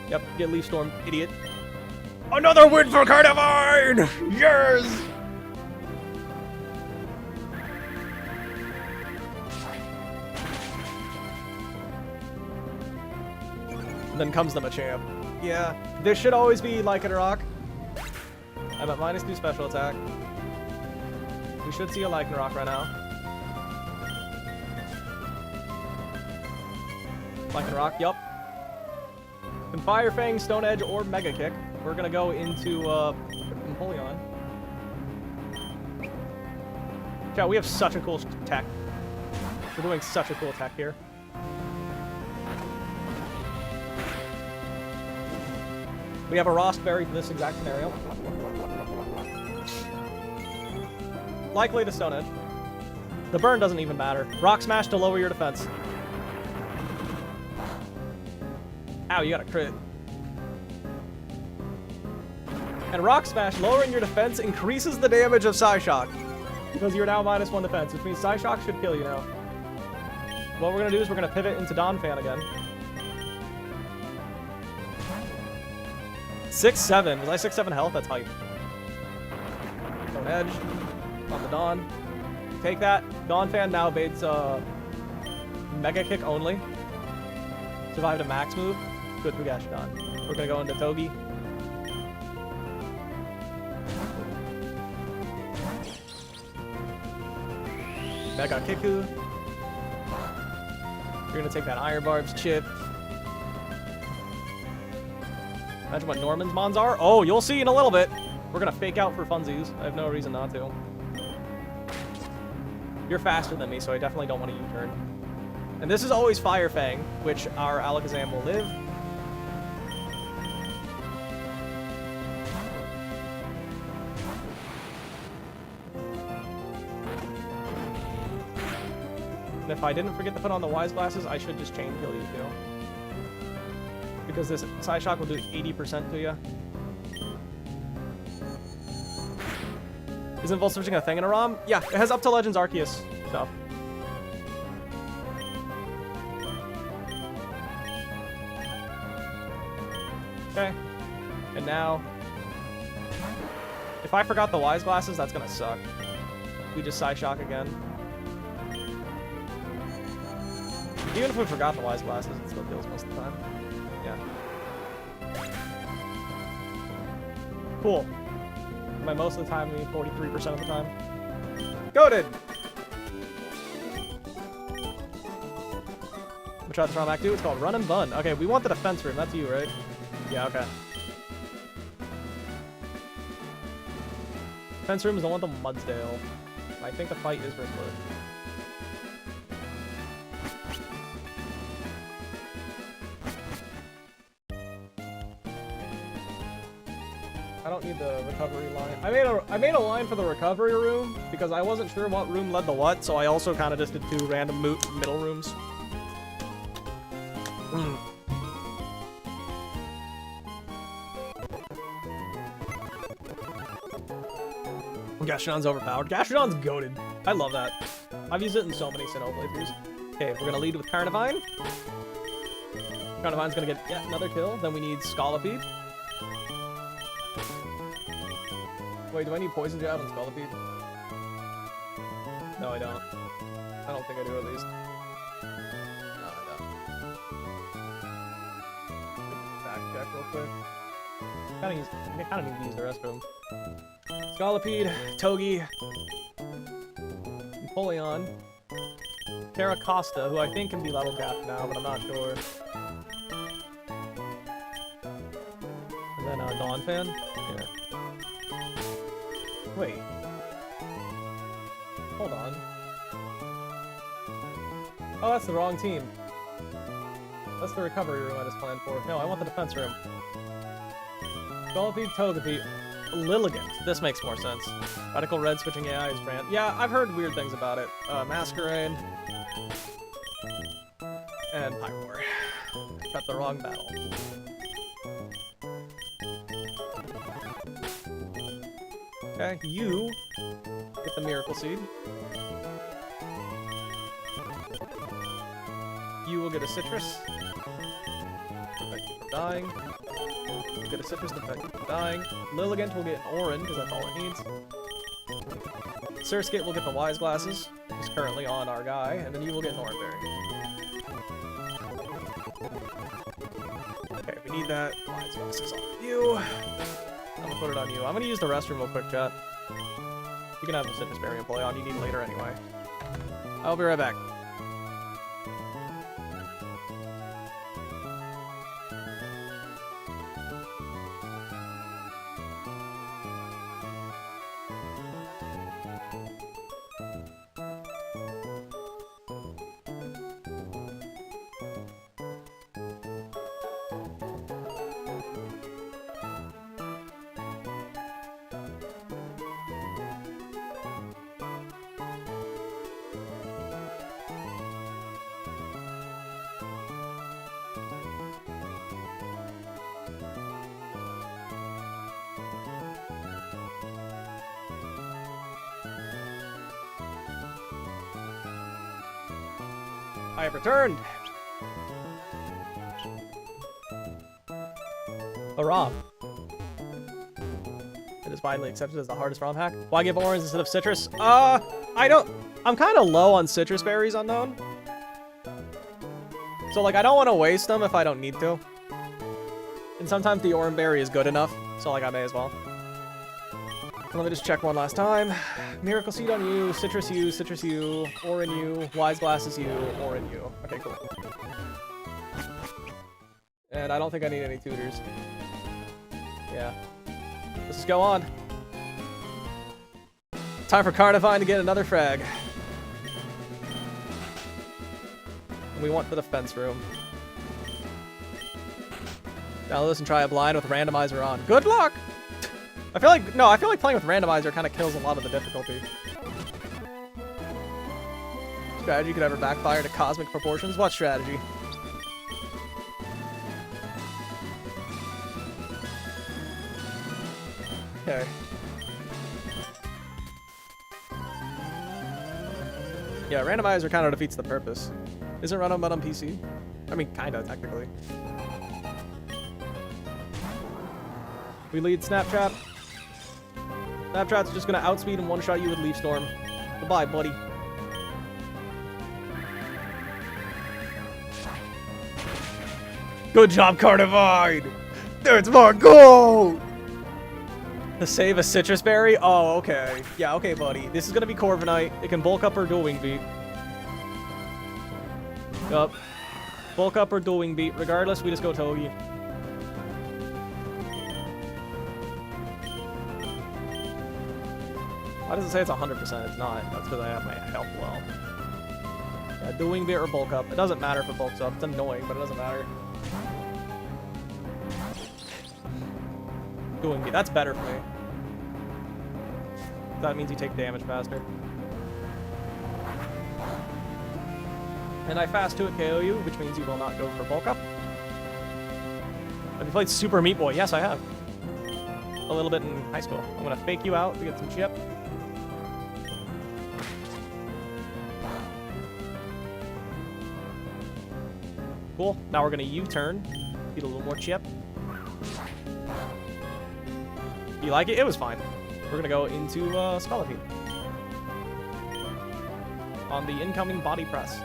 Yep, get Leaf Storm, idiot. Another win for Carnivine! Yes! And then comes the Machamp. Yeah, this should always be Lycanroc. I'm at -2 special attack. We should see a Lycanroc right now. Lycanroc, yup. And Fire Fang, Stone Edge, or Mega Kick. We're gonna go into Empoleon. Yeah, we have such a cool tech. We're doing such a cool tech here. We have a Rost Berry for this exact scenario. Likely to Stone Edge. The burn doesn't even matter. Rock Smash to lower your defense. Ow, you got a crit. And Rock Smash, lowering your defense, increases the damage of Psyshock. Because you're now -1 defense, which means Psyshock should kill you now. What we're going to do is we're going to pivot into Donphan again. 6-7. Was I 6-7 health? That's hype. Stone Edge. On the Dawn. Take that. Donphan now baits Mega Kick only. Survived a max move. Good for Gashadon. We're going to go into Togi. Mega Kiku. You're going to take that Iron Barbs chip. Imagine what Norman's Mons are. Oh, you'll see in a little bit. We're going to fake out for funsies. I have no reason not to. You're faster than me, so I definitely don't want to U-turn. And this is always Fire Fang, which our Alakazam will live. And if I didn't forget to put on the Wise Glasses, I should just chain kill you too. Because this Psyshock will do 80% to you. Isn't Volt Switching a thing in a ROM? Yeah, it has up to Legends Arceus stuff. Okay. And now... If I forgot the Wise Glasses, that's gonna suck. We just Psyshock again. Even if we forgot the Wise Glasses, it still kills most of the time. Yeah. Cool. By most of the time, I mean 43% of the time. Goated! Try this ROM Act 2. It's called Run and Bun. Okay, we want the defense room. That's you, right? Yeah, okay. Defense room is the one with the Mudsdale. I think the fight is Rickler. I don't need the recovery line. I made a line for the recovery room because I wasn't sure what room led to what, so I also kind of just did 2 random middle rooms. Gastrodon's overpowered. Gastrodon's goated. I love that. I've used it in so many Sinnoh playthroughs. Okay, we're gonna lead with Carnivine. Carnivine's gonna get yet another kill. Then we need Scolipede. Wait, do I need Poison Jab on Scolipede? No, I don't. I don't think I do, at least. No, I don't. Back check real quick. I kind of need to use the rest of them. Scolipede, Togi, Napoleon, Terracosta, who I think can be level capped now, but I'm not sure. And then Non-Fan? Yeah. Wait. Hold on. Oh, that's the wrong team. That's the recovery room I just planned for. No, I want the defense room. Scolipede, Togepi, Lilligant. This makes more sense. Radical Red switching AI is brand. Yeah, I've heard weird things about it. Masquerain. And Pyroar. Got the wrong battle. Okay, you get the Miracle Seed. You will get a Citrus. Protect you from dying. You'll get a Citrus to protect you from dying. Lilligant will get an Orin, because that's all it needs. Surskit will get the Wise Glasses, which is currently on our guy, and then you will get an Orin Berry. Okay, we need that. Wise Glasses on you. I'm gonna put it on you. I'm gonna use the restroom real quick, chat. You can have the Citrus Berry and Empoleon you need later anyway. I'll be right back. I have returned! A ROM. It is widely accepted as the hardest ROM hack. Why give orange instead of citrus? I don't... I'm kind of low on citrus berries, Unknown. So, like, I don't want to waste them if I don't need to. And sometimes the orange berry is good enough, so, like, I may as well. Let me just check one last time. Miracle Seed on you, Citrus you, Orin you, Wise Glasses you, Orin you. Okay, cool. And I don't think I need any tutors. Yeah. Let's just go on. Time for Carnivine to get another frag. And we want the defense room. Download this and try a blind with randomizer on. Good luck! I feel like playing with randomizer kind of kills a lot of the difficulty. Strategy could ever backfire to cosmic proportions. What strategy? Okay. Yeah, randomizer kind of defeats the purpose. Isn't Runabout on PC? I mean, kinda, technically. We lead Snapchat. Snapchat's just gonna outspeed and one-shot you with Leaf Storm. Goodbye, buddy. Good job, Carnivine! There's more gold! To save a Citrus Berry? Oh, okay. Yeah, okay, buddy. This is gonna be Corviknight. It can bulk up or do Wing Beat. Yup. Bulk up or do Wing Beat. Regardless, we just go Togi. Why does it say it's 100%? It's not. That's because I have my health low. Yeah, do Wing Beat or bulk up. It doesn't matter if it bulks up. It's annoying, but it doesn't matter. Do Wing Beat. That's better for me. That means you take damage faster. And I fast 2 at KO you, which means you will not go for bulk up. Have you played Super Meat Boy? Yes, I have. a little bit in high school. I'm gonna fake you out to get some chip. Cool. Now we're gonna U-turn. Get a little more chip. You like it? It was fine. We're gonna go into Scolipede. On the incoming body press.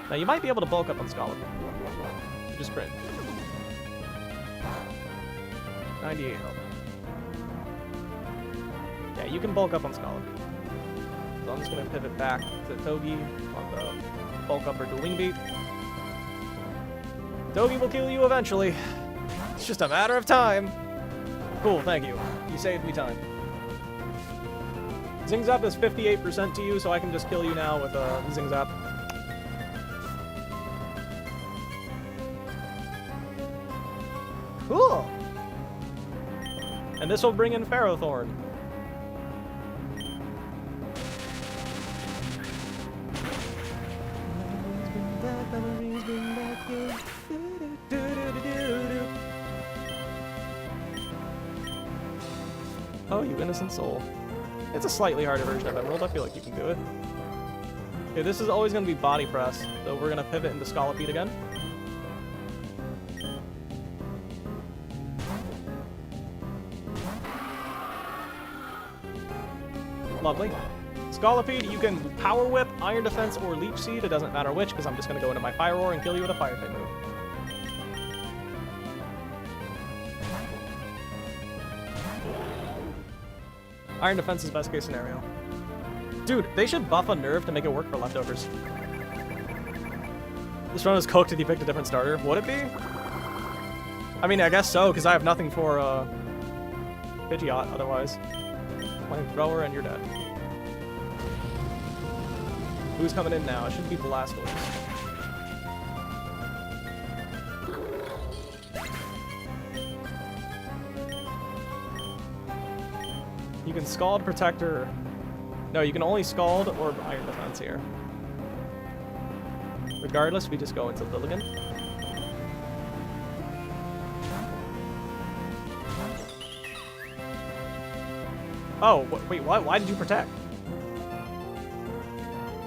Now you might be able to bulk up on Scolipede. Just sprint. 98 health. Yeah, you can bulk up on Scolipede. So I'm just gonna pivot back to Togi on the bulk up or the wing beat. Togi will kill you eventually. It's just a matter of time. Cool, thank you. You saved me time. Zing Zap is 58% to you, so I can just kill you now with Zing Zap. Cool! And this will bring in Ferrothorn. Oh, you innocent soul. It's a slightly harder version of Emerald. I feel like you can do it. Okay, this is always going to be body press, so we're going to pivot into Scolipede again. Lovely. Scolipede, you can Power Whip, Iron Defense, or Leech Seed. It doesn't matter which, because I'm just going to go into my Fire Roar and kill you with a Fire type move. Iron Defense is best case scenario. Dude, they should buff a nerve to make it work for leftovers. This run is cooked if you picked a different starter. Would it be? I mean, I guess so, because I have nothing for Pidgeot otherwise. Flamethrower and you're dead. Who's coming in now? It should be Blastoise. You can Scald, Protector. No, you can only Scald or Iron Defense here. Regardless, we just go into Lilligant. Oh, wait, what? Why did you Protect?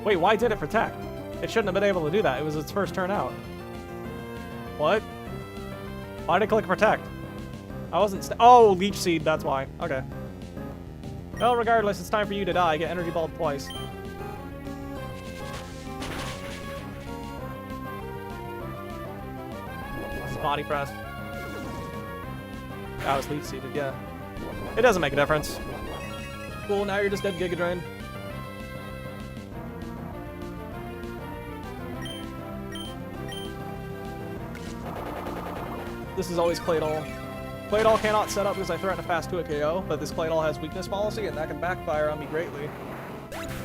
Wait, why did it Protect? It shouldn't have been able to do that. It was its first turn out. What? Why did it click Protect? I wasn't oh, Leech Seed, that's why. Okay. Well, regardless, it's time for you to die. Get Energy Balled twice. Body Press. That was Leech Seeded, yeah. It doesn't make a difference. Cool, now you're just dead Giga Drain. This is always Claydol. Claydol cannot set up because I threaten a fast 2-hit KO, but this Claydol has weakness policy, and that can backfire on me greatly.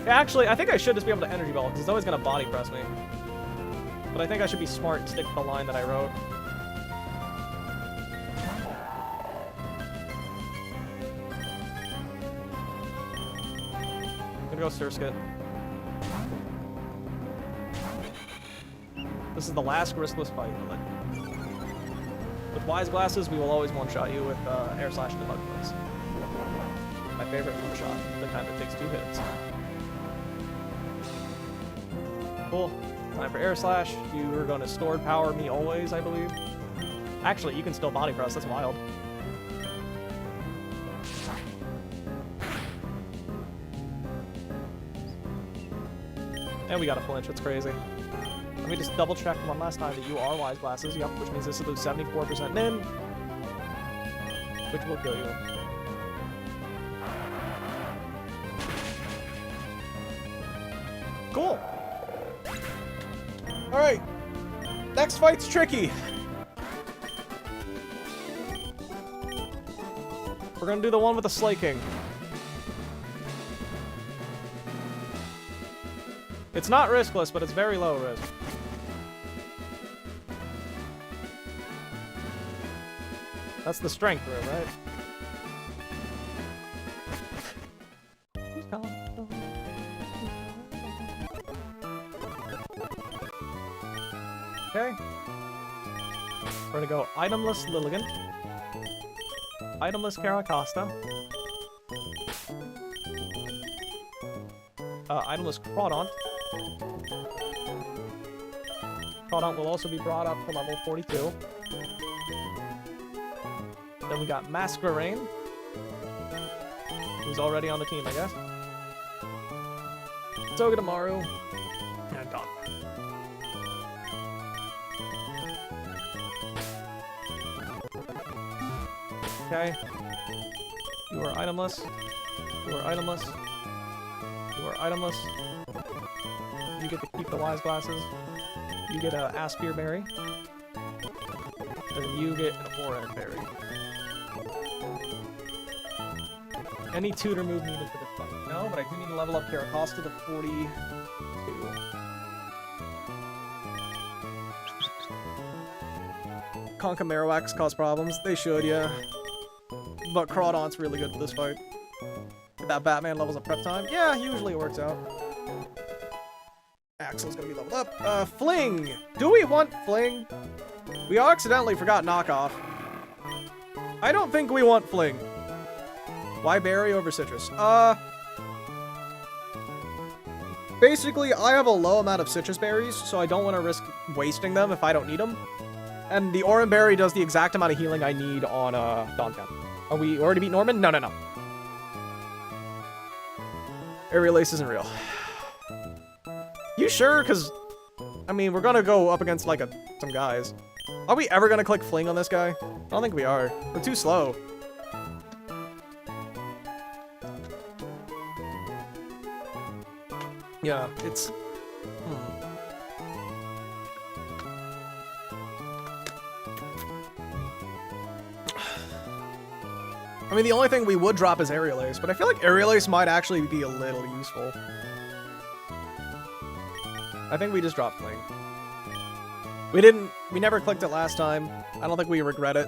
Yeah, actually, I think I should just be able to Energy Ball, because it's always going to Body Press me. But I think I should be smart and stick to the line that I wrote. I'm gonna go Surskit. This is the last riskless fight. With Wise Glasses, we will always one-shot you with Air Slash and Bug Books. My favorite one-shot, the kind that takes 2 hits. Cool. Time for Air Slash. You are going to Stored Power me always, I believe. Actually, you can still Body Press. That's wild. And we got a flinch. That's crazy. Let me just double check one last time that you are Wise Glasses. Yep, which means this is 74% in. Which will kill you. Cool. Alright. Next fight's tricky. We're gonna do the one with the Slaking. It's not riskless, but it's very low risk. That's the strength room, right? Okay. We're gonna go itemless Lilligant. Itemless Caracosta. Itemless Crawdaunt. Crawdaunt will also be brought up to level 42. Then we got Masquerain, who's already on the team, I guess. Togedemaru, and Don. Okay. You are itemless. You are itemless. You are itemless. You get to keep the wise glasses. You get a Aspire Berry. And you get an Oran Berry. Any tutor move needed for this fight? No, but I do need to level up Caracosta to 42. Conca Marowaks cause problems. They should, yeah. But Crawdaunt's really good for this fight. If that Batman levels up prep time, yeah, usually it works out. Axel's gonna be leveled up. Fling! Do we want Fling? We accidentally forgot Knockoff. I don't think we want Fling. Why Berry over Citrus? Basically, I have a low amount of Citrus Berries, so I don't want to risk wasting them if I don't need them. And the Oran Berry does the exact amount of healing I need on, Donphan. Are we already beat Norman? No, no, no. Aerial Ace isn't real. You sure? Because, I mean, we're gonna go up against, like, some guys. Are we ever gonna click Fling on this guy? I don't think we are. We're too slow. Yeah, it's... I mean, the only thing we would drop is Aerial Ace, but I feel like Aerial Ace might actually be a little useful. I think we just dropped Fling. We never clicked it last time. I don't think we regret it.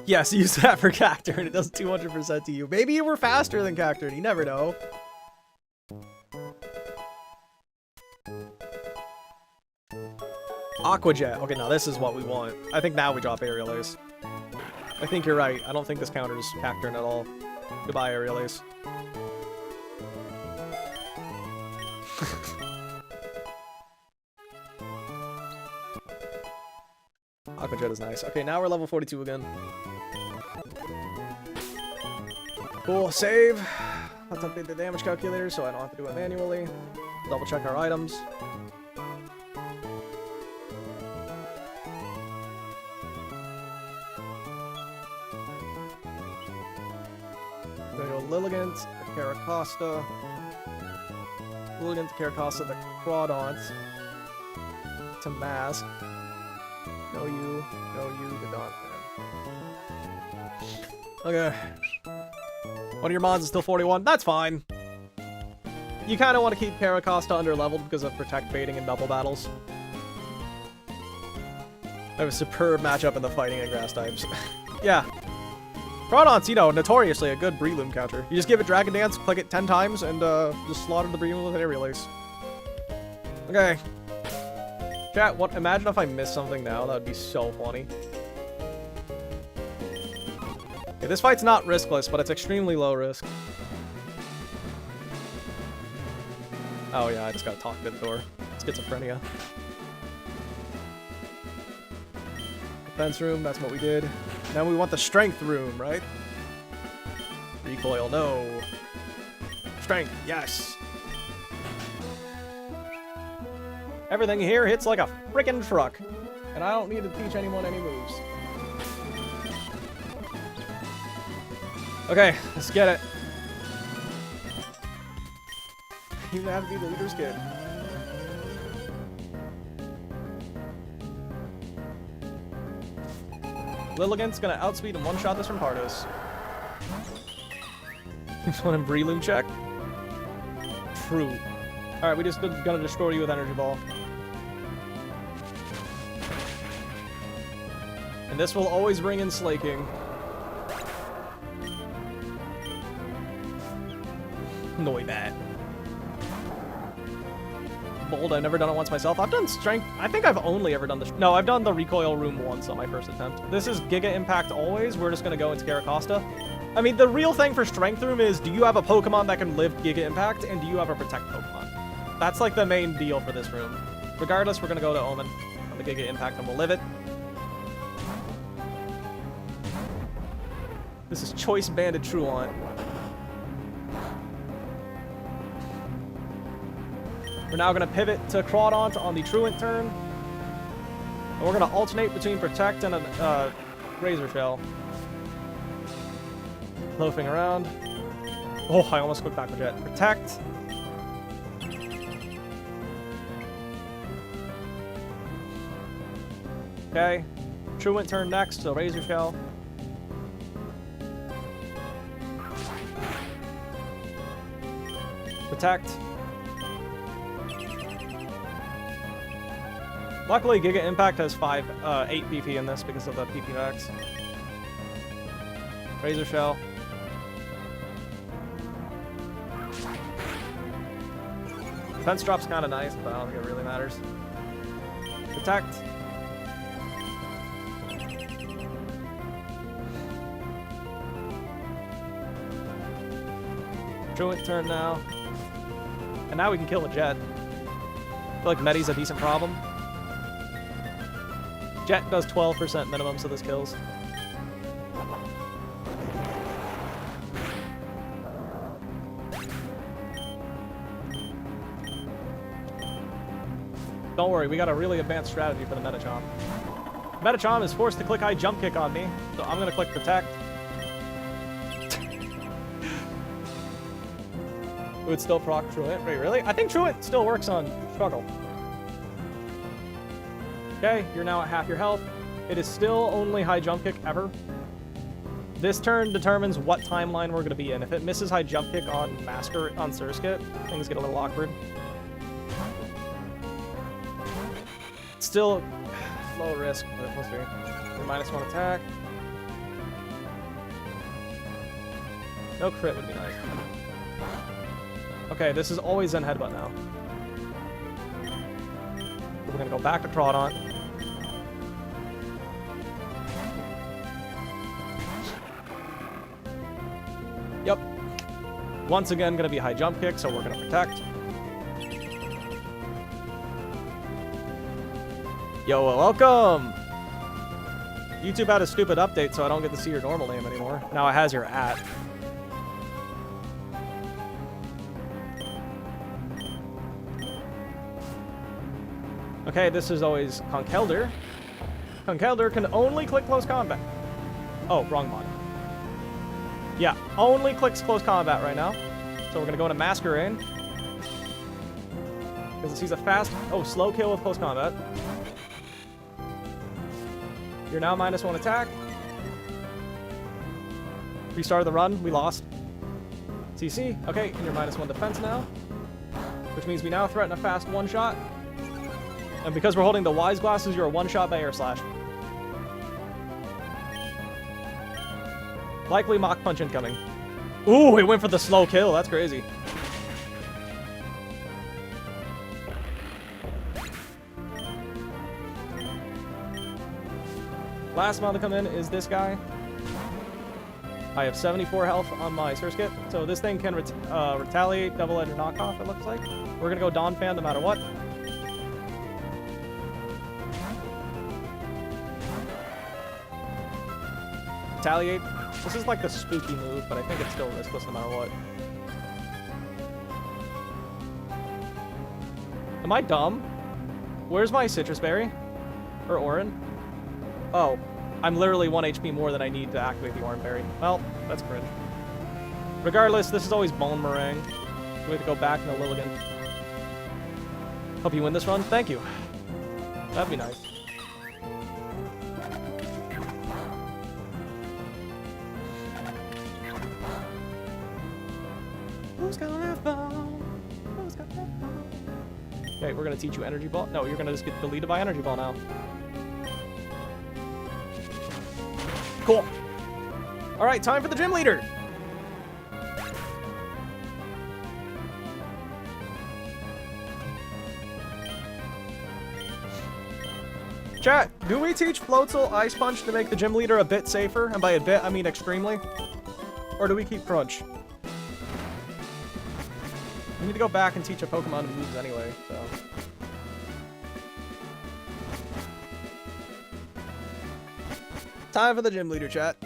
Yes, use that for Cacturne, and it does 200% to you. Maybe you were faster than Cacturne, you never know. Aqua Jet. Okay, now this is what we want. I think now we drop Aerial Ace. I think you're right. I don't think this counters Cacturne at all. Goodbye, Aerial Ace. Aqua Jet is nice. Okay, now we're level 42 again. Cool, save. Let's update the damage calculator so I don't have to do it manually. Double check our items. There we go, Lilligant, the Caracosta. Lilligant, the Caracosta, the Crawdaunt. To Mask. No you, the Donphan. Okay. One of your mons is still 41. That's fine. You kind of want to keep Caracosta under-leveled because of Protect baiting and double battles. I have a superb matchup in the fighting and grass types. Yeah. Crawdaunt's, you know, notoriously a good Breloom counter. You just give it Dragon Dance, click it 10 times, and just slaughter the Breloom with an Aerial Ace. Okay. Chat, what? Imagine if I missed something now. That would be so funny. Okay, this fight's not riskless, but it's extremely low risk. Oh yeah, I just gotta talk to the door. Schizophrenia. Defense room, that's what we did. Now we want the strength room, right? Recoil, no. Strength, yes. Everything here hits like a frickin' truck. And I don't need to teach anyone any moves. Okay, let's get it. You have to be the leader's kid. Lilligant's gonna outspeed and one-shot this from Pardos. Just want him Breloom check. True. Alright, we just gonna destroy you with Energy Ball. And this will always bring in Slaking. Noibat. bold. I've never done it once myself. I've done strength. I think I've only ever done the... No, I've done the recoil room once on my first attempt. This is Giga Impact always. We're just going to go into Caracosta. I mean, the real thing for strength room is, do you have a Pokemon that can live Giga Impact, and do you have a Protect Pokemon? That's like the main deal for this room. Regardless, we're going to go to Omen on the Giga Impact, and we'll live it. This is Choice Banded Truant. We're now going to pivot to Crawdaunt on the Truant turn. And we're going to alternate between Protect and a Razor Shell. Loafing around. Oh, I almost clicked back with Jet. Protect. Okay. Truant turn next, so Razor Shell. Protect. Luckily, Giga Impact has 8 PP in this because of the PP max. Razor Shell. Defense drop's kind of nice, but I don't think it really matters. Protect. Truant turn now. And now we can kill a Jet. I feel like Medi's a decent problem. Jet does 12% minimum, so this kills. Don't worry, we got a really advanced strategy for the Metachomp. Metachomp is forced to click high jump kick on me, so I'm gonna click Protect. It would still proc Truant. Wait, really? I think Truant still works on Struggle. Okay, you're now at half your health. It is still only high jump kick ever. This turn determines what timeline we're going to be in. If it misses high jump kick on Surskit, things get a little awkward. Still low risk, but we'll see. Your -1 attack. No crit would be nice. Okay, this is always in Headbutt now. We're going to go back to Crawdaunt. Yep. Once again, going to be high jump kick, so we're going to Protect. Yo, welcome! YouTube had a stupid update, so I don't get to see your normal name anymore. Now it has your @ Okay, this is always Conkeldurr. Conkeldurr can only click close combat. Oh, wrong mod. Yeah, only clicks close combat right now. So we're gonna go into Masquerain. Because he's a fast... Oh, slow kill with close combat. You're now -1 attack. Restarted the run, we lost. CC, okay, and you're -1 defense now. Which means we now threaten a fast one-shot. And because we're holding the Wise Glasses, you're a one-shot by Air Slash. Likely Mach Punch incoming. Ooh, it went for the slow kill. That's crazy. Last mod to come in is this guy. I have 74 health on my Surskit, so this thing can retaliate, double-edged knockoff, it looks like. We're going to go Donphan no matter what. Retaliate. This is like the spooky move, but I think it's still riskless no matter what. Am I dumb? Where's my Citrus Berry? Or Oran? Oh, I'm literally 1 HP more than I need to activate the Oran Berry. Well, that's cringe. Regardless, this is always Bone Meringue. We have to go back into Lilligant. Hope you win this run. Thank you. That'd be nice. Who's gonna fall? Who's gonna fall? Okay, we're gonna teach you Energy Ball. No, you're gonna just get deleted by Energy Ball now. Cool. All right, time for the gym leader. Chat, do we teach Floatzel Ice Punch to make the gym leader a bit safer? And by a bit, I mean extremely. Or do we keep Crunch? We need to go back and teach a Pokemon moves anyway, so... Time for the gym leader, chat.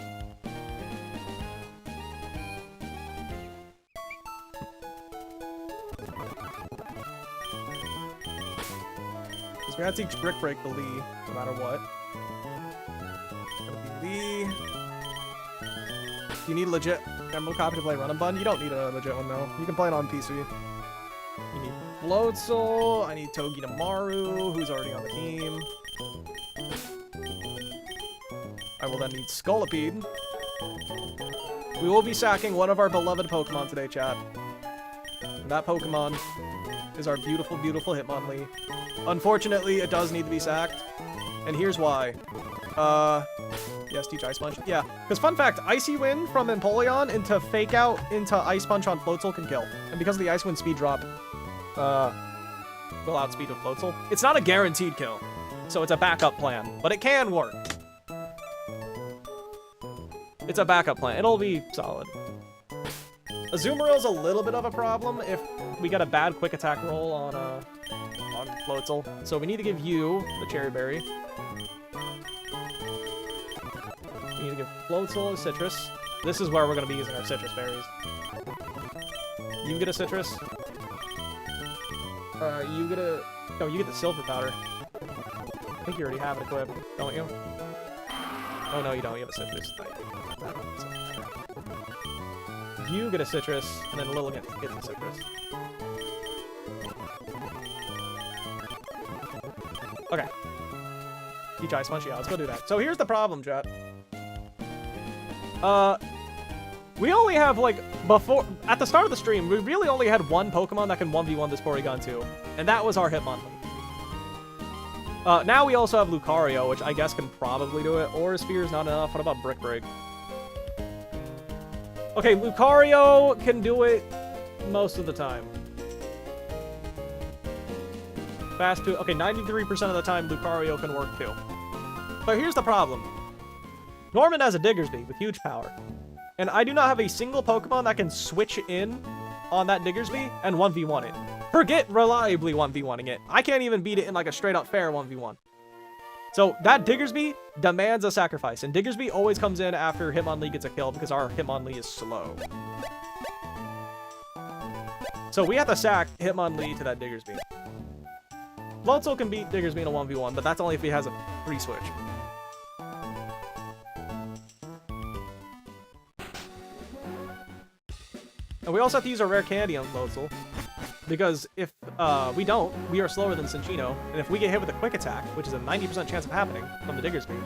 We're gonna teach Brick Break to Lee, no matter what. It's gonna be Lee. Do you need a legit demo copy to play Run and Bun? You don't need a legit one, though. You can play it on PC. You need Floatzel. I need Togedemaru, who's already on the team. I will then need Scolipede. We will be sacking one of our beloved Pokemon today, chat. And that Pokemon is our beautiful, beautiful Hitmonlee. Unfortunately, it does need to be sacked. And here's why. Yes, teach Ice Punch. Yeah, because fun fact, Icy Wind from Empoleon into Fake Out into Ice Punch on Floatzel can kill. And because of the Ice Wind speed drop, will outspeed of Floatzel. It's not a guaranteed kill, so it's a backup plan, but it can work. It's a backup plan. It'll be solid. Azumaril's a little bit of a problem if we get a bad quick attack roll on Floatzel. So we need to give you the Cherry Berry. We need to give Floatzel a Citrus. This is where we're going to be using our Citrus Berries. You get a Citrus. You get a... No, you get the Silver Powder. I think you already have it equipped, don't you? Oh, no, you don't. You have a Citrus. You get a Citrus, and then Lilligant gets a Citrus. Okay. Teach Ice Punch? Yeah, let's go do that. So here's the problem, chat. We only have, like, before... At the start of the stream, we really only had one Pokemon that can 1v1 this Porygon 2. And that was our Hitmonlee. Now we also have Lucario, which I guess can probably do it. Aura Sphere is not enough. What about Brick Break? Okay, Lucario can do it most of the time. Fast to... Okay, 93% of the time, Lucario can work too. But here's the problem. Norman has a Diggersby with huge power. And I do not have a single Pokemon that can switch in on that Diggersby and 1v1 it. Forget reliably 1v1ing it. I can't even beat it in like a straight up fair 1v1. So that Diggersby demands a sacrifice. And Diggersby always comes in after Hitmonlee gets a kill because our Hitmonlee is slow. So we have to sack Hitmonlee to that Diggersby. Floatzel can beat Diggersby in a 1v1, but that's only if he has a free switch. And we also have to use our rare candy on Floatzel. Because if we don't, we are slower than Cinccino. And if we get hit with a quick attack, which is a 90% chance of happening from the Diggersby,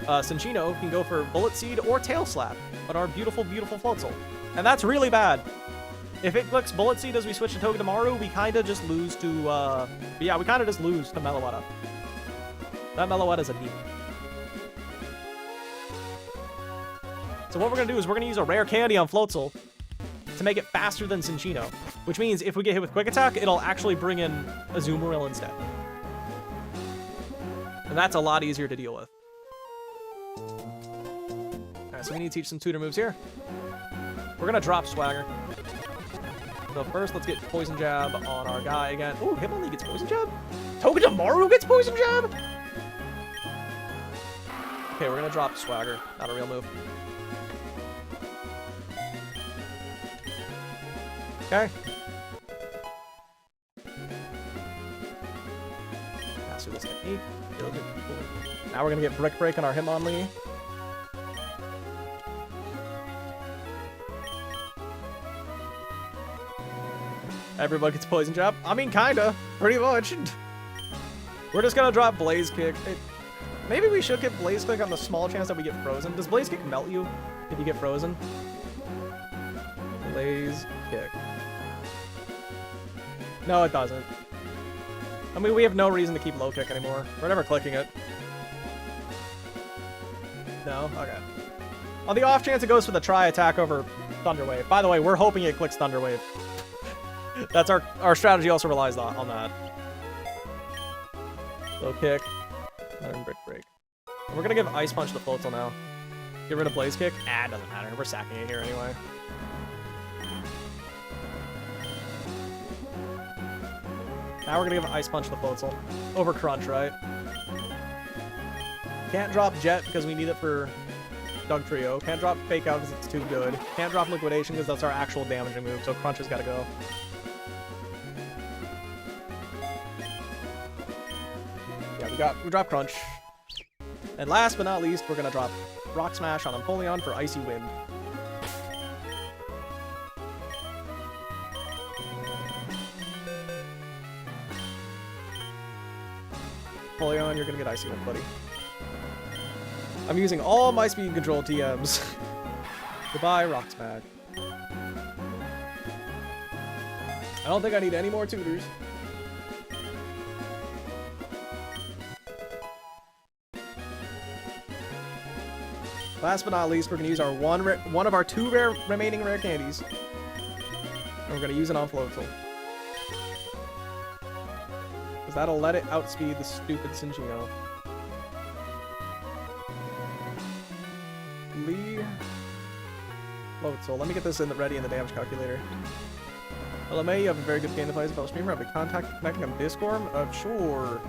Cinccino can go for Bullet Seed or Tail Slap on our beautiful, beautiful Floatzel. And that's really bad. If it clicks Bullet Seed as we switch to Togedemaru, we kind of just lose to, yeah, we kind of just lose to Meloetta. That Meloetta's a demon. So what we're going to do is we're going to use a rare candy on Floatzel to make it faster than Cinccino, which means if we get hit with Quick Attack, it'll actually bring in Azumarill instead. And that's a lot easier to deal with. Alright, so we need to teach some tutor moves here. We're going to drop Swagger. So first, let's get Poison Jab on our guy again. Ooh, Hitmonlee gets Poison Jab? Togedemaru gets Poison Jab? Okay, we're going to drop Swagger. Not a real move. Okay. Master this technique. Now we're gonna get Brick Break on our Hitmonlee. Everybody gets Poison Jab. I mean, kinda. Pretty much. We're just gonna drop Blaze Kick. Maybe we should get Blaze Kick on the small chance that we get frozen. Does Blaze Kick melt you if you get frozen? Blaze Kick. No, it doesn't. I mean, we have no reason to keep low kick anymore. We're never clicking it. No? Okay. On the off chance it goes for the try attack over Thunder Wave. By the way, we're hoping it clicks Thunder Wave. That's our strategy also relies on that. Low kick. Learn Brick Break. And we're gonna give Ice Punch to Floatzel now. Get rid of Blaze Kick. Ah, it doesn't matter. We're sacking it here anyway. Now we're gonna give Ice Punch to Floatzel. Over Crunch, right? Can't drop Jet because we need it for Dugtrio. Can't drop Fake Out because it's too good. Can't drop Liquidation because that's our actual damaging move, so Crunch has gotta go. Yeah, we drop Crunch. And last but not least, we're gonna drop Rock Smash on Empoleon for Icy Wind. Empoleon, you're gonna get Icy Wind, buddy. I'm using all my speed control TMs. Goodbye, Rock Smash. I don't think I need any more tutors. Last but not least, we're gonna use our one of our 2 remaining rare candies. And we're gonna use it on Floatzel. Because that'll let it outspeed the stupid Cinccino. Lee. Floatzel. Let me get this ready in the damage calculator. LMA, you have a very good game to play as a fellow streamer. Have a contact connecting on Discord? Sure.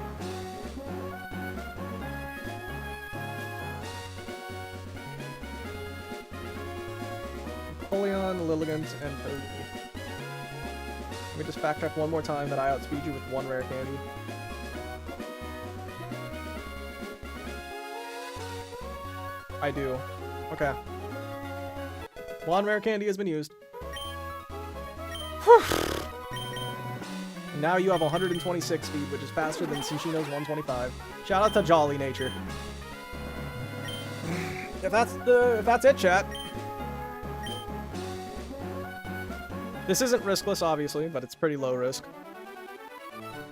Empoleon, Lilligant, and Tweety. Let me just backtrack one more time that I outspeed you with 1 rare candy. I do. Okay. 1 rare candy has been used. Now you have 126 speed, which is faster than Cinccino's 125. Shout out to Jolly Nature. If that's it, chat. This isn't riskless, obviously, but it's pretty low risk.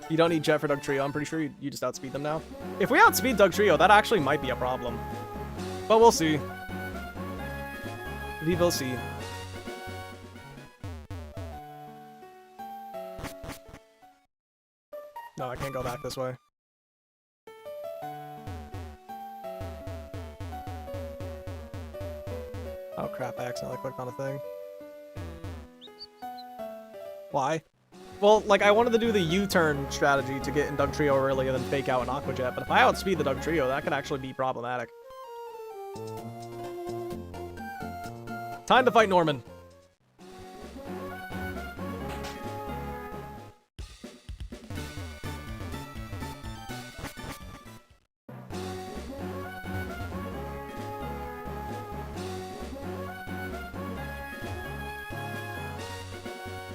You don't need Jet for Dugtrio. I'm pretty sure you just outspeed them now. If we outspeed Dugtrio, that actually might be a problem. But we'll see. We will see. No, I can't go back this way. Oh crap, I accidentally clicked on a thing. Why? Well, like, I wanted to do the U-turn strategy to get in Dugtrio early and then fake out an Aqua Jet, but if I outspeed the Dugtrio, that could actually be problematic. Time to fight Norman.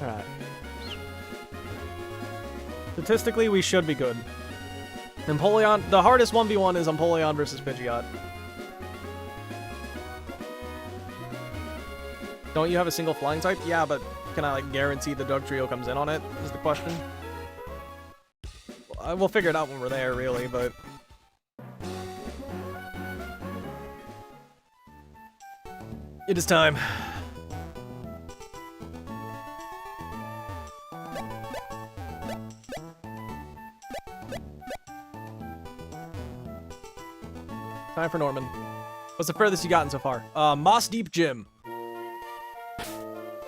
Alright. Statistically, we should be good. Empoleon, the hardest 1v1 is Empoleon versus Pidgeot. Don't you have a single flying type? Yeah, but can I, like, guarantee the Dugtrio comes in on it, is the question. We'll figure it out when we're there, really, but... It is time. Time for Norman. What's the furthest you gotten so far? Mossdeep Gym.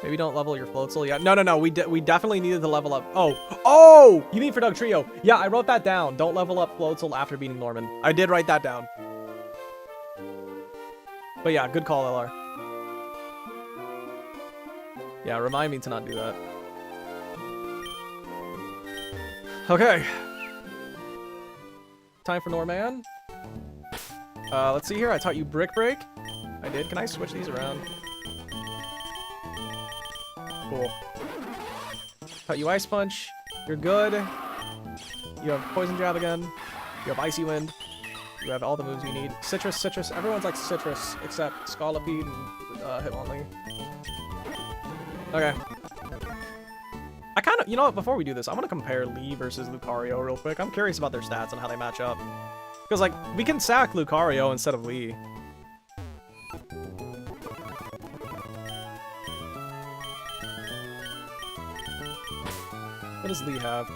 Maybe don't level your Floatzel yet. No. We definitely needed to level up. Oh! You mean for Dugtrio? Yeah, I wrote that down. Don't level up Floatzel after beating Norman. I did write that down. But yeah, good call, LR. Yeah, remind me to not do that. Okay. Time for Norman. Let's see here. I taught you Brick Break. I did. Can I switch these around? Cool. Taught you Ice Punch. You're good. You have Poison Jab again. You have Icy Wind. You have all the moves you need. Citrus. Everyone's like Citrus except Scolipede and Hitmonlee. Okay. I kind of, you know what, before we do this, I want to compare Lee versus Lucario real quick. I'm curious about their stats and how they match up. Because, like, we can sack Lucario instead of Lee. What does Lee have?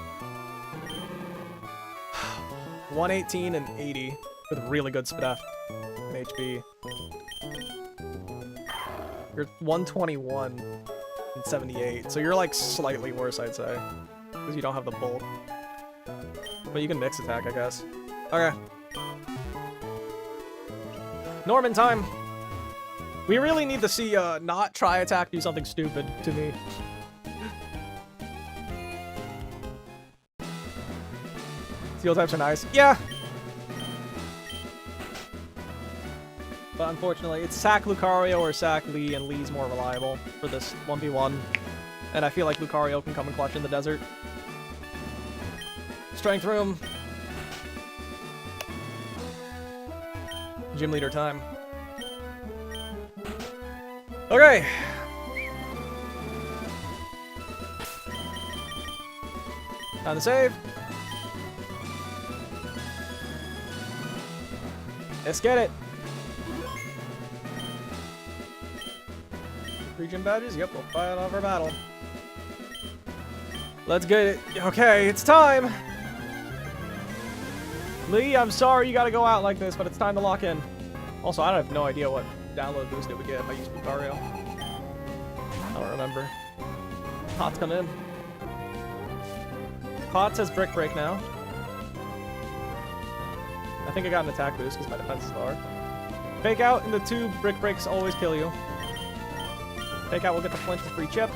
118 and 80 with really good SPDEF and HP. You're 121 and 78, so you're like slightly worse, I'd say, because you don't have the bulk. But you can mix attack, I guess. Okay. Norman time! We really need to see not try attack do something stupid to me. Steel types are nice. Yeah! But unfortunately, it's sack Lucario or sack Lee, and Lee's more reliable for this 1v1. And I feel like Lucario can come and clutch in the desert. Strength room. Gym leader time. Okay. Time to save. Let's get it. 3 gym badges? Yep, we'll fight off our battle. Let's get it. Okay, it's time. Lee, I'm sorry you gotta go out like this, but it's time to lock in. Also, I have no idea what download boost it would get if I used Lucario. I don't remember. Pot's coming in. Pot says Brick Break now. I think I got an attack boost because my defense is lower. Fake out into 2 Brick Breaks always kill you. Fake out will get the flinch with free chip.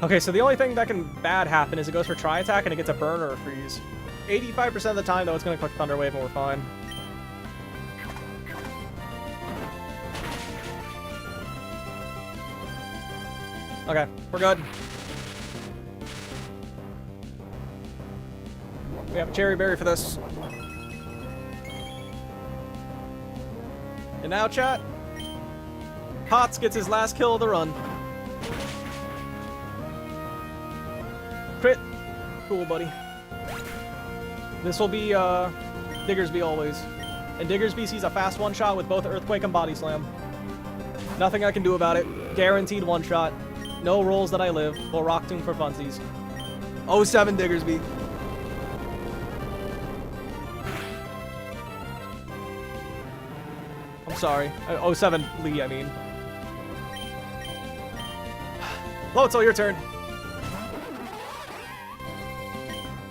Okay, so the only thing that can bad happen is it goes for Tri Attack and it gets a burn or a freeze. 85% of the time, though, it's going to click Thunder Wave and we're fine. Okay, we're good. We have a Cherry Berry for this. And now, chat, Potts gets his last kill of the run. Crit. Cool, buddy. This will be Diggersby always. And Diggersby sees a fast one-shot with both Earthquake and Body Slam. Nothing I can do about it. Guaranteed one-shot. No rolls that I live. We'll Rock Tomb for funsies. 07 Diggersby. I'm sorry. 07 Lee, I mean. Floatzel, your turn.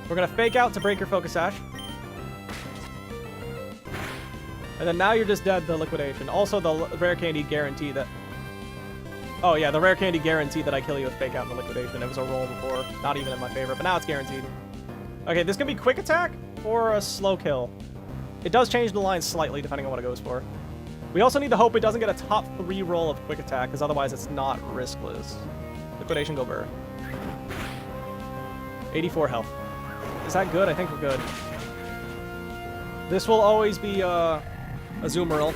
We're gonna fake out to break your Focus Sash. And then now you're just dead to Liquidation. Also, the Rare Candy guarantee that... Oh yeah, the Rare Candy guarantee that I kill you with fake out in the Liquidation. It was a roll before. Not even in my favor, but now it's guaranteed. Okay, this can be Quick Attack or a Slow Kill. It does change the line slightly depending on what it goes for. We also need to hope it doesn't get a top 3 roll of Quick Attack, because otherwise it's not riskless. Liquidation, go Burr. 84 health. Is that good? I think we're good. This will always be a Azumarill.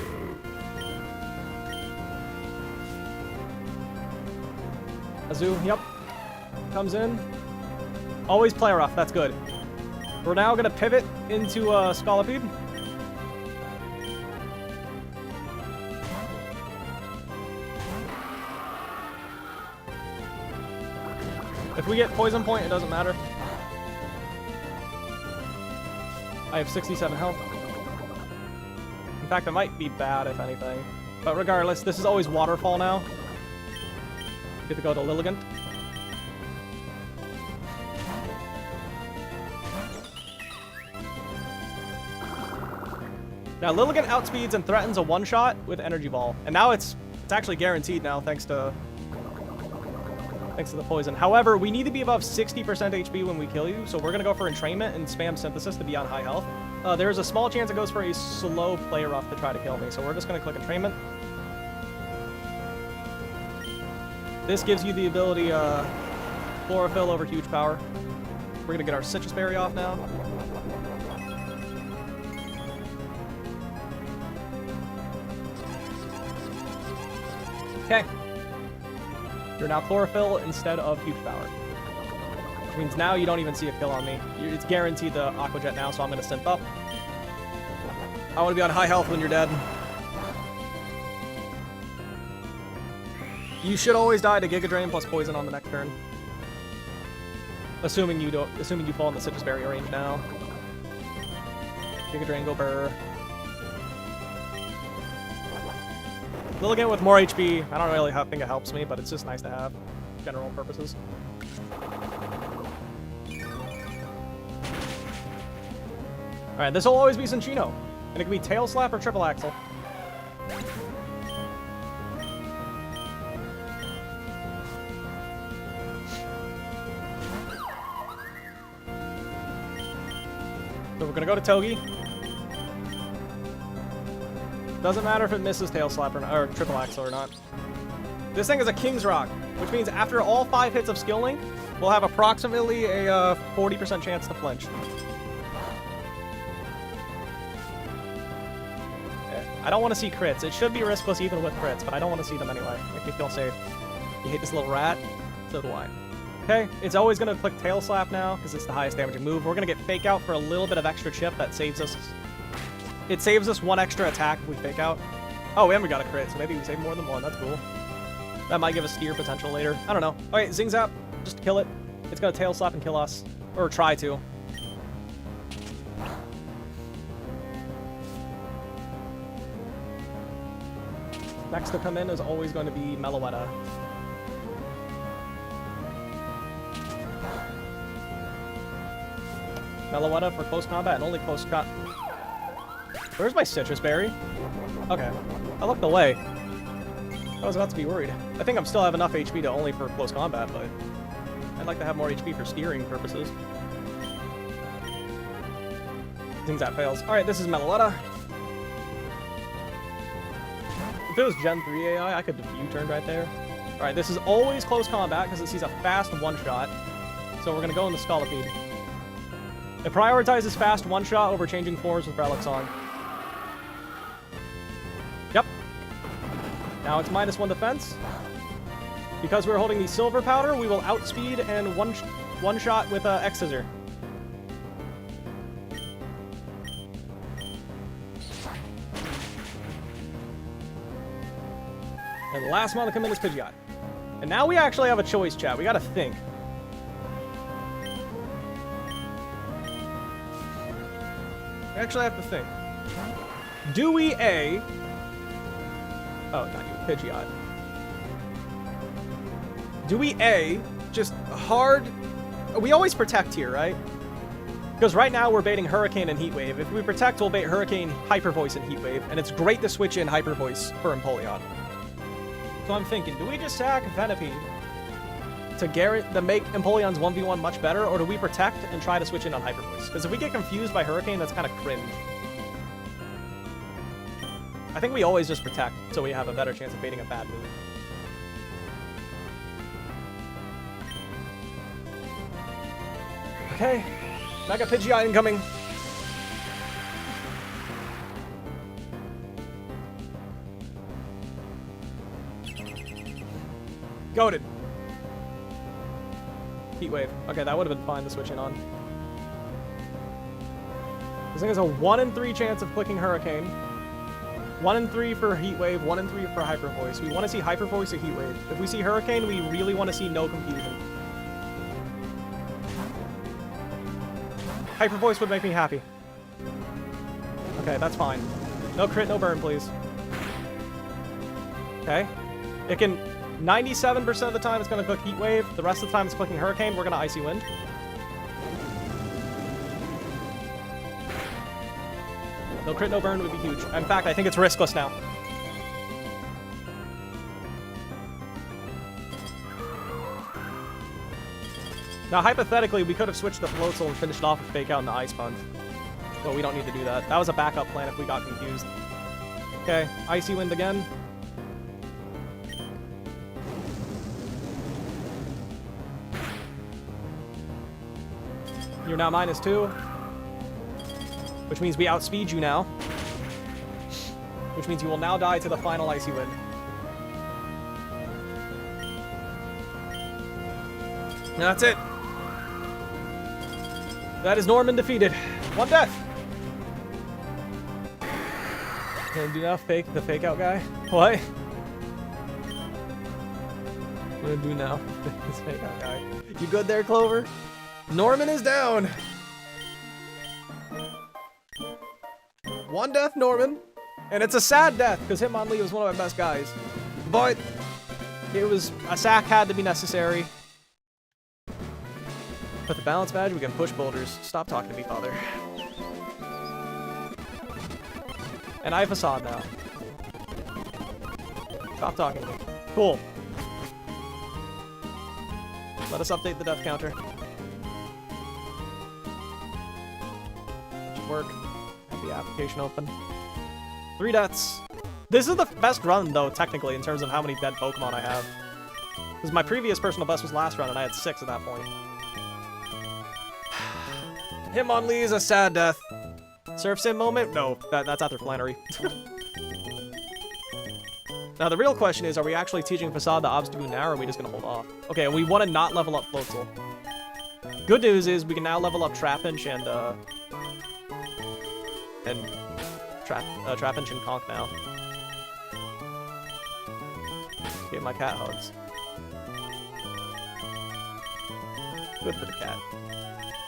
Azu, yep. Comes in. Always play rough, that's good. We're now going to pivot into Scolipede. If we get Poison Point, it doesn't matter. I have 67 health. In fact, it might be bad, if anything. But regardless, this is always Waterfall now. Get to go to Lilligant. Now, Lilligant outspeeds and threatens a one-shot with Energy Ball. And now it's actually guaranteed now, thanks to the poison. However, we need to be above 60% HP when we kill you, so we're going to go for Entrainment and spam Synthesis to be on high health. There's a small chance it goes for a slow play rough to try to kill me, so we're just going to click Entrainment. This gives you the ability Chlorophyll over Huge Power. We're going to get our Citrus Berry off now. Okay. You're now Chlorophyll instead of Huge Power. Which means now you don't even see a kill on me. It's guaranteed the Aqua Jet now, so I'm going to synth up. I want to be on high health when you're dead. You should always die to Giga Drain plus Poison on the next turn. Assuming you fall in the Citrus Berry range now. Giga Drain, go Burr. Lilligant with more HP. I don't really think it helps me, but it's just nice to have. General purposes. Alright, this will always be Cinccino. And it can be Tail Slap or Triple Axle. So we're gonna go to Togi. Doesn't matter if it misses Tail Slap or Triple Axle or not. This thing is a King's Rock, which means after all 5 hits of Skill Link, we'll have approximately a 40% chance to flinch. I don't want to see crits. It should be riskless even with crits, but I don't want to see them anyway. Make me feel safe. You hate this little rat? So do I. Okay, it's always going to click Tail Slap now, because it's the highest damaging move. We're going to get Fake Out for a little bit of extra chip that saves us. It saves us 1 extra attack if we Fake Out. Oh, and we got a crit, so maybe we save more than 1. That's cool. That might give us steer potential later. I don't know. Alright, Zing Zap. Just kill it. It's going to Tail Slap and kill us. Or try to. Next to come in is always going to be Meloetta. Meloetta for close combat and only close combat. Where's my Citrus Berry? Okay. I looked away. I was about to be worried. I think I still have enough HP to only for close combat, but I'd like to have more HP for steering purposes. Zing Zap fails. Alright, this is Meloetta. If it was Gen 3 AI, I could U-turn right there. Alright, this is always close combat because it sees a fast one-shot. So we're going to go in the Scolipede. It prioritizes fast one-shot over changing forms with Relics on. Yep. Now it's -1 defense. Because we're holding the Silver Powder, we will outspeed and one-shot with X-Scissor. And the last one to come in is Pidgeot. And now we actually have a choice, chat. We gotta think. We actually have to think. Do we A... Oh, not you. Pidgeot. Do we A... just hard... We always protect here, right? Because right now we're baiting Hurricane and Heat Wave. If we protect, we'll bait Hurricane, Hyper Voice, and Heat Wave. And it's great to switch in Hyper Voice for Empoleon. So I'm thinking, do we just sack Venipede to make Empoleon's 1v1 much better, or do we protect and try to switch in on Hyper Voice? Because if we get confused by Hurricane, that's kind of cringe. I think we always just protect, so we have a better chance of baiting a bad move. Okay, Mega Pidgeot incoming. Goated. Heat Wave. Okay, that would have been fine to switch in on. This thing has a 1 in 3 chance of clicking Hurricane. 1 in 3 for Heat Wave, 1 in 3 for Hyper Voice. We want to see Hyper Voice or Heat Wave. If we see Hurricane, we really want to see no confusion. Hyper Voice would make me happy. Okay, that's fine. No crit, no burn, please. Okay. It can... 97% of the time it's going to click Heat Wave. The rest of the time it's clicking Hurricane. We're going to Icy Wind. No crit, no burn would be huge. In fact, I think it's riskless now. Now, hypothetically, we could have switched the Floatzel and finished off with Fake Out in the Ice Punch. But we don't need to do that. That was a backup plan if we got confused. Okay, Icy Wind again. You're now -2. Which means we outspeed you now. Which means you will now die to the final Icy Wind. And that's it. That is Norman defeated. 1 death. Gonna do now the Fake Out guy? What? What gonna do now? This Fake Out guy. You good there, Clover? Norman is down. 1 death Norman. And it's a sad death, because Hitmonlee was one of my best guys. But it was, a sack had to be necessary. With the balance badge, we can push boulders. Stop talking to me, father. And I have Facade now. Stop talking to me. Cool. Let us update the death counter. Should work. Have the application open. 3 deaths. This is the best run, though, technically, in terms of how many dead Pokemon I have. Because my previous personal best was last run, and I had 6 at that point. Hitmonlee is a sad death. Surf Sim moment? No, that's after Flannery. Now, the real question is, are we actually teaching Facade the obstacle now, or are we just going to hold off? Okay, we want to not level up Floatzel. Good news is, we can now level up Trapinch and Trapinch and Conk now. Give my cat hugs. Good for the cat.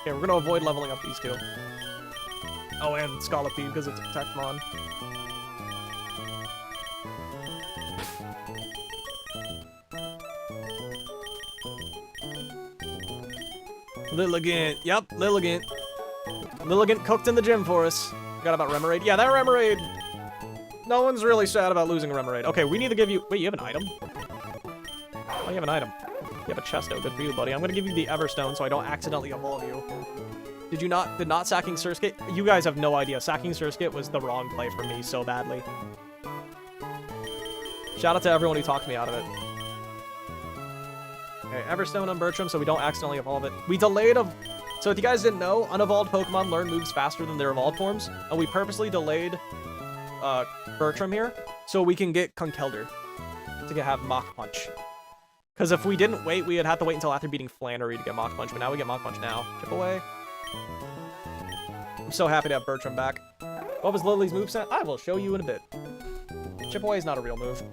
Okay, we're gonna avoid leveling up these 2. Oh, and Scolipede because it's a Protectmon. Lilligant. Yep, Lilligant. Lilligant cooked in the gym for us. Forgot about Remoraid. Yeah, that Remoraid. No one's really sad about losing a Remoraid. Okay, we need to give you... Wait, you have an item? Oh, you have an item. You have a Chesto. Good for you, buddy. I'm gonna give you the Everstone so I don't accidentally evolve you. Did not sacking Surskit? You guys have no idea. Sacking Surskit was the wrong play for me so badly. Shout out to everyone who talked me out of it. Okay, Everstone on Bertram so we don't accidentally evolve it. We delayed a... So if you guys didn't know, unevolved Pokemon learn moves faster than their evolved forms, and we purposely delayed Bertram here so we can get Conkeldurr to have Mach Punch. Because if we didn't wait, we would have to wait until after beating Flannery to get Mach Punch, but now we get Mach Punch now. Chip away. I'm so happy to have Bertram back. What was Lily's moveset? I will show you in a bit. Chip away is not a real move.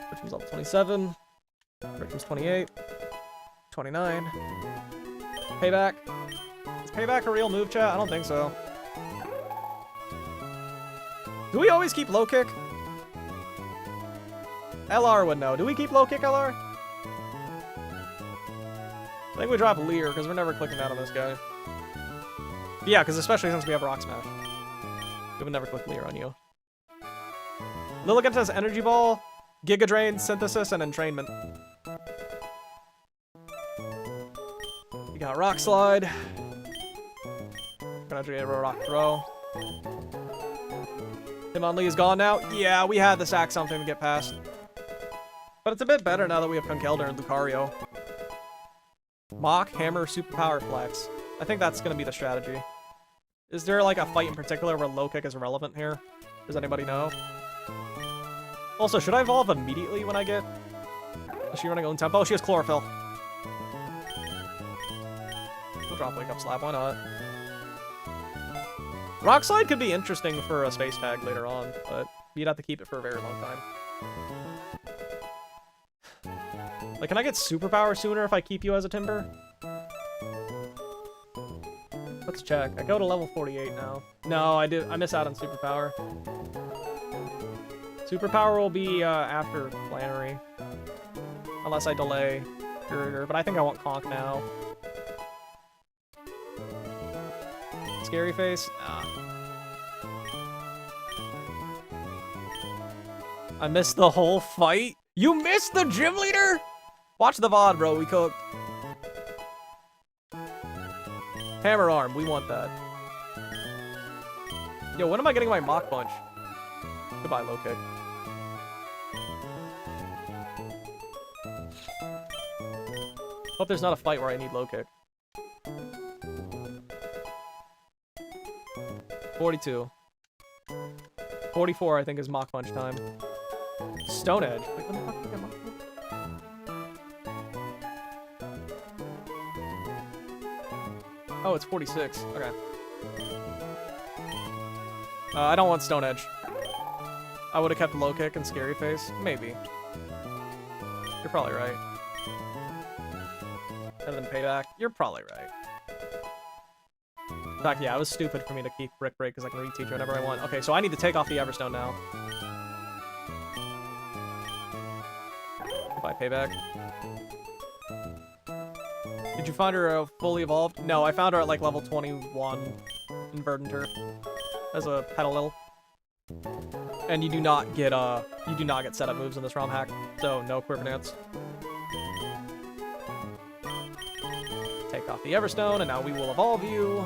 Bertram's level 27. Bertram's 28. 29. Payback. Is Payback a real move, chat? I don't think so. Do we always keep low kick? LR would know. Do we keep low kick, LR? I think we drop Leer, because we're never clicking down on this guy. Yeah, because especially since we have Rock Smash. We would never click Leer on you. Lilligant has Energy Ball, Giga Drain, Synthesis, and Entrainment. We got Rock Slide. Gonna do a Rock Throw. Hitmonlee is gone now. Yeah, we had to sack something to get past. But it's a bit better now that we have Conkeldurr and Lucario. Mach, Hammer, Superpower, Flex. I think that's going to be the strategy. Is there like a fight in particular where low kick is relevant here? Does anybody know? Also, should I evolve immediately when I get... Is she running own tempo? Oh, she has Chlorophyll. We'll drop Wake Up Slap, why not? Rock Slide could be interesting for a space tag later on, but you'd have to keep it for a very long time. Like, can I get Superpower sooner if I keep you as a Timber? Let's check. I go to level 48 now. No, I miss out on Superpower. Superpower will be after Flannery. Unless I delay Girder, but I think I want Conk now. Scary Face? Nah. I missed the whole fight? You missed the gym leader? Watch the VOD, bro. We cooked. Hammer Arm. We want that. Yo, when am I getting my Mach Punch? Goodbye, low kick. Hope there's not a fight where I need low kick. 42. 44, I think, is Mach Punch time. Stone Edge. Wait, when the fuck did I get Mach Punch? Oh, it's 46. Okay. I don't want Stone Edge. I would have kept low kick and Scary Face. Maybe. You're probably right. And then payback. You're probably right. In fact, yeah, it was stupid for me to keep Brick Break because I can reteach it whenever I want. Okay, so I need to take off the Everstone now. Goodbye, payback. Did you find her fully evolved? No, I found her at like level 21 in Verdant Turf as a Petalil. And you do not get setup moves in this ROM hack, so no Quivernates. Take off the Everstone, and now we will evolve you.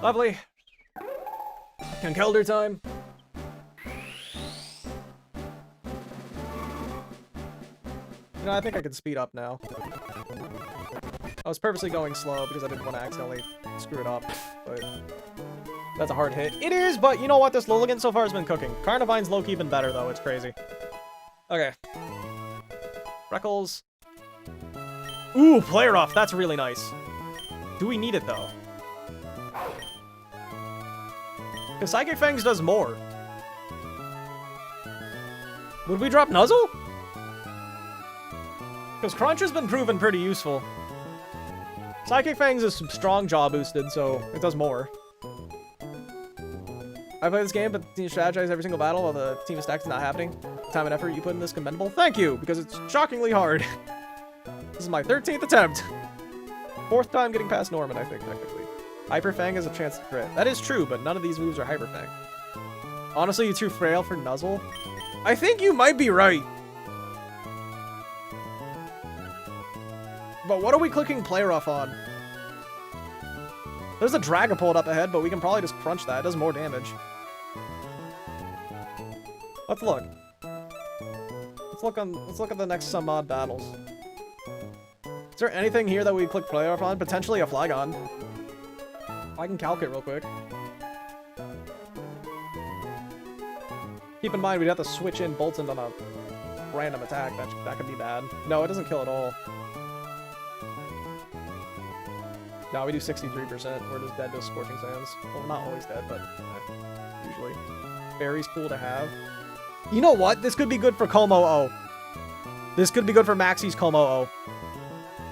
Lovely. Conkelder time. You know, I think I can speed up now. I was purposely going slow because I didn't want to accidentally screw it up, but that's a hard hit. It is, but you know what? This Lilligant so far has been cooking. Carnivine's low-key been better, though. It's crazy. Okay. Freckles. Ooh, Player Off. That's really nice. Do we need it, though? Because Psychic Fangs does more. Would we drop Nuzzle? Because Crunch has been proven pretty useful. Psychic Fangs is strong jaw boosted, so it does more. I play this game, but team strategize every single battle while the team of stacks is not happening. Time and effort you put in this commendable. Thank you, because it's shockingly hard. This is my 13th attempt. 4th time getting past Norman, I think, technically. Hyper Fang has a chance to crit. That is true, but none of these moves are Hyper Fang. Honestly, you're too frail for Nuzzle. I think you might be right. But what are we clicking Play Rough on? There's a Dragapult up ahead, but we can probably just crunch that. It does more damage. Let's look. Let's look at the next some odd battles. Is there anything here that we click Play Rough on? Potentially a Flygon. I can calc it real quick. Keep in mind, we'd have to switch in Bolton on a random attack. That could be bad. No, it doesn't kill at all. No, we do 63%. We're just dead to Scorching Sands. Well, not always dead, but usually. Berry's cool to have. You know what? This could be good for Como-O. This could be good for Maxie's Como-O.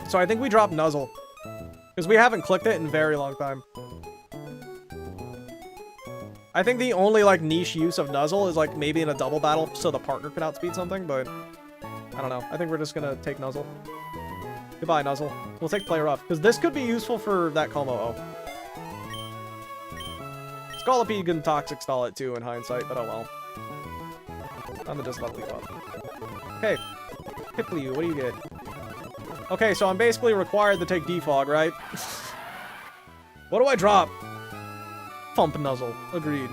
So I think we drop Nuzzle. Because we haven't clicked it in a very long time. I think the only, like, niche use of Nuzzle is, like, maybe in a double battle so the partner can outspeed something, but I don't know. I think we're just gonna take Nuzzle. Goodbye, Nuzzle. We'll take Play Rough, because this could be useful for that Como-O. Scolipede can Toxic Stall it, too, in hindsight, but oh well. I'm gonna just level you up. Okay. Piplup, what do you get? Okay, so I'm basically required to take Defog, right? What do I drop? Pump Nuzzle. Agreed.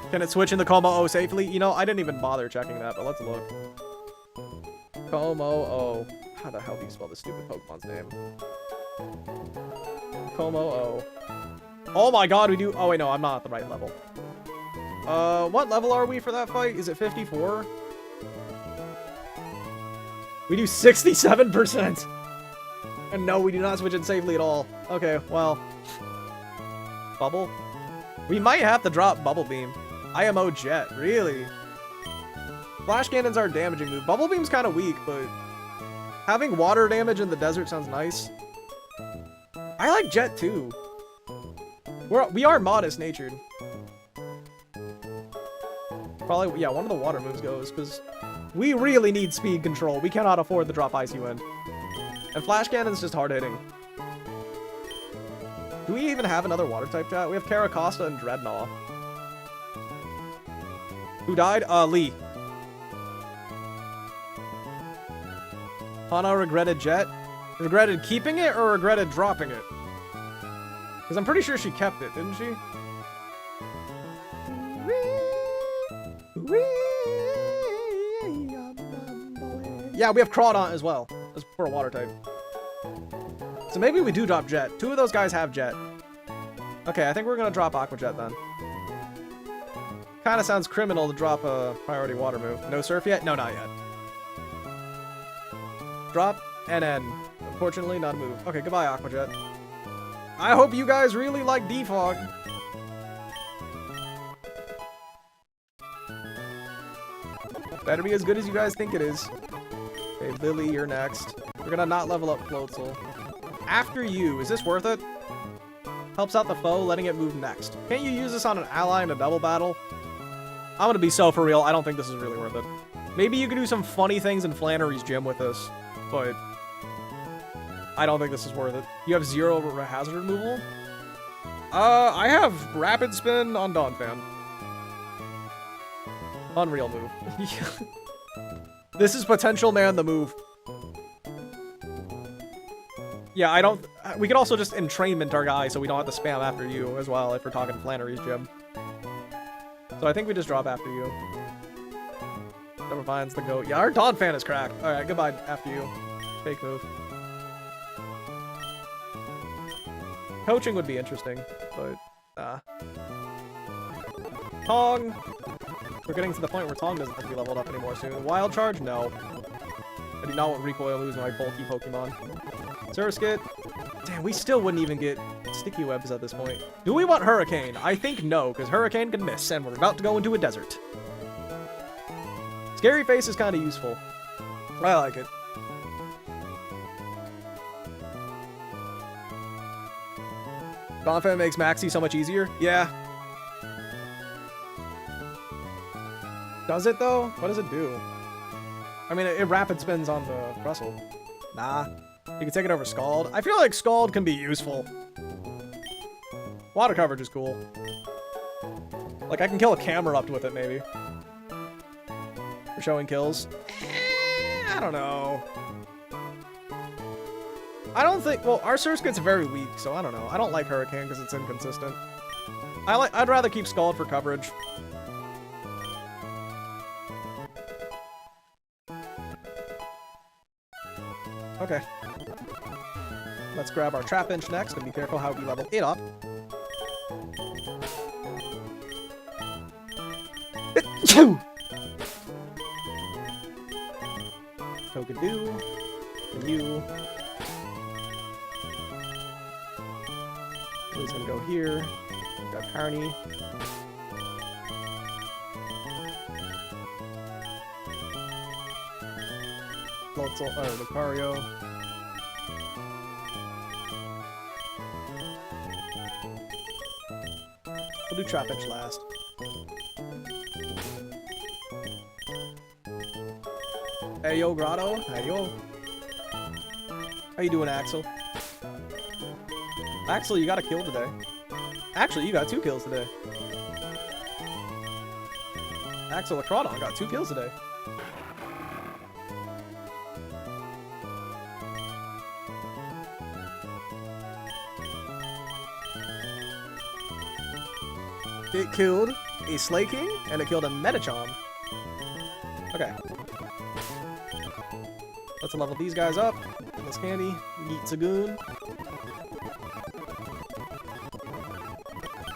Can it switch into Como-O safely? You know, I didn't even bother checking that, but let's look. Como-O. How the hell do you spell this stupid Pokemon's name? Como-O. Oh my god, we do... Oh wait, no, I'm not at the right level. What level are we for that fight? Is it 54? We do 67%! And no, we do not switch it safely at all. Okay, well... Bubble? We might have to drop Bubble Beam. IMO Jet, really? Flash Cannon's our damaging move. Bubble Beam's kind of weak, but... having water damage in the desert sounds nice. I like Jet, too. We are modest-natured. Probably, yeah, one of the water moves goes, because we really need speed control. We cannot afford to drop Icy Wind. And Flash Cannon's just hard-hitting. Do we even have another water-type chat? We have Caracosta and Dreadnought. Who died? Lee. Hana regretted Jet? Regretted keeping it or regretted dropping it? Because I'm pretty sure she kept it, didn't she? Yeah, we have Crawdaunt as well, as for a water type. So maybe we do drop Jet. 2 of those guys have Jet. Okay, I think we're gonna drop Aqua Jet then. Kinda sounds criminal to drop a priority water move. No Surf yet? No, not yet. Drop NN. Unfortunately, not a move. Okay, goodbye, Aqua Jet. I hope you guys really like Defog. Better be as good as you guys think it is. Okay, Lily, you're next. We're gonna not level up Floatzel. After you, is this worth it? Helps out the foe, letting it move next. Can't you use this on an ally in a double battle? I'm gonna be so for real, I don't think this is really worth it. Maybe you could do some funny things in Flannery's gym with this, but I don't think this is worth it. You have 0 hazard removal? I have Rapid Spin on Donphan. Unreal move. This is Potential Man the move. Yeah, I don't... We could also just entrainment our guy so we don't have to spam after you as well if we're talking Flannery's gym. So I think we just drop after you. Never finds the goat. Yeah, our Donphan is cracked. Alright, goodbye after you. Fake move. Coaching would be interesting, but nah. Tong! We're getting to the point where Tong doesn't have to be leveled up anymore soon. Wild Charge? No. I do not want Recoil losing my bulky Pokemon. Surskit? Damn, we still wouldn't even get Sticky Webs at this point. Do we want Hurricane? I think no, because Hurricane can miss, and we're about to go into a desert. Scary Face is kind of useful. I like it. Donphan makes Maxi so much easier? Yeah. Does it, though? What does it do? I mean, it rapid spins on the Russell. Nah. You can take it over Scald. I feel like Scald can be useful. Water coverage is cool. Like, I can kill a Camerupt with it, maybe. For showing kills. I don't know. I don't think... Well, our Surskit's very weak, so I don't know. I don't like Hurricane because it's inconsistent. I'd rather keep Scald for coverage. Okay. Let's grab our Trapinch next, and be careful how we level it up. Tokadoo. And you. He's gonna go here. Got Carney. Lucario. We'll do Trapinch last. Hey yo, Grotto. Hey yo. How you doing, Axel? Axel, you got a kill today. Actually, you got 2 kills today. Axel Lacrodon got 2 kills today. It killed a Slaking, and it killed a Metachon. Okay. Let's level these guys up. This Candy, Yeet Zagoon.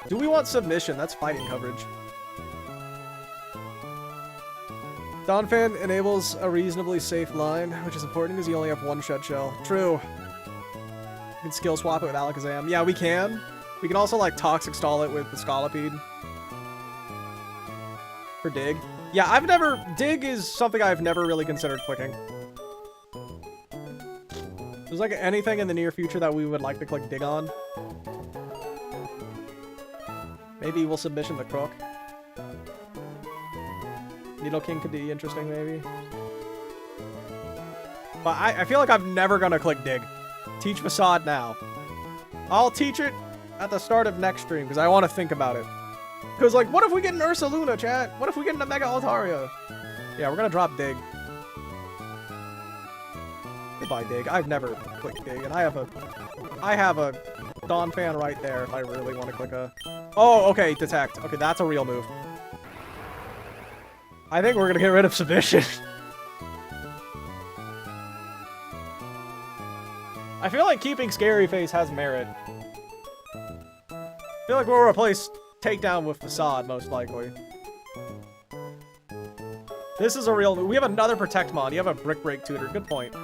Do we want Submission? That's fighting coverage. Donphan enables a reasonably safe line, which is important because you only have 1 Shed Shell. True. You can skill swap it with Alakazam. Yeah, we can. We can also, like, Toxic Stall it with the Scolipede. For Dig. Yeah, Dig is something I've never really considered clicking. There's, like, anything in the near future that we would like to click Dig on. Maybe we'll Submission the Crook. Nidoking could be interesting, maybe. But I feel like I'm never gonna click Dig. Teach Facade now. I'll teach it at the start of next stream, because I want to think about it. Because, like, what if we get an Ursaluna, chat? What if we get a Mega Altaria? Yeah, we're gonna drop Dig. Goodbye, Dig. I've never clicked Dig, and I have a Donphan right there if I really want to click a... Oh, okay, Detect. Okay, that's a real move. I think we're gonna get rid of Submission. I feel like keeping Scary Face has merit. I feel like we'll replace Takedown with Facade, most likely. This is a real... We have another Protectmon. You have a Brick Break Tutor. Good point.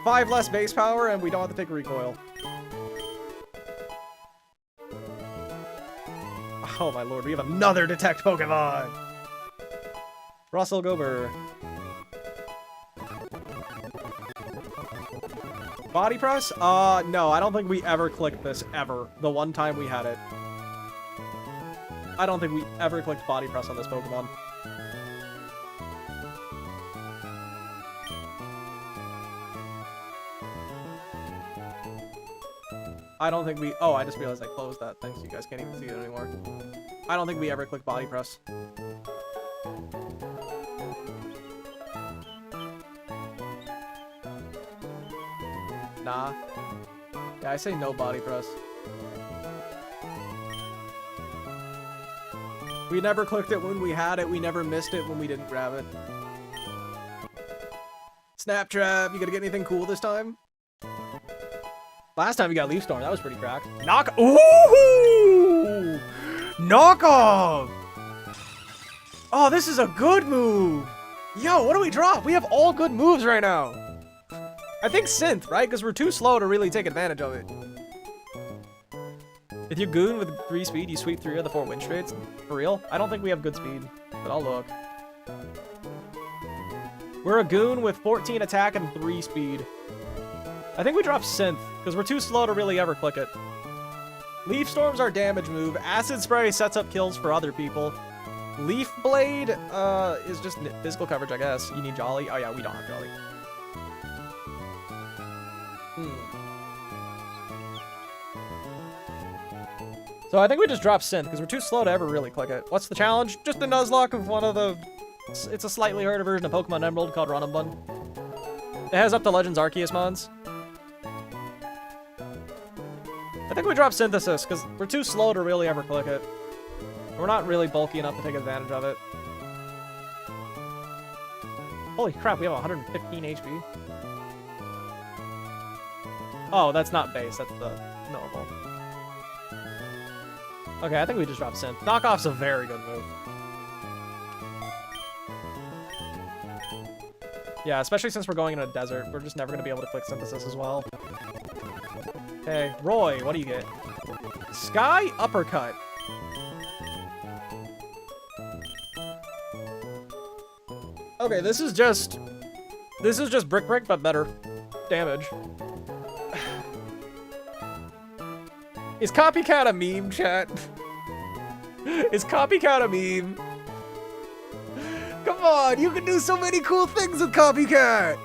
5 less base power, and we don't have to take Recoil. Oh my lord, we have another Detect Pokemon! Russell Gober. Body press? No, I don't think we ever clicked this, ever. The one time we had it. I don't think we ever clicked body press on this Pokemon. I don't think we... Oh, I just realized I closed that thing, so you guys can't even see it anymore. I don't think we ever clicked body press. Nah. Yeah, I say no body press. We never clicked it when we had it. We never missed it when we didn't grab it. Snap Trap, you gonna get anything cool this time? Last time we got Leaf Storm, that was pretty cracked. Knock. Ooh! Knock off! Oh, this is a good move! Yo, what do we drop? We have all good moves right now. I think Synth, right? Because we're too slow to really take advantage of it. If you goon with 3 speed, you sweep 3 of the 4 wind straights. For real? I don't think we have good speed, but I'll look. We're a goon with 14 attack and 3 speed. I think we drop Synth, because we're too slow to really ever click it. Leaf Storm's our damage move. Acid Spray sets up kills for other people. Leaf Blade is just physical coverage, I guess. You need Jolly. Oh yeah, we don't have Jolly. So I think we just drop Synth, because we're too slow to ever really click it. What's the challenge? Just a Nuzlocke of one of the... It's a slightly harder version of Pokemon Emerald called Runabun. It has up to Legends Arceus mons. I think we drop Synthesis, because we're too slow to really ever click it. We're not really bulky enough to take advantage of it. Holy crap, we have 115 HP. Oh, that's not base, that's the normal. Okay, I think we just drop Synth. Knockoff's a very good move. Yeah, especially since we're going in a desert. We're just never going to be able to click Synthesis as well. Hey, Roy, what do you get? Sky Uppercut. Okay, this is just Brick, but better damage. Is Copycat a meme, chat? Is Copycat a meme? Come on, you can do so many cool things with Copycat!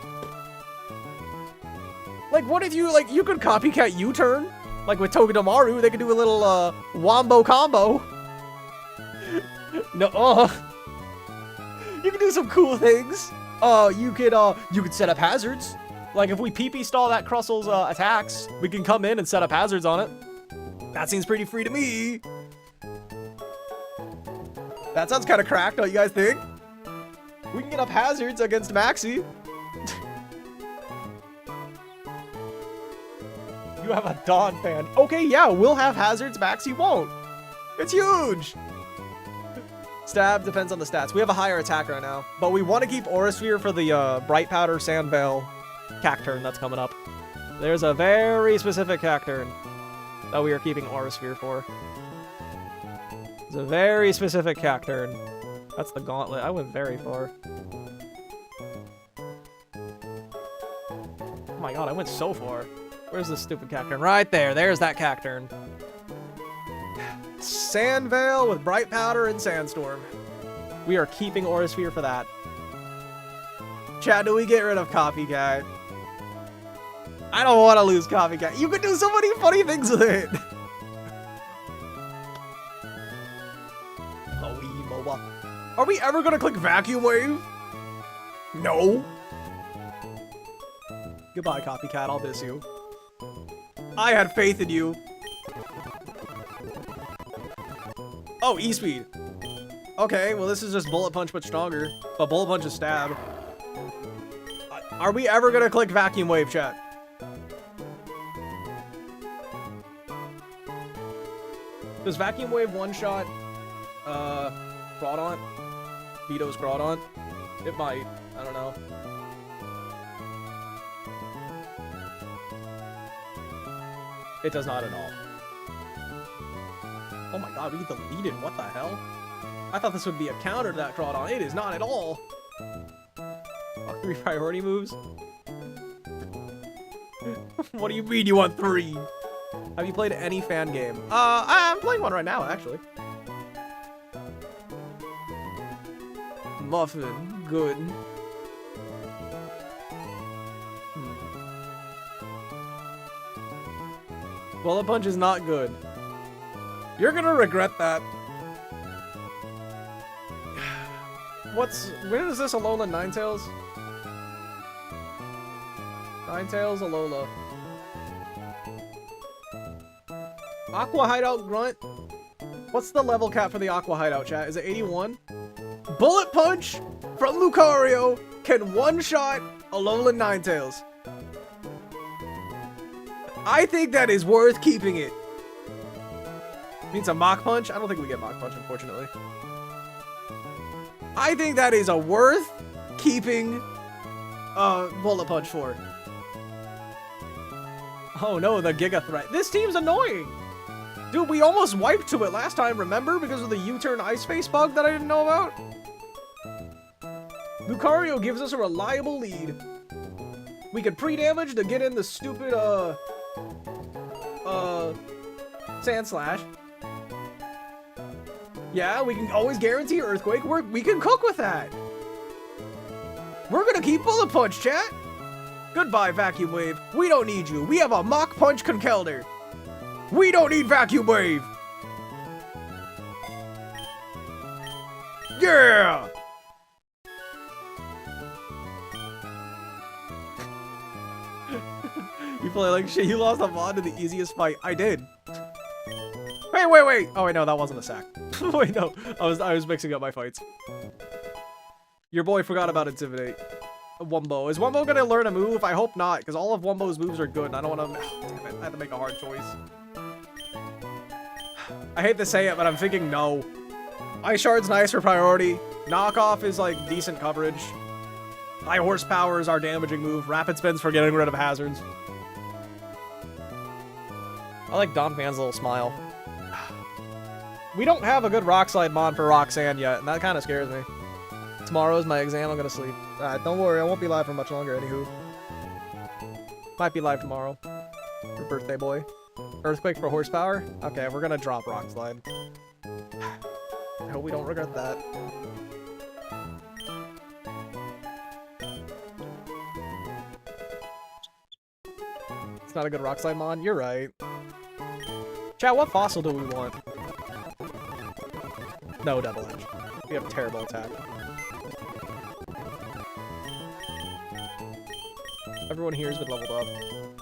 Like, what if you, like, you could Copycat U-turn? Like with Togedemaru, they could do a little, wombo combo. No, you can do some cool things. You could set up hazards. Like, if we PP stall that Crustle's, attacks, we can come in and set up hazards on it. That seems pretty free to me. That sounds kind of cracked, don't you guys think? We can get up hazards against Maxie. You have a Dawn fan. Okay, yeah, we'll have hazards. Maxie won't. It's huge. Stab depends on the stats. We have a higher attack right now, but we want to keep Aura Sphere for the Bright Powder Sand Veil Cacturn that's coming up. There's a very specific Cacturn that we are keeping Aura Sphere for. It's a very specific Cacturn. That's the gauntlet. I went very far. Oh my god, I went so far. Where's this stupid Cacturn? Right there. There's that Cacturn. Sand Veil with Bright Powder and Sandstorm. We are keeping Aura Sphere for that. Chat, do we get rid of Copycat? I don't want to lose Copycat. You can do so many funny things with it. Are we ever gonna click Vacuum Wave? No. Goodbye, Copycat. I'll miss you. I had faith in you. Oh, E-Speed. Okay, well, this is just Bullet Punch but stronger. But Bullet Punch is stab. Are we ever gonna click Vacuum Wave, chat? Does Vacuum Wave one-shot Groudon? Vito's Groudon? It might. I don't know. It does not at all. Oh my god, we deleted. What the hell? I thought this would be a counter to that Crawdon. It is not at all. Fuck, 3 priority moves? What do you mean you want 3? Have you played any fan game? I'm playing one right now, actually. Muffin, good. Bullet Punch is not good. You're gonna regret that. When is this Alola Ninetales? Ninetales Alola. Aqua Hideout Grunt? What's the level cap for the Aqua Hideout, chat? Is it 81? Bullet Punch from Lucario can one-shot Alola Ninetales. I think that is worth keeping it. Means a Mach Punch? I don't think we get Mach Punch, unfortunately. I think that is a worth keeping Bullet Punch for. Oh no, the Giga Threat. This team's annoying! Dude, we almost wiped to it last time, remember? Because of the U-turn Ice Face bug that I didn't know about? Lucario gives us a reliable lead. We can pre-damage to get in the stupid, Sand Slash. Yeah, we can always guarantee Earthquake. We can cook with that. We're gonna keep Bullet Punch, chat. Goodbye, Vacuum Wave. We don't need you. We have a Mach Punch Conkeldurr. We don't need Vacuum Wave. Yeah! You play like shit. You lost a mod to the easiest fight. I did. Wait. Oh, wait, no, that wasn't a sack. Wait, no. I was mixing up my fights. Your boy forgot about Intimidate. Wumbo. Is Wumbo gonna learn a move? I hope not, because all of Wumbo's moves are good, and I don't want to... Oh, damn it. I have to make a hard choice. I hate to say it, but I'm thinking no. Ice Shard's nice for priority. Knockoff is, like, decent coverage. High Horsepower is our damaging move. Rapid Spin's for getting rid of hazards. I like Donphan's little smile. We don't have a good Rock Slide mod for Roxanne yet, and that kind of scares me. Tomorrow is my exam. I'm gonna sleep. Don't worry, I won't be live for much longer, anywho. Might be live tomorrow. Your birthday boy. Earthquake for Horsepower? Okay, we're gonna drop Rock Slide. I hope we don't regret that. It's not a good Rock Slide mod? You're right. Chat, what fossil do we want? No, Double Edge. We have terrible attack. Everyone here has been leveled up.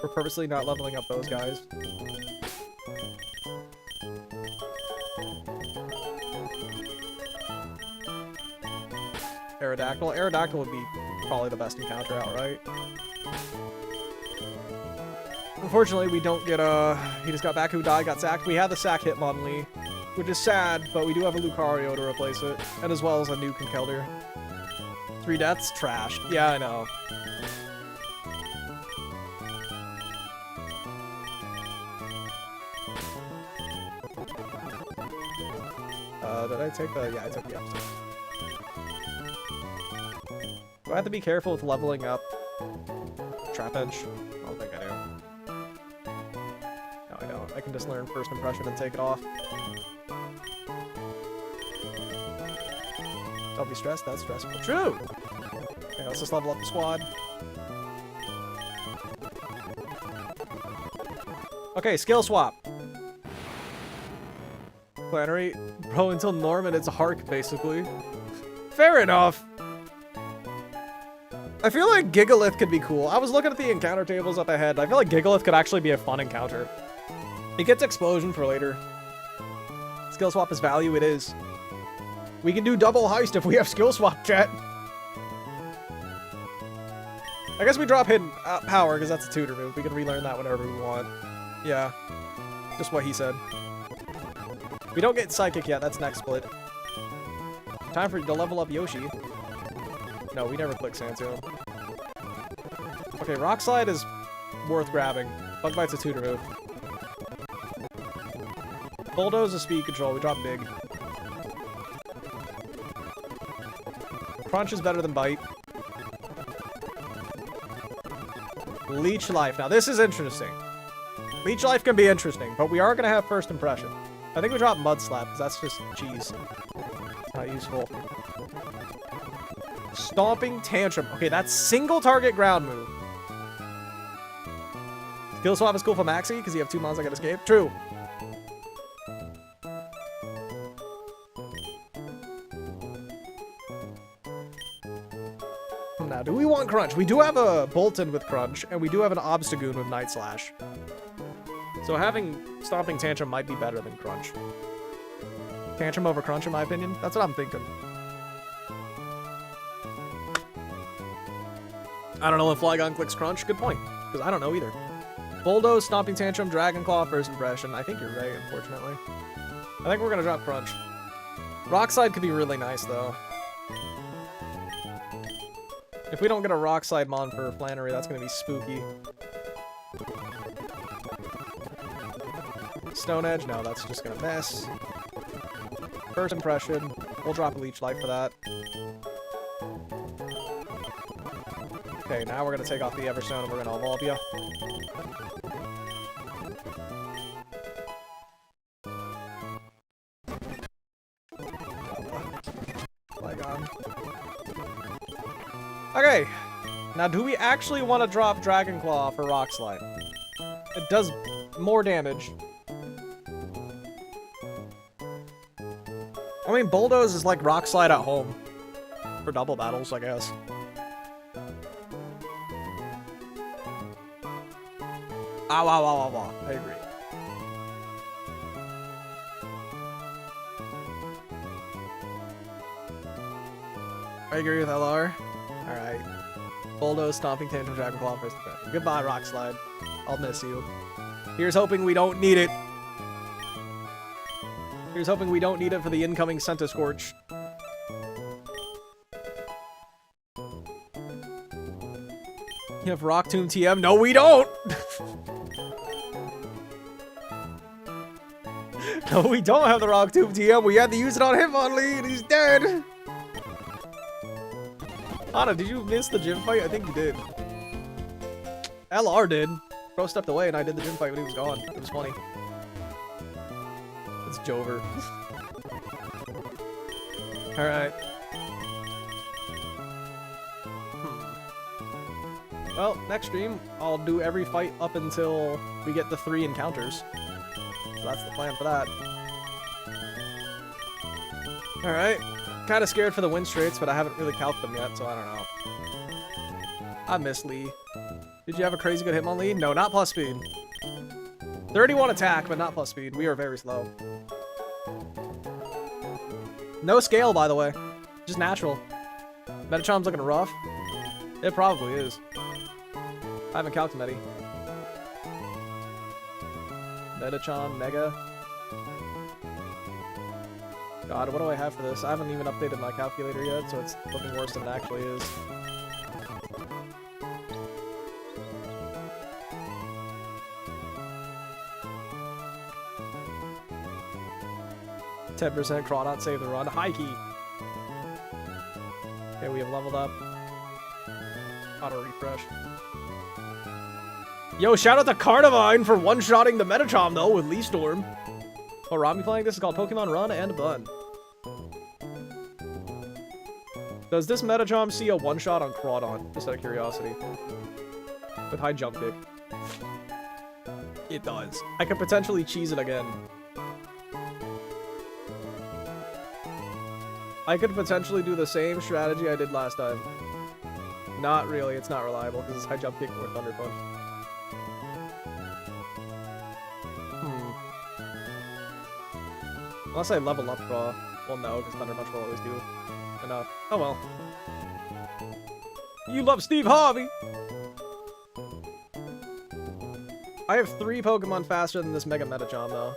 We're purposely not leveling up those guys. Aerodactyl. Aerodactyl would be probably the best encounter outright. Unfortunately, we don't get he just got back who died, got sacked. We had the sack Hitmonlee, which is sad, but we do have a Lucario to replace it, and as well as a new Conkeldurr. 3 deaths? Trash. Yeah, I know. Did I take the... Yeah, I took the upstairs. Do I have to be careful with leveling up Trapinch? I don't think I do. No, I don't. I can just learn First Impression and take it off. Don't be stressed, that's stressful. True! Okay, let's just level up the squad. Okay, skill swap. Planary. Bro, until Norman, it's a Hark, basically. Fair enough. I feel like Gigalith could be cool. I was looking at the encounter tables up ahead. I feel like Gigalith could actually be a fun encounter. It gets Explosion for later. Skill swap is value, it is. We can do double heist if we have skill swap, chat. I guess we drop Hidden Power, because that's a tutor move. We can relearn that whenever we want. Yeah. Just what he said. We don't get Psychic yet, that's next split. Time for you to level up Yoshi. No, we never click Sandstone. Okay, Rock Slide is worth grabbing. Bug Bite's a tutor move. Bulldoze is speed control, we drop big. Crunch is better than Bite. Leech Life. Now, this is interesting. Leech Life can be interesting, but we are going to have first impression. I think we drop Mud Slap, because that's just cheese. It's not useful. Stomping Tantrum. Okay, that's single target ground move. Skill Swap is cool for Maxie, because you have 2 mons that can escape. True. Now, do we want Crunch? We do have a Bolton with Crunch, and we do have an Obstagoon with Night Slash. So having Stomping Tantrum might be better than Crunch. Tantrum over Crunch, in my opinion. That's what I'm thinking. I don't know if Flygon clicks Crunch. Good point, because I don't know either. Bulldoze, Stomping Tantrum, Dragon Claw, first impression. I think you're right, unfortunately. I think we're going to drop Crunch. Rock Slide could be really nice, though. If we don't get a Rock Slide Mon for Flannery, that's going to be spooky. Stone Edge? No, that's just going to miss. First impression. We'll drop a Leech Life for that. Okay, now we're going to take off the Everstone and we're going to evolve you. Flygon. Okay, now do we actually want to drop Dragon Claw for Rock Slide? It does more damage. I mean, Bulldoze is like Rock Slide at home. For double battles, I guess. Ow, ow, ow, ow, ow. I agree. I agree with LR. Alright. Bulldoze, Stomping Tantrum, Dragon Claw, first impression. Goodbye, Rock Slide. I'll miss you. Here's hoping we don't need it. Here's hoping we don't need it for the incoming Centiskorch. You have Rock Tomb TM? No, we don't! No, we don't have the Rock Tomb TM. We had to use it on Hitmonlee, and he's dead! Anna, did you miss the gym fight? I think you did. LR did. Bro stepped away and I did the gym fight when he was gone. It was funny. It's Jover. Alright. Well, next stream, I'll do every fight up until we get the 3 encounters. So that's the plan for that. Alright. Kind of scared for the win straits, but I haven't really calced them yet, so I don't know. I miss Lee. Did you have a crazy good Hitmonlee? No, not plus speed. 31 attack, but not plus speed. We are very slow. No scale, by the way. Just natural. Metacharm's looking rough. It probably is. I haven't calced Medi. Metacharm, Mega. God, what do I have for this? I haven't even updated my calculator yet, so it's looking worse than it actually is. %, Crawdot, save the run. High key! Okay, we have leveled up. Auto refresh. Yo, shout out to Carnivine for one-shotting the Metachom, though, with Lee Storm. Oh, Robbie playing this is called Pokemon Run and Bun. Does this Metachom see a one-shot on Crawdon? Just out of curiosity. With high jump kick. It does. I could potentially cheese it again. I could potentially do the same strategy I did last time. Not really, it's not reliable because it's high jump kick or Thunder Punch. Unless I level up Raw. Well, no, because Thunder Punch will always do enough. Oh well. You love Steve Harvey! I have 3 Pokemon faster than this Mega Metachom, though.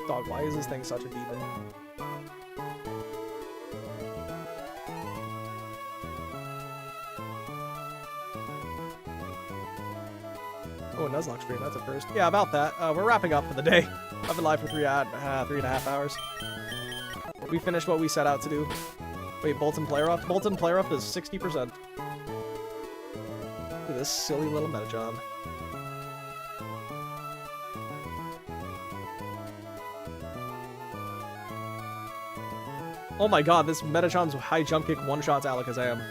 Dog, why is this thing such a demon? Oh, a Nuzlocke stream, that's a first. Yeah, about that. We're wrapping up for the day. I've been live for 3.5 hours. We finished what we set out to do. Wait, Bolton player up? Bolton player up is 60%. Look at this silly little Metachon. Oh my god, this Metachon's high jump kick one-shots Alakazam.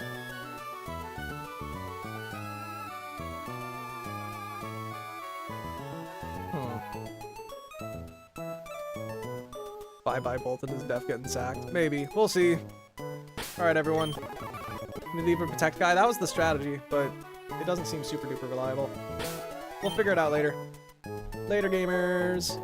Bye-bye, Bolton is def getting sacked. Maybe. We'll see. Alright, everyone. We leave a Protect guy. That was the strategy, but it doesn't seem super duper reliable. We'll figure it out later. Later, gamers.